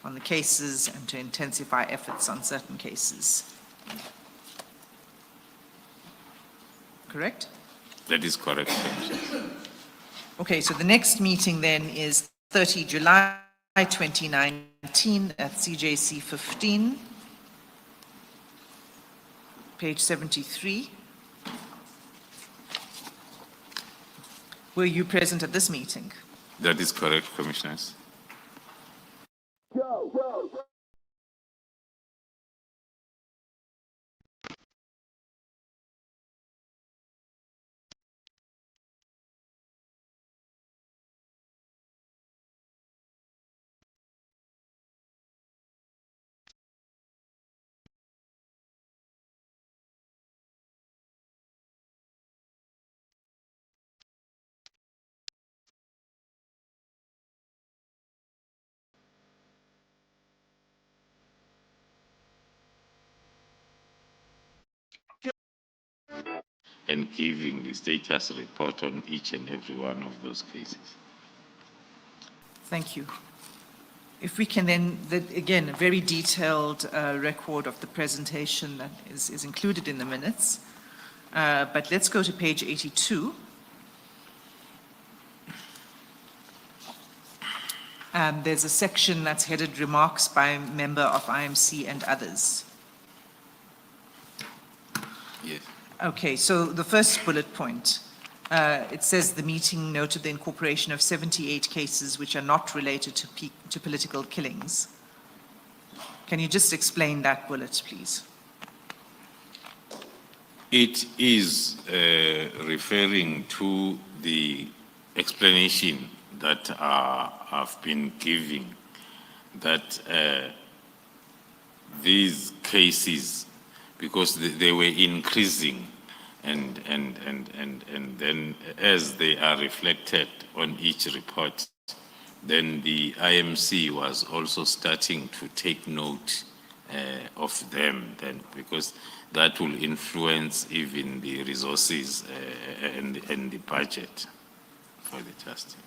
S2: on the cases and to intensify efforts on certain cases. Correct?
S1: That is correct.
S2: Okay, so the next meeting then is 30 July 2019 at CJC 15, page 73. Were you present at this meeting?
S1: That is correct, Commissioners. And giving the status report on each and every one of those cases.
S2: Thank you. If we can then, again, a very detailed record of the presentation that is included in the minutes. But let's go to page 82. There's a section that's headed Remarks by a Member of IMC and Others.
S1: Yes.
S2: Okay, so the first bullet point, it says the meeting noted the incorporation of 78 cases which are not related to political killings. Can you just explain that bullet, please?
S1: It is referring to the explanation that I've been giving, that these cases, because they were increasing, and then as they are reflected on each report, then the IMC was also starting to take note of them, then, because that will influence even the resources and the budget for the trust.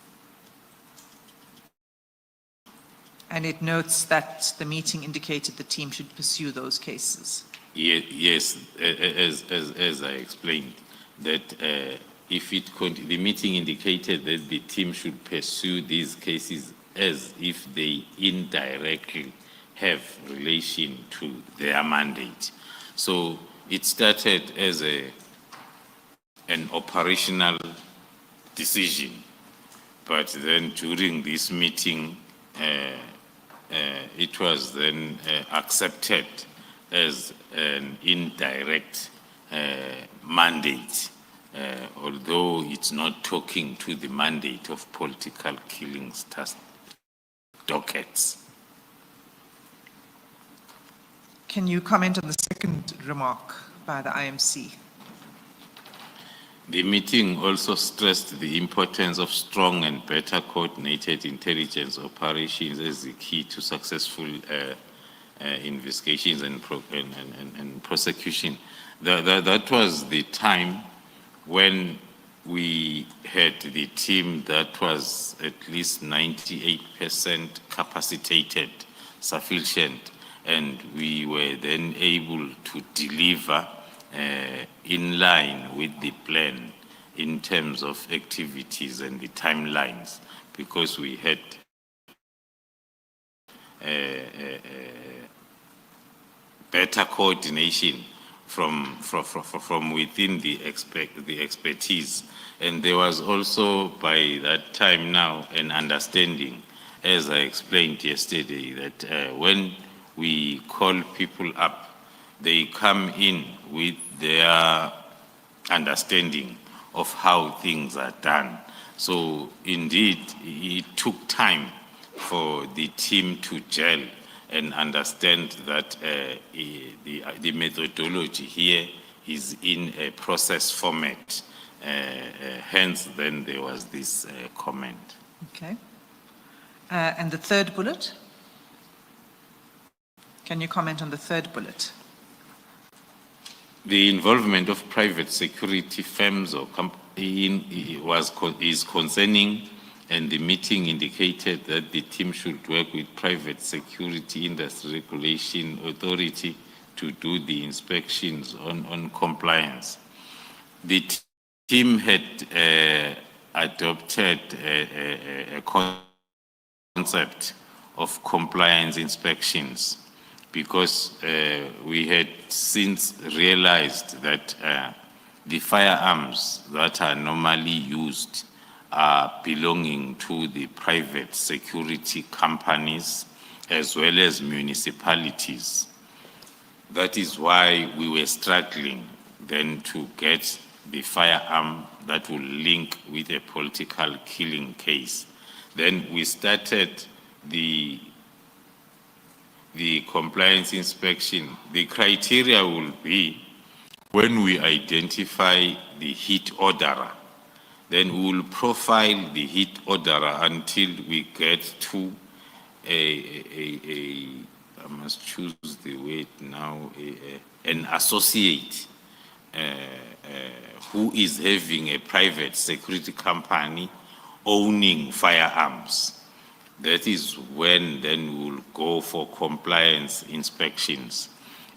S2: And it notes that the meeting indicated the team should pursue those cases.
S1: Yes, as I explained, that if the meeting indicated that the team should pursue these cases as if they indirectly have relation to their mandate. So it started as an operational decision, but then during this meeting, it was then accepted as an indirect mandate, although it's not talking to the mandate of political killings dockets.
S2: Can you comment on the second remark by the IMC?
S1: The meeting also stressed the importance of strong and better coordinated intelligence operations as the key to successful investigations and prosecution. That was the time when we had the team that was at least 98% capacitated, sufficient, and we were then able to deliver in line with the plan in terms of activities and the timelines, because we had better coordination from within the expertise. And there was also by that time now an understanding, as I explained yesterday, that when we call people up, they come in with their understanding of how things are done. So indeed, it took time for the team to gel and understand that the methodology here is in a process format. Hence, then there was this comment.
S2: Okay. And the third bullet? Can you comment on the third bullet?
S1: The involvement of private security firms or is concerning, and the meeting indicated that the team should work with private security industry regulation authority to do the inspections on compliance. The team had adopted a concept of compliance inspections, because we had since realized that the firearms that are normally used are belonging to the private security companies as well as municipalities. That is why we were struggling then to get the firearm that will link with a political killing case. Then we started the compliance inspection. The criteria will be when we identify the hit orderer, then we will profile the hit orderer until we get to I must choose the word now, an associate who is having a private security company owning firearms. That is when then we will go for compliance inspections.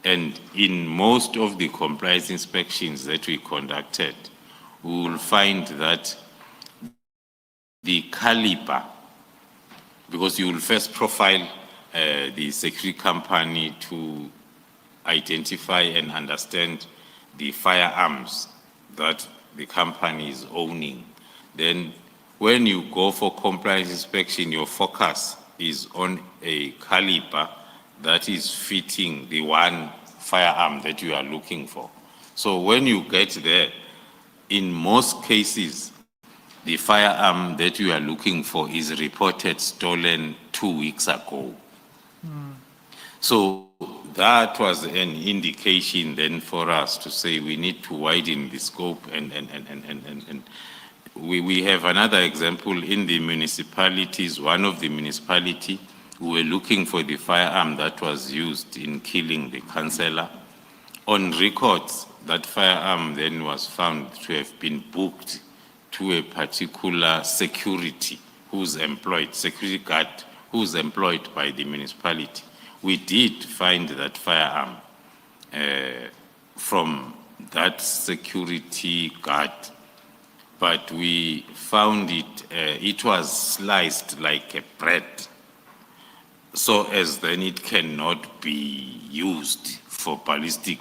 S1: And in most of the compliance inspections that we conducted, we will find that the caliber, because you will first profile the security company to identify and understand the firearms that the company is owning. Then when you go for compliance inspection, your focus is on a caliber that is fitting the one firearm that you are looking for. So when you get there, in most cases, the firearm that you are looking for is reported stolen 2 weeks ago. So that was an indication then for us to say we need to widen the scope, and we have another example in the municipalities. One of the municipality, we were looking for the firearm that was used in killing the councillor. On records, that firearm then was found to have been booked to a particular security security guard who's employed by the municipality. We did find that firearm from that security guard but we found it was sliced like a bread, so as then it cannot be used for ballistic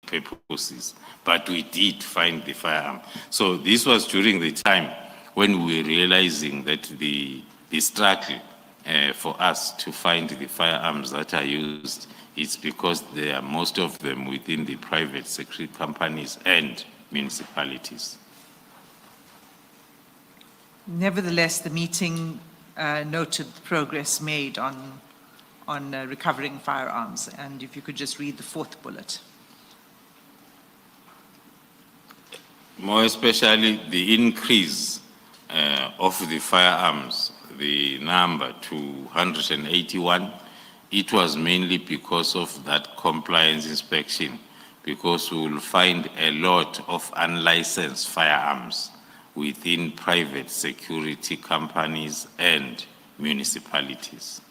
S1: purposes. But we did find the firearm. So this was during the time when we were realizing that the struggle for us to find the firearms that are used is because they are most of them within the private sector companies and municipalities.
S2: Nevertheless, the meeting noted the progress made on recovering firearms. And if you could just read the fourth bullet.
S1: More especially the increase of the firearms, the number to 181, it was mainly because of that compliance inspection, because we will find a lot of unlicensed firearms within private security companies and municipalities.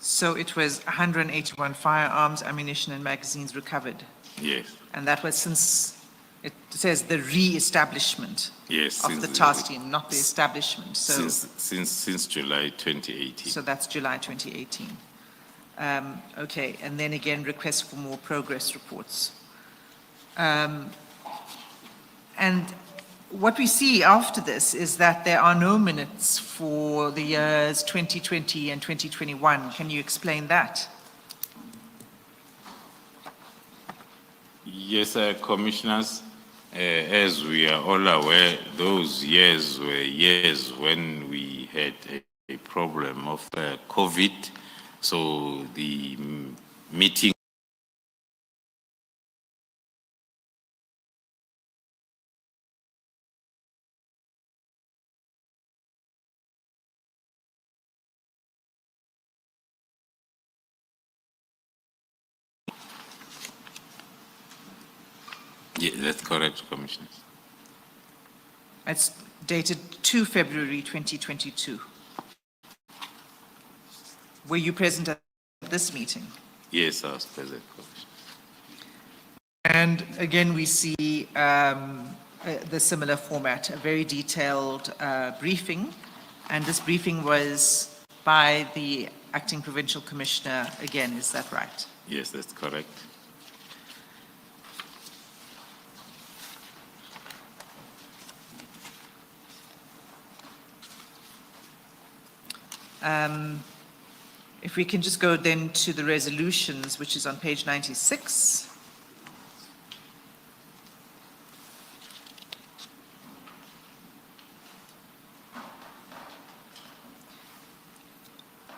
S2: So it was 181 firearms, ammunition, and magazines recovered.
S1: Yes.
S2: And that was since, it says the re-establishment
S1: Yes,
S2: of the task team, not the establishment. So,
S1: since July 2018.
S2: so that's July 2018. Okay, and then again, request for more progress reports. And what we see after this is that there are no minutes for the years 2020 and 2021. Can you explain that?
S1: Yes, Commissioners, as we are all aware, those years were years when we had a problem of COVID. So the meeting Yeah, that's correct, Commissioners.
S2: It's dated 2 February 2022. Were you present at this meeting?
S1: Yes, I was present, Commissioner.
S2: And again, we see the similar format, a very detailed briefing. And this briefing was by the Acting Provincial Commissioner again, is that right?
S1: Yes, that's correct.
S2: If we can just go then to the resolutions, which is on page 96.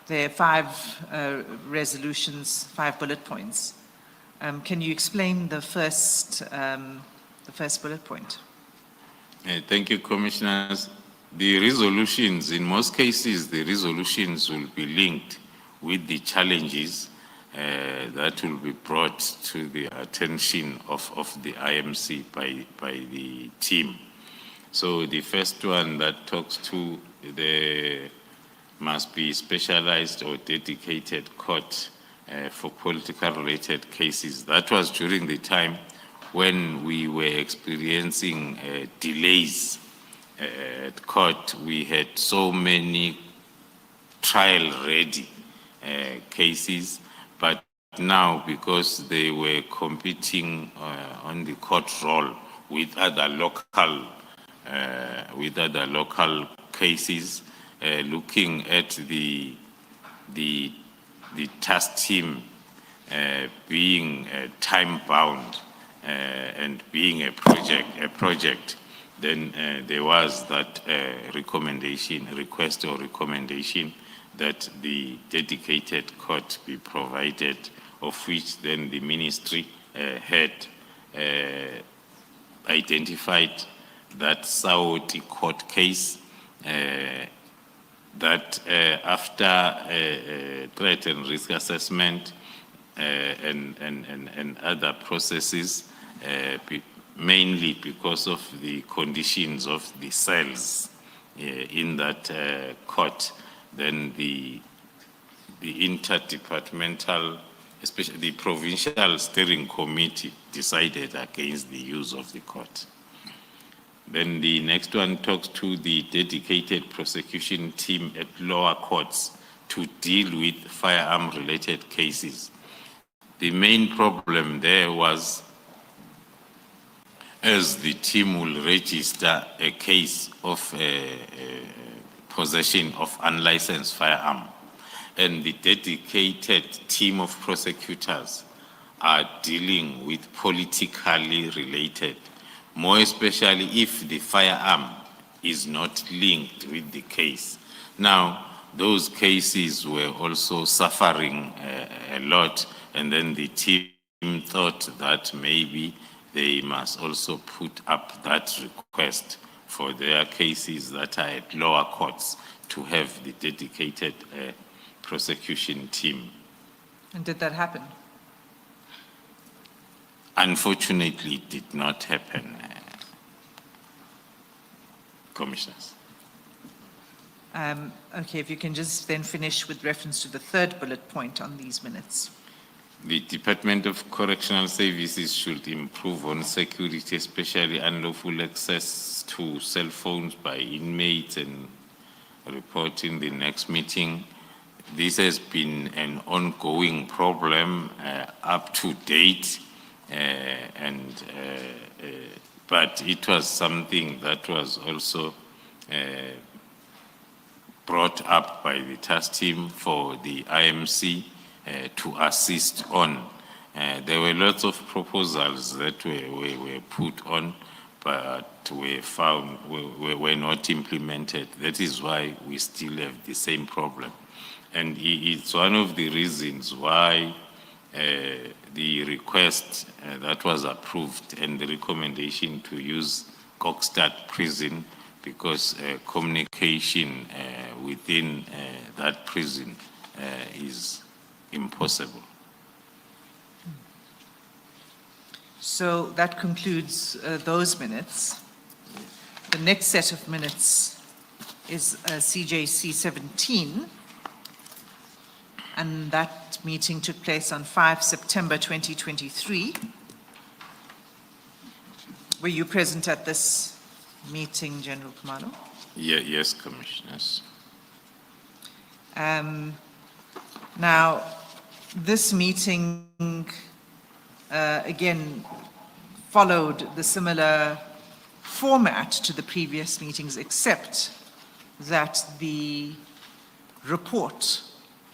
S2: There are 5 resolutions, 5 bullet points. Can you explain the first bullet point?
S1: Thank you, Commissioners. The resolutions, in most cases, the resolutions will be linked with the challenges that will be brought to the attention of the IMC by the team. So the first one that talks to the must be specialized or dedicated court for political related cases. That was during the time when we were experiencing delays at court. We had so many trial-ready cases, but now because they were competing on the court roll with other local cases, looking at the task team being time-bound and being a project, then there was that request or recommendation that the dedicated court be provided, of which then the ministry had identified that Saudi court case that after threat and risk assessment and other processes, mainly because of the conditions of the cells in that court, then the interdepartmental, especially the provincial steering committee, decided against the use of the court. Then the next one talks to the dedicated prosecution team at lower courts to deal with firearm-related cases. The main problem there was, as the team will register a case of possession of unlicensed firearm, and the dedicated team of prosecutors are dealing with politically related, more especially if the firearm is not linked with the case. Now, those cases were also suffering a lot, and then the team thought that maybe they must also put up that request for their cases that are at lower courts to have the dedicated prosecution team.
S2: And did that happen?
S1: Unfortunately, it did not happen, Commissioners.
S2: Okay, if you can just then finish with reference to the third bullet point on these minutes.
S1: The Department of Correctional Services should improve on security, especially unlawful access to cell phones by inmates, and report in the next meeting. This has been an ongoing problem up to date, but it was something that was also brought up by the task team for the IMC to assist on. There were lots of proposals that were put on, but were not implemented. That is why we still have the same problem. And it's one of the reasons why the request that was approved and the recommendation to use Kokstad prison, because communication within that prison is impossible.
S2: So that concludes those minutes. The next set of minutes is CJC 17, and that meeting took place on 5 September 2023. Were you present at this meeting, General Khumalo?
S1: Yes, Commissioners.
S2: Now, this meeting, again, followed the similar format to the previous meetings, except that the report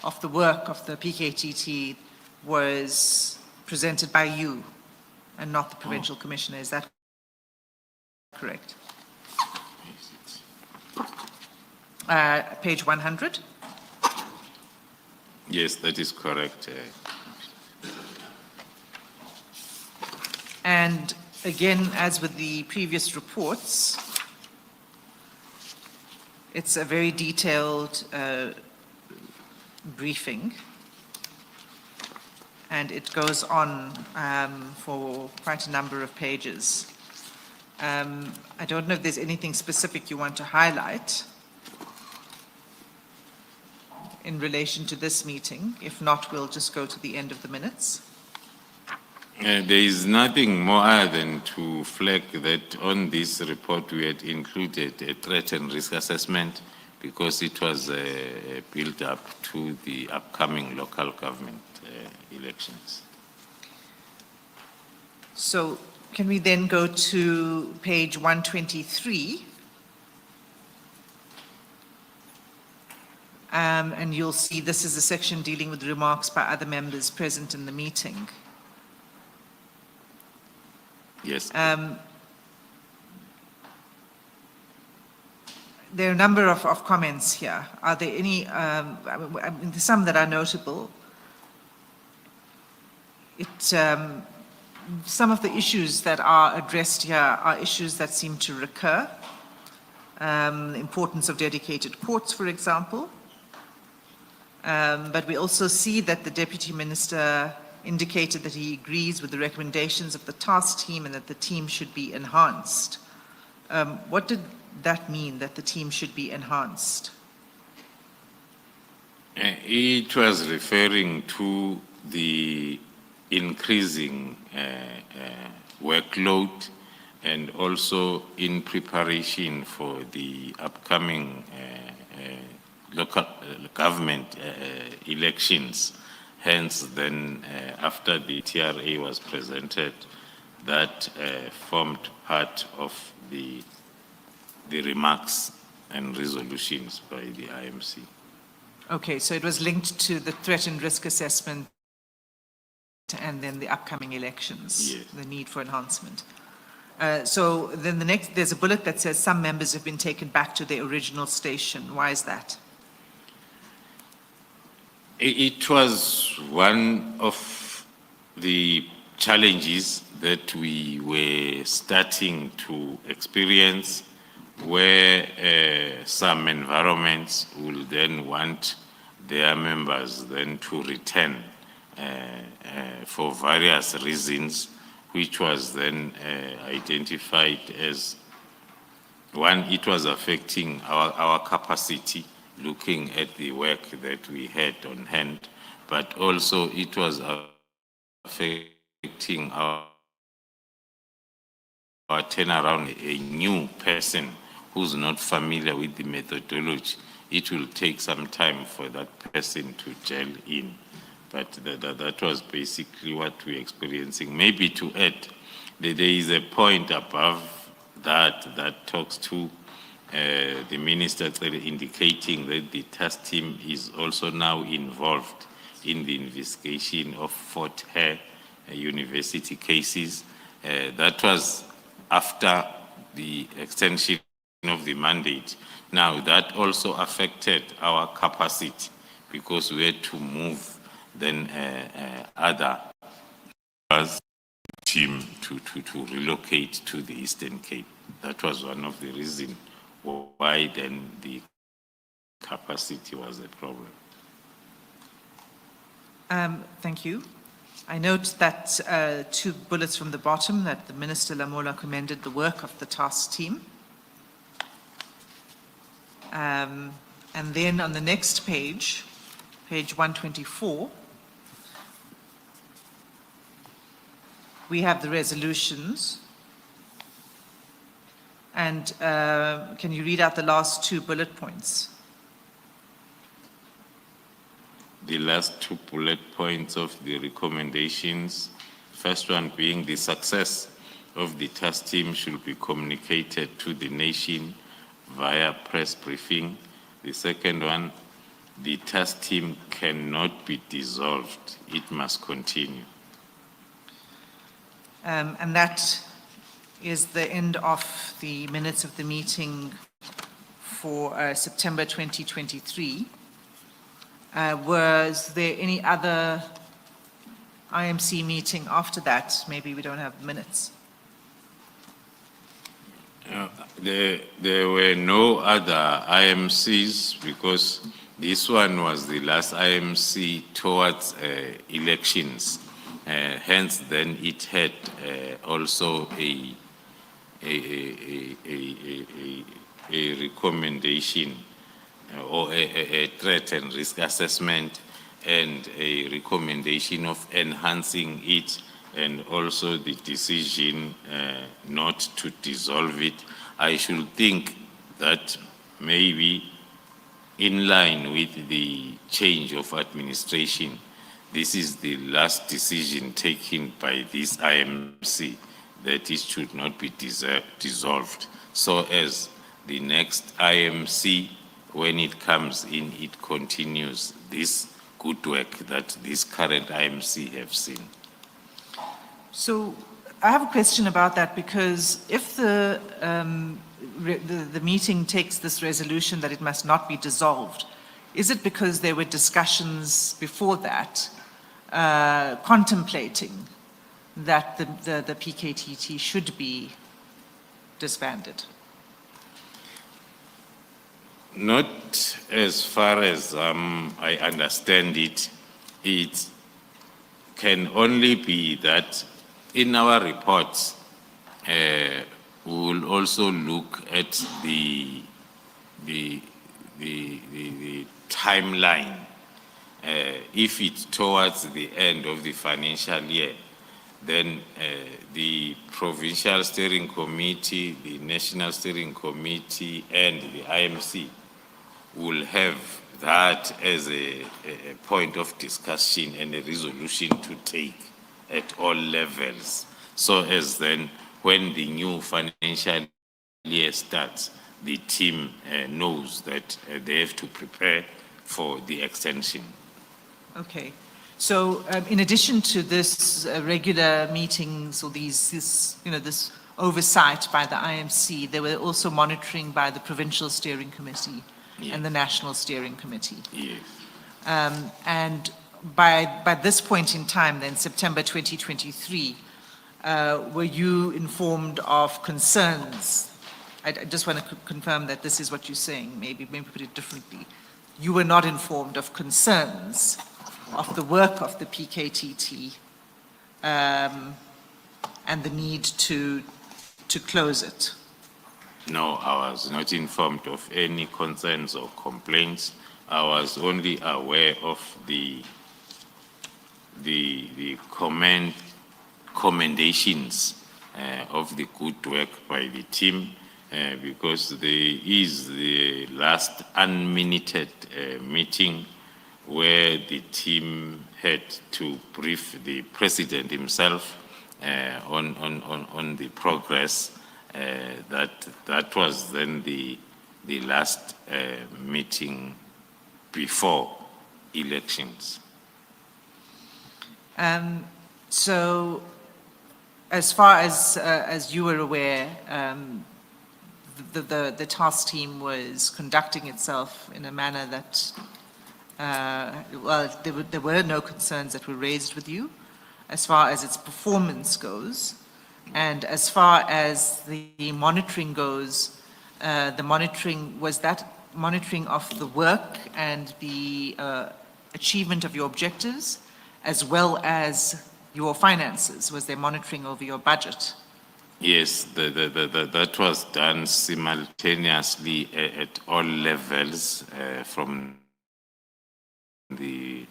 S2: of the work of the PKTT was presented by you and not the Provincial Commissioner. Is that correct? Page 100?
S1: Yes, that is correct.
S2: And again, as with the previous reports, it's a very detailed briefing, and it goes on for quite a number of pages. I don't know if there's anything specific you want to highlight in relation to this meeting. If not, we'll just go to the end of the minutes.
S1: There is nothing more other than to flag that on this report we had included a threat and risk assessment, because it was a build-up to the upcoming local government elections.
S2: So can we then go to page 123? And you'll see this is a section dealing with remarks by other members present in the meeting.
S1: Yes.
S2: There are a number of comments here. Are there any, there's some that are notable. Some of the issues that are addressed here are issues that seem to recur. The importance of dedicated courts, for example. But we also see that the Deputy Minister indicated that he agrees with the recommendations of the task team and that the team should be enhanced. What did that mean, that the team should be enhanced?
S1: It was referring to the increasing workload and also in preparation for the upcoming local government elections. Hence, then, after the TRA was presented, that formed part of the remarks and resolutions by the IMC.
S2: Okay, so it was linked to the threat and risk assessment and then the upcoming elections,
S1: Yes.
S2: the need for enhancement. So then the next, there's a bullet that says some members have been taken back to their original station. Why is that?
S1: It was one of the challenges that we were starting to experience, where some environments will then want their members then to return for various reasons, which was then identified as one, it was affecting our capacity, looking at the work that we had on hand, but also it was affecting our turnaround. A new person who's not familiar with the methodology, it will take some time for that person to gel in. But that was basically what we're experiencing. Maybe to add, there is a point above that talks to the minister indicating that the task team is also now involved in the investigation of Fort Hare University cases. That was after the extension of the mandate. Now, that also affected our capacity because we had to move then other team to relocate to the Eastern Cape. That was one of the reasons why then the capacity was a problem.
S2: Thank you. I note that two bullets from the bottom that the Minister Lamola commended the work of the task team. And then on the next page, page 124, we have the resolutions. And can you read out the last two bullet points?
S1: The last two bullet points of the recommendations, first one being the success of the task team should be communicated to the nation via press briefing. The second one, the task team cannot be dissolved. It must continue.
S2: And that is the end of the minutes of the meeting for September 2023. Was there any other IMC meeting after that? Maybe we don't have minutes.
S1: There were no other IMCs because this one was the last IMC towards elections. Hence, then it had also a recommendation or a threat and risk assessment and a recommendation of enhancing it, and also the decision not to dissolve it. I should think that maybe in line with the change of administration, this is the last decision taken by this IMC that it should not be dissolved, so as the next IMC, when it comes in, it continues this good work that this current IMC have seen.
S2: So I have a question about that, because if the meeting takes this resolution that it must not be dissolved, is it because there were discussions before that contemplating that the PKTT should be disbanded?
S1: Not as far as I understand it. It can only be that in our reports, we will also look at the timeline. If it's towards the end of the financial year, then the Provincial Steering Committee, the National Steering Committee, and the IMC will have that as a point of discussion and a resolution to take at all levels. So as then, when the new financial year starts, the team knows that they have to prepare for the extension.
S2: Okay. So in addition to this regular meetings or this oversight by the IMC, there were also monitoring by the Provincial Steering Committee and the National Steering Committee.
S1: Yes.
S2: And by this point in time, then September 2023, were you informed of concerns? I just want to confirm that this is what you're saying, maybe put it differently. You were not informed of concerns of the work of the PKTT and the need to close it?
S1: No, I was not informed of any concerns or complaints. I was only aware of the commendations of the good work by the team, because there is the last unminuted meeting where the team had to brief the president himself on the progress. That was then the last meeting before elections.
S2: So, as far as you were aware, the task team was conducting itself in a manner that, well, there were no concerns that were raised with you as far as its performance goes. And as far as the monitoring goes, was that monitoring of the work and the achievement of your objectives, as well as your finances? Was there monitoring over your budget?
S1: Yes, that was done simultaneously at all levels, from the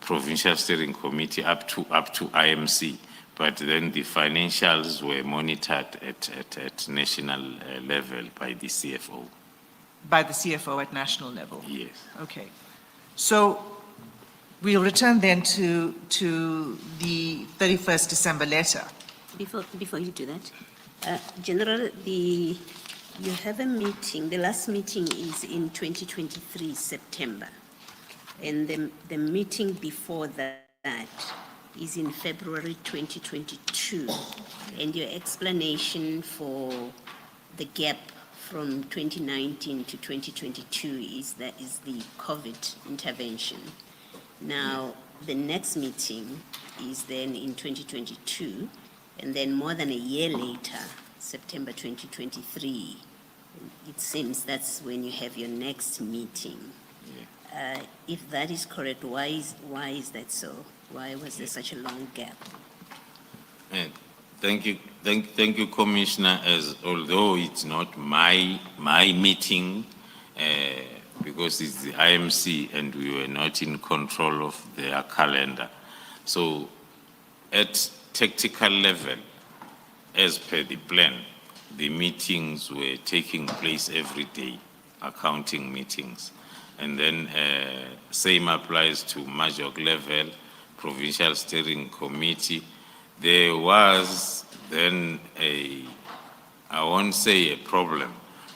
S1: Provincial Steering Committee up to IMC. But then the financials were monitored at national level by the CFO.
S2: By the CFO at national level?
S1: Yes.
S2: Okay. So we'll return then to the 31st December letter.
S6: Before you do that, General, you have a meeting, the last meeting is in 2023, September. And the meeting before that is in February 2022. And your explanation for the gap from 2019 to 2022 is the COVID intervention. Now, the next meeting is then in 2022, and then more than a year later, September 2023, it seems that's when you have your next meeting. Yeah. If that is correct, why is that so? Why was there such a long gap?
S1: Thank you, Commissioner. As although it's not my meeting, because it's the IMC and we were not in control of their calendar. So at tactical level, as per the plan, the meetings were taking place every day, accounting meetings. And then same applies to Majok level, Provincial Steering Committee. There was then I won't say a problem,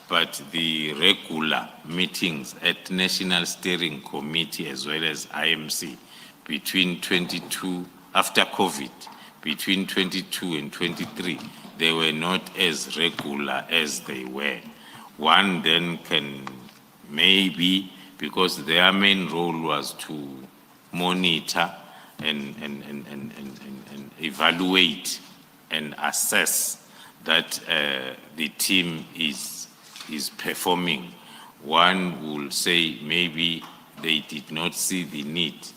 S1: but the regular meetings at National Steering Committee as well as IMC between 22, after COVID, between 22 and 23, they were not as regular as they were. One then can maybe, because their main role was to monitor and evaluate and assess that the team is performing. One will say maybe they did not see the need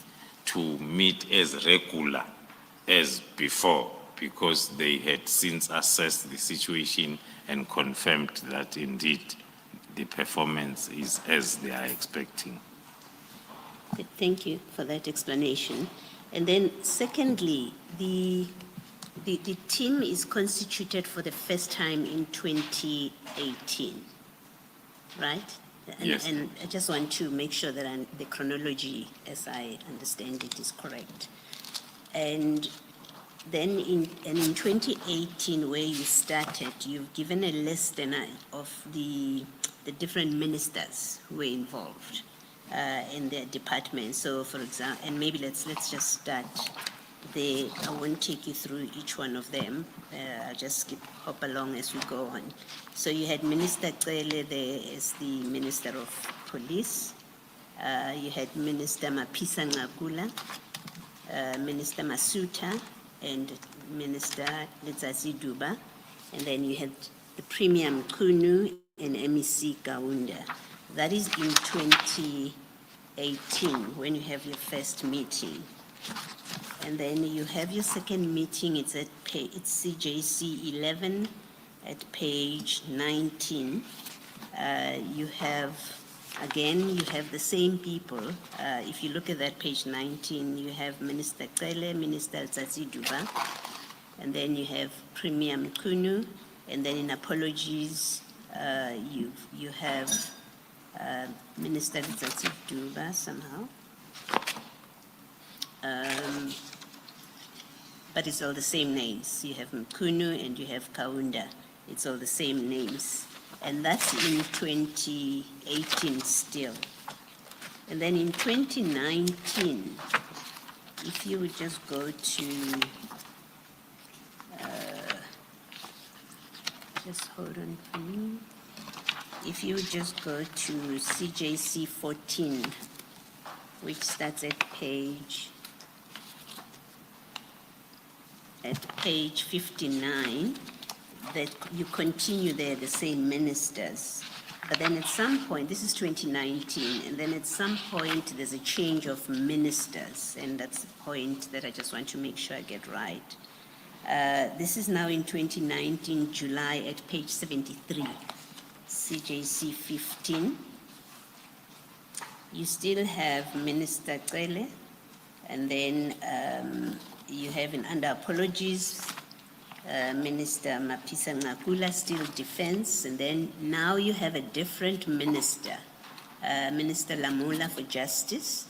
S1: to meet as regular as before, because they had since assessed the situation and confirmed that indeed the performance is as they are expecting.
S6: Thank you for that explanation. And then secondly, the the team is constituted for the first time in 2018, right?
S1: Yes.
S6: And I just want to make sure that the chronology, as I understand it, is correct. And then in 2018, where you started, you've given a list of the different ministers who were involved in their department. So, for example, and maybe let's just start there. I won't take you through each one of them. I'll just hop along as we go on. So you had Minister Cele there as the Minister of Police. You had Minister Mapisa Ngakula, Minister Masuta, and Minister Letsazi Duba. And then you had the Premier Mchunu and MEC Kaunda. That is in 2018, when you have your first meeting. And then you have your second meeting, it's CJC 11 at page 19. You have the same people. If you look at that page 19, you have Minister Cele, Minister Letsazi Duba, and then you have Premier Mchunu, and then in apologies, you have Minister Letsazi Duba somehow. But it's all the same names. You have Mchunu and you have Kaunda. It's all the same names. And that's in 2018 still. And then in 2019, if you would just go to, just hold on for me. If you would just go to CJC 14, which starts at page 59, that you continue there, the same ministers. But then at some point, this is 2019, and then at some point there's a change of ministers, and that's the point that I just want to make sure I get right. This is now in 2019, July, at page 73, CJC 15. You still have Minister Cele, and then you have under apologies, Minister Mapisa Ngakula, still defense, and then now you have a different minister, Minister Lamula for justice,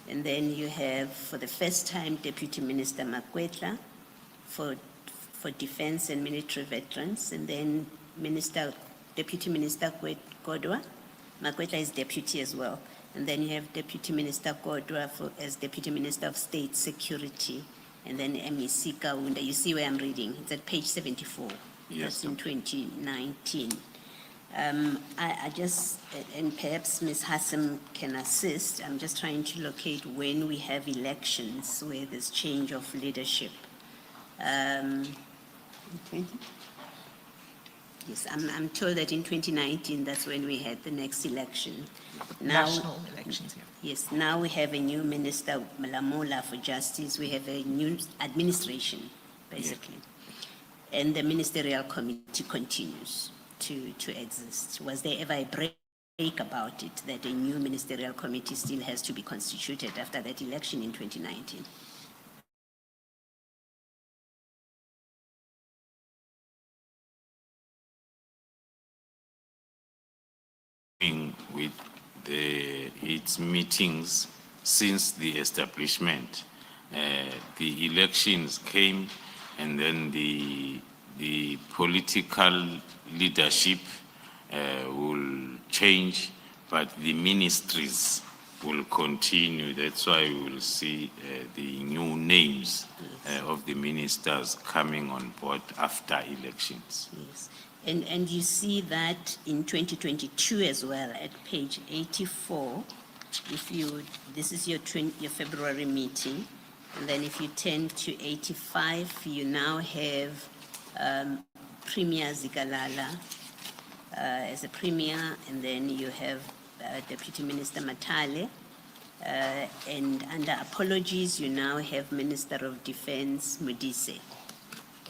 S6: and then you have, for the first time, Deputy Minister Makwetla for defense and military veterans, and then Deputy Minister Kodwa. Makwetla is deputy as well. And then you have Deputy Minister Kodwa as Deputy Minister of State Security, and then MEC Kaunda. You see where I'm reading? It's at page 74.
S1: Yes.
S6: That's in 2019. I just, and perhaps Ms. Hassam can assist, I'm just trying to locate when we have elections where there's change of leadership. 20? Yes, I'm told that in 2019, that's when we had the next election. Now,
S2: National elections, yeah.
S6: yes, now we have a new minister, Lamula for justice. We have a new administration, basically. Yeah. And the ministerial committee continues to exist. Was there ever a break about it, that a new ministerial committee still has to be constituted after that election in 2019?
S1: With its meetings since the establishment, the elections came, and then the political leadership will change, but the ministries will continue. That's why we will see the new names of the ministers coming on board after elections.
S6: Yes. And you see that in 2022 as well, at page 84, if you, this is your February meeting, and then if you turn to 85, you now have Premier Zikalala as a premier, and then you have Deputy Minister Matale, and under apologies, you now have Minister of Defense Modise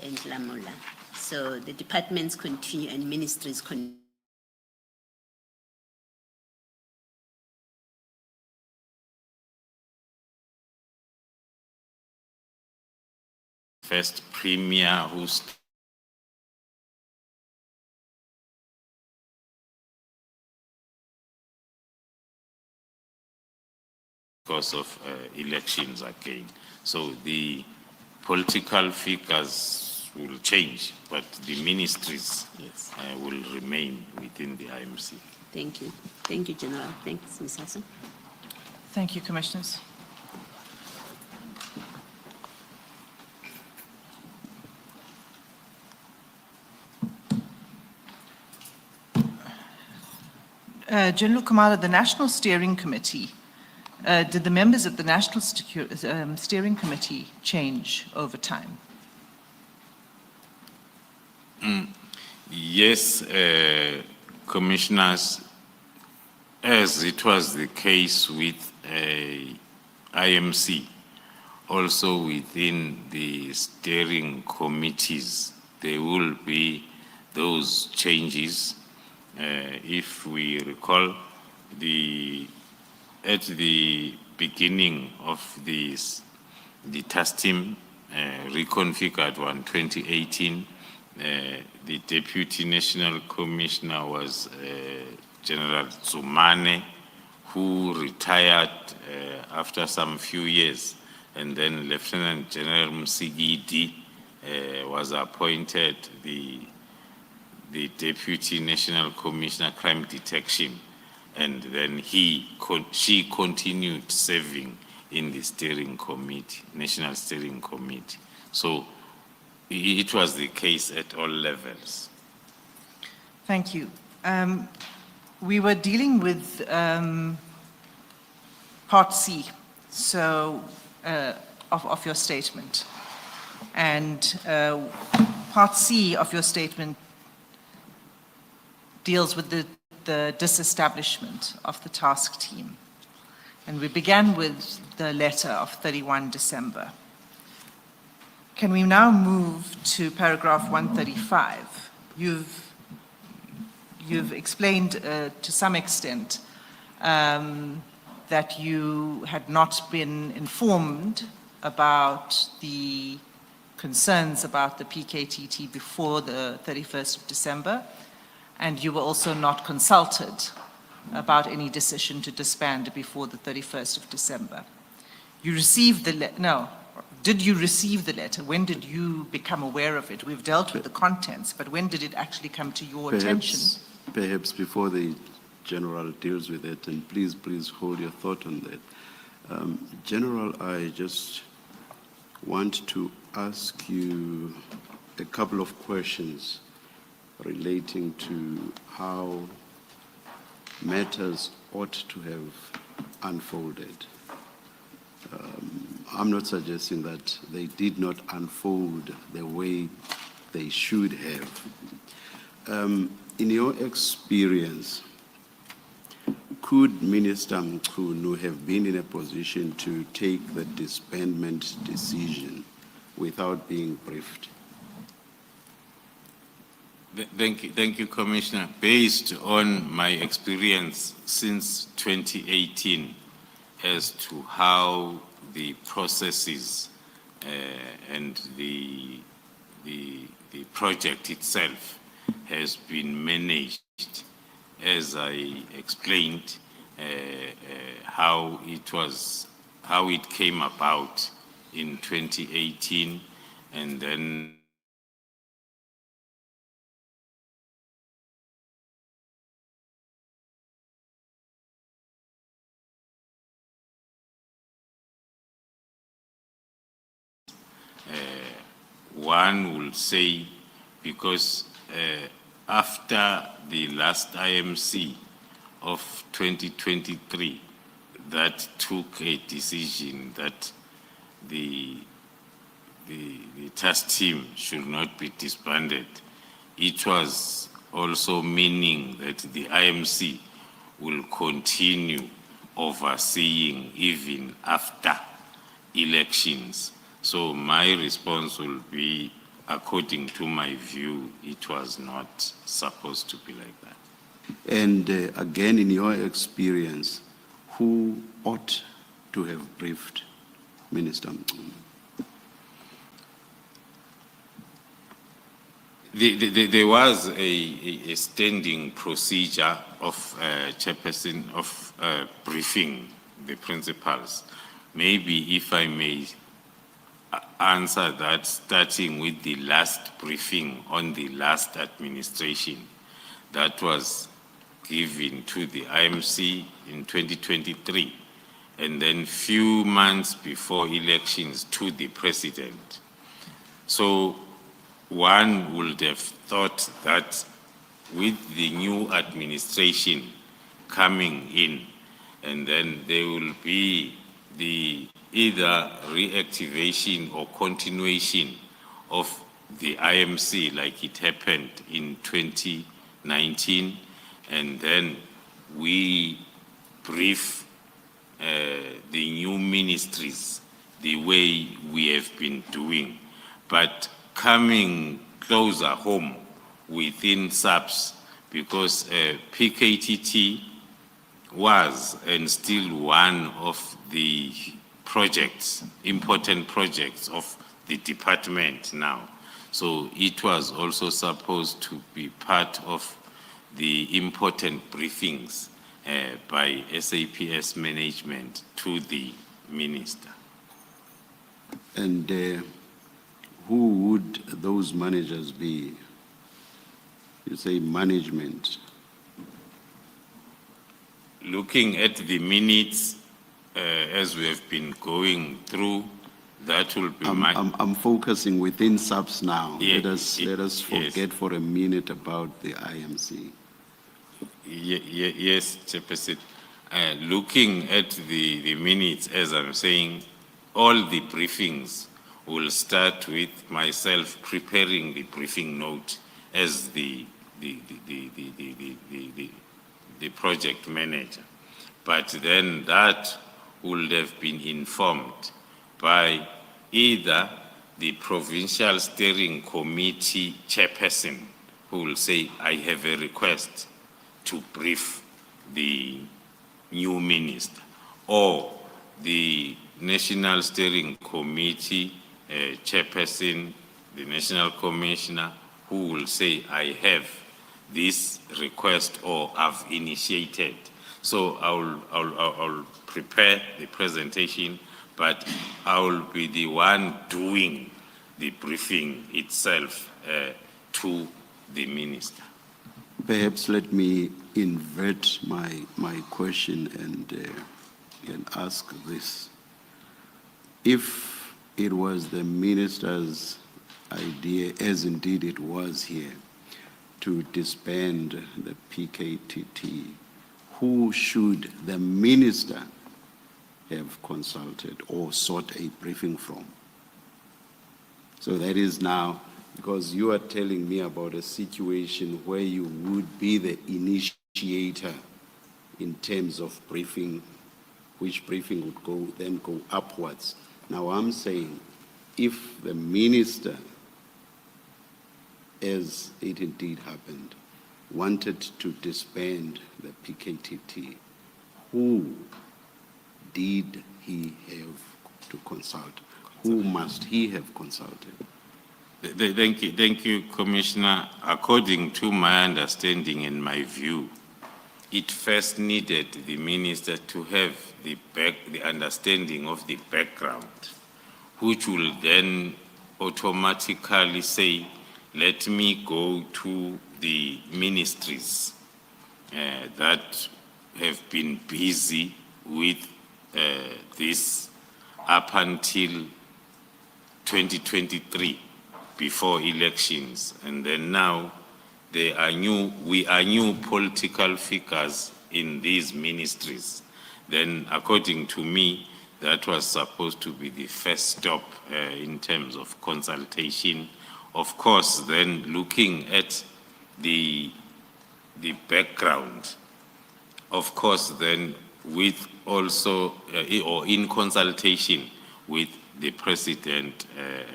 S6: and Lamula. So the departments continue and ministries continue.
S1: first premier who because of elections again. So the political figures will change, but the ministries
S6: Yes.
S1: will remain within the IMC.
S6: Thank you. Thank you, General. Thanks, Ms. Hassan.
S2: Thank you, Commissioners. General Kumalo, the National Steering Committee, did the members of the National Steering Committee change over time?
S1: Yes, Commissioners, as it was the case with IMC, also within the steering committees, there will be those changes. If we recall, at the beginning of the task team reconfigured one 2018, the Deputy National Commissioner was General Zumane, who retired after some few years, and then Lieutenant General Msigidi was appointed the Deputy National Commissioner Crime Detection, and then she continued serving in the steering committee, National Steering Committee. So it was the case at all levels.
S2: Thank you. We were dealing with Part C, so of your statement, and Part C of your statement deals with the disestablishment of the task team. And we began with the letter of 31 December. Can we now move to paragraph 135? You've explained to some extent that you had not been informed about the concerns about the PKTT before the 31st of December, and you were also not consulted about any decision to disband before the 31st of December. You received the letter, no, did you receive the letter? When did you become aware of it? We've dealt with the contents, but when did it actually come to your attention?
S4: Perhaps before the General deals with it, and please hold your thought on that. General, I just want to ask you a couple of questions relating to how matters ought to have unfolded. I'm not suggesting that they did not unfold the way they should have. In your experience, could Minister Mchunu have been in a position to take the disbandment decision without being briefed?
S1: Thank you, Commissioner. Based on my experience since 2018 as to how the processes and the project itself has been managed, as I explained, how it came about in 2018, and then one will say, because after the last IMC of 2023 that took a decision that the task team should not be disbanded, it was also meaning that the IMC will continue overseeing even after elections. So my response will be, according to my view, it was not supposed to be like that.
S4: And again, in your experience, who ought to have briefed Minister Mchunu?
S1: There was a standing procedure of chairperson of briefing the principals. Maybe if I may answer that, starting with the last briefing on the last administration that was given to the IMC in 2023, and then few months before elections to the president. So one would have thought that with the new administration coming in, and then there will be the either reactivation or continuation of the IMC like it happened in 2019, and then we brief the new ministries the way we have been doing. But coming closer home within SAPS, because PKTT was and still one of the projects, important projects of the department now. So it was also supposed to be part of the important briefings by SAPS management to the minister.
S4: And who would those managers be? You say management.
S1: Looking at the minutes as we have been going through, that will be
S4: I'm focusing within SAPS now.
S1: Yeah,
S4: let us forget
S1: yes.
S4: for a minute about the IMC.
S1: Yes, Chairperson. Looking at the minutes, as I'm saying, all the briefings will start with myself preparing the briefing note as the project manager. But then that would have been informed by either the provincial steering committee chairperson, who will say, I have a request to brief the new minister, or the national steering committee chairperson, the national commissioner, who will say, I have this request or I've initiated. So I'll prepare the presentation, but I will be the one doing the briefing itself to the minister.
S4: Perhaps let me invert my question and ask this. If it was the minister's idea, as indeed it was here, to disband the PKTT, who should the minister have consulted or sought a briefing from? So that is now, because you are telling me about a situation where you would be the initiator in terms of briefing, which briefing would then go upwards. Now I'm saying, if the minister, as it indeed happened, wanted to disband the PKTT, who did he have to consult? Who must he have consulted?
S1: Thank you, Commissioner. According to my understanding and my view, it first needed the minister to have the understanding of the background, which will then automatically say, let me go to the ministries that have been busy with this up until 2023, before elections, and then now we are new political figures in these ministries. Then, according to me, that was supposed to be the first stop in terms of consultation. Of course, then looking at the background, of course, then with also, or in consultation with the president,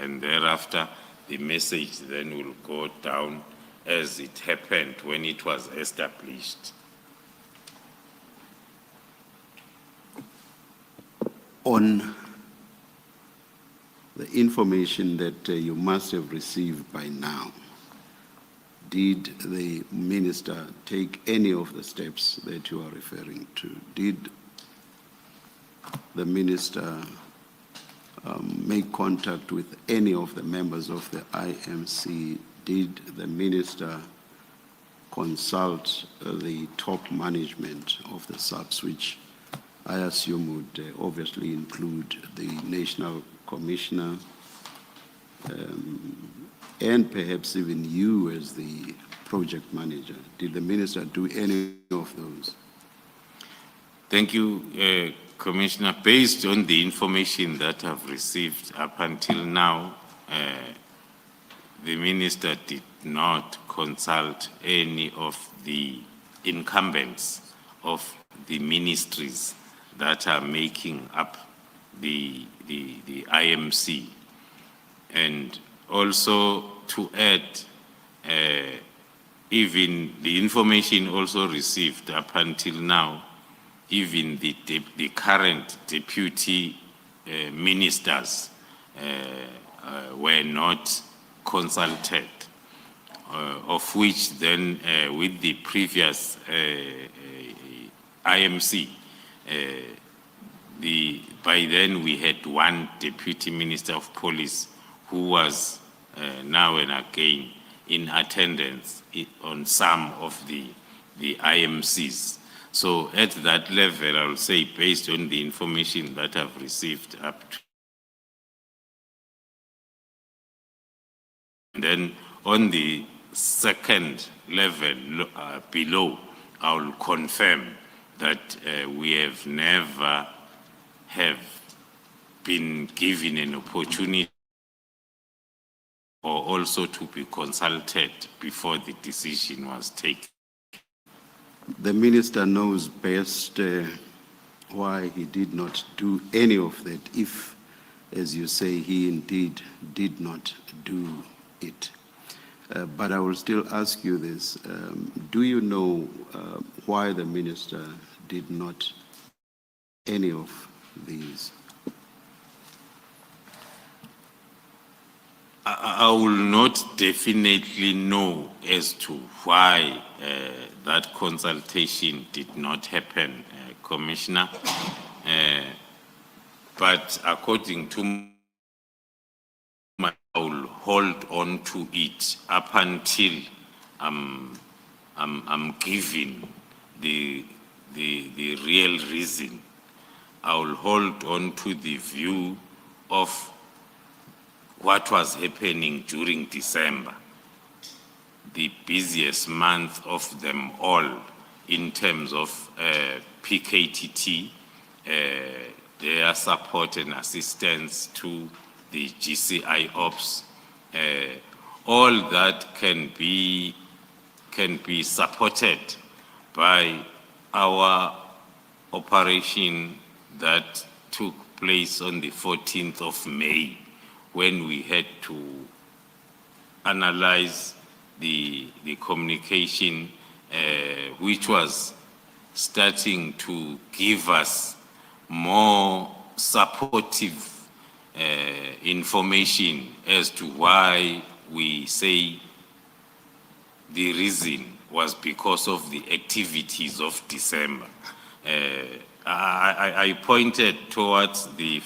S1: and thereafter the message then will go down as it happened when it was established.
S4: On the information that you must have received by now, did the minister take any of the steps that you are referring to? Did the minister make contact with any of the members of the IMC? Did the minister consult the top management of the SAPS, which I assume would obviously include the National Commissioner, and perhaps even you as the project manager? Did the minister do any of those?
S1: Thank you, Commissioner. Based on the information that I've received up until now, the minister did not consult any of the incumbents of the ministries that are making up the IMC. And also to add, even the information also received up until now, even the current deputy ministers were not consulted, of which then with the previous IMC, by then we had one deputy minister of police who was now and again in attendance on some of the IMCs. So at that level, I will say, based on the information that I've received up to. And then on the second level below, I will confirm that we have never have been given an opportunity or also to be consulted before the decision was taken.
S4: The minister knows best why he did not do any of that, if, as you say, he indeed did not do it. But I will still ask you this. Do you know why the minister did not any of these?
S1: I will not definitely know as to why that consultation did not happen, Commissioner. But according to my, I will hold on to it up until I'm given the real reason. I will hold on to the view of what was happening during December, the busiest month of them all in terms of PKTT, their support and assistance to the GCI ops. All that can be supported by our operation that took place on the 14th of May, when we had to analyze the communication, which was starting to give us more supportive information as to why we say the reason was because of the activities of December. I pointed towards the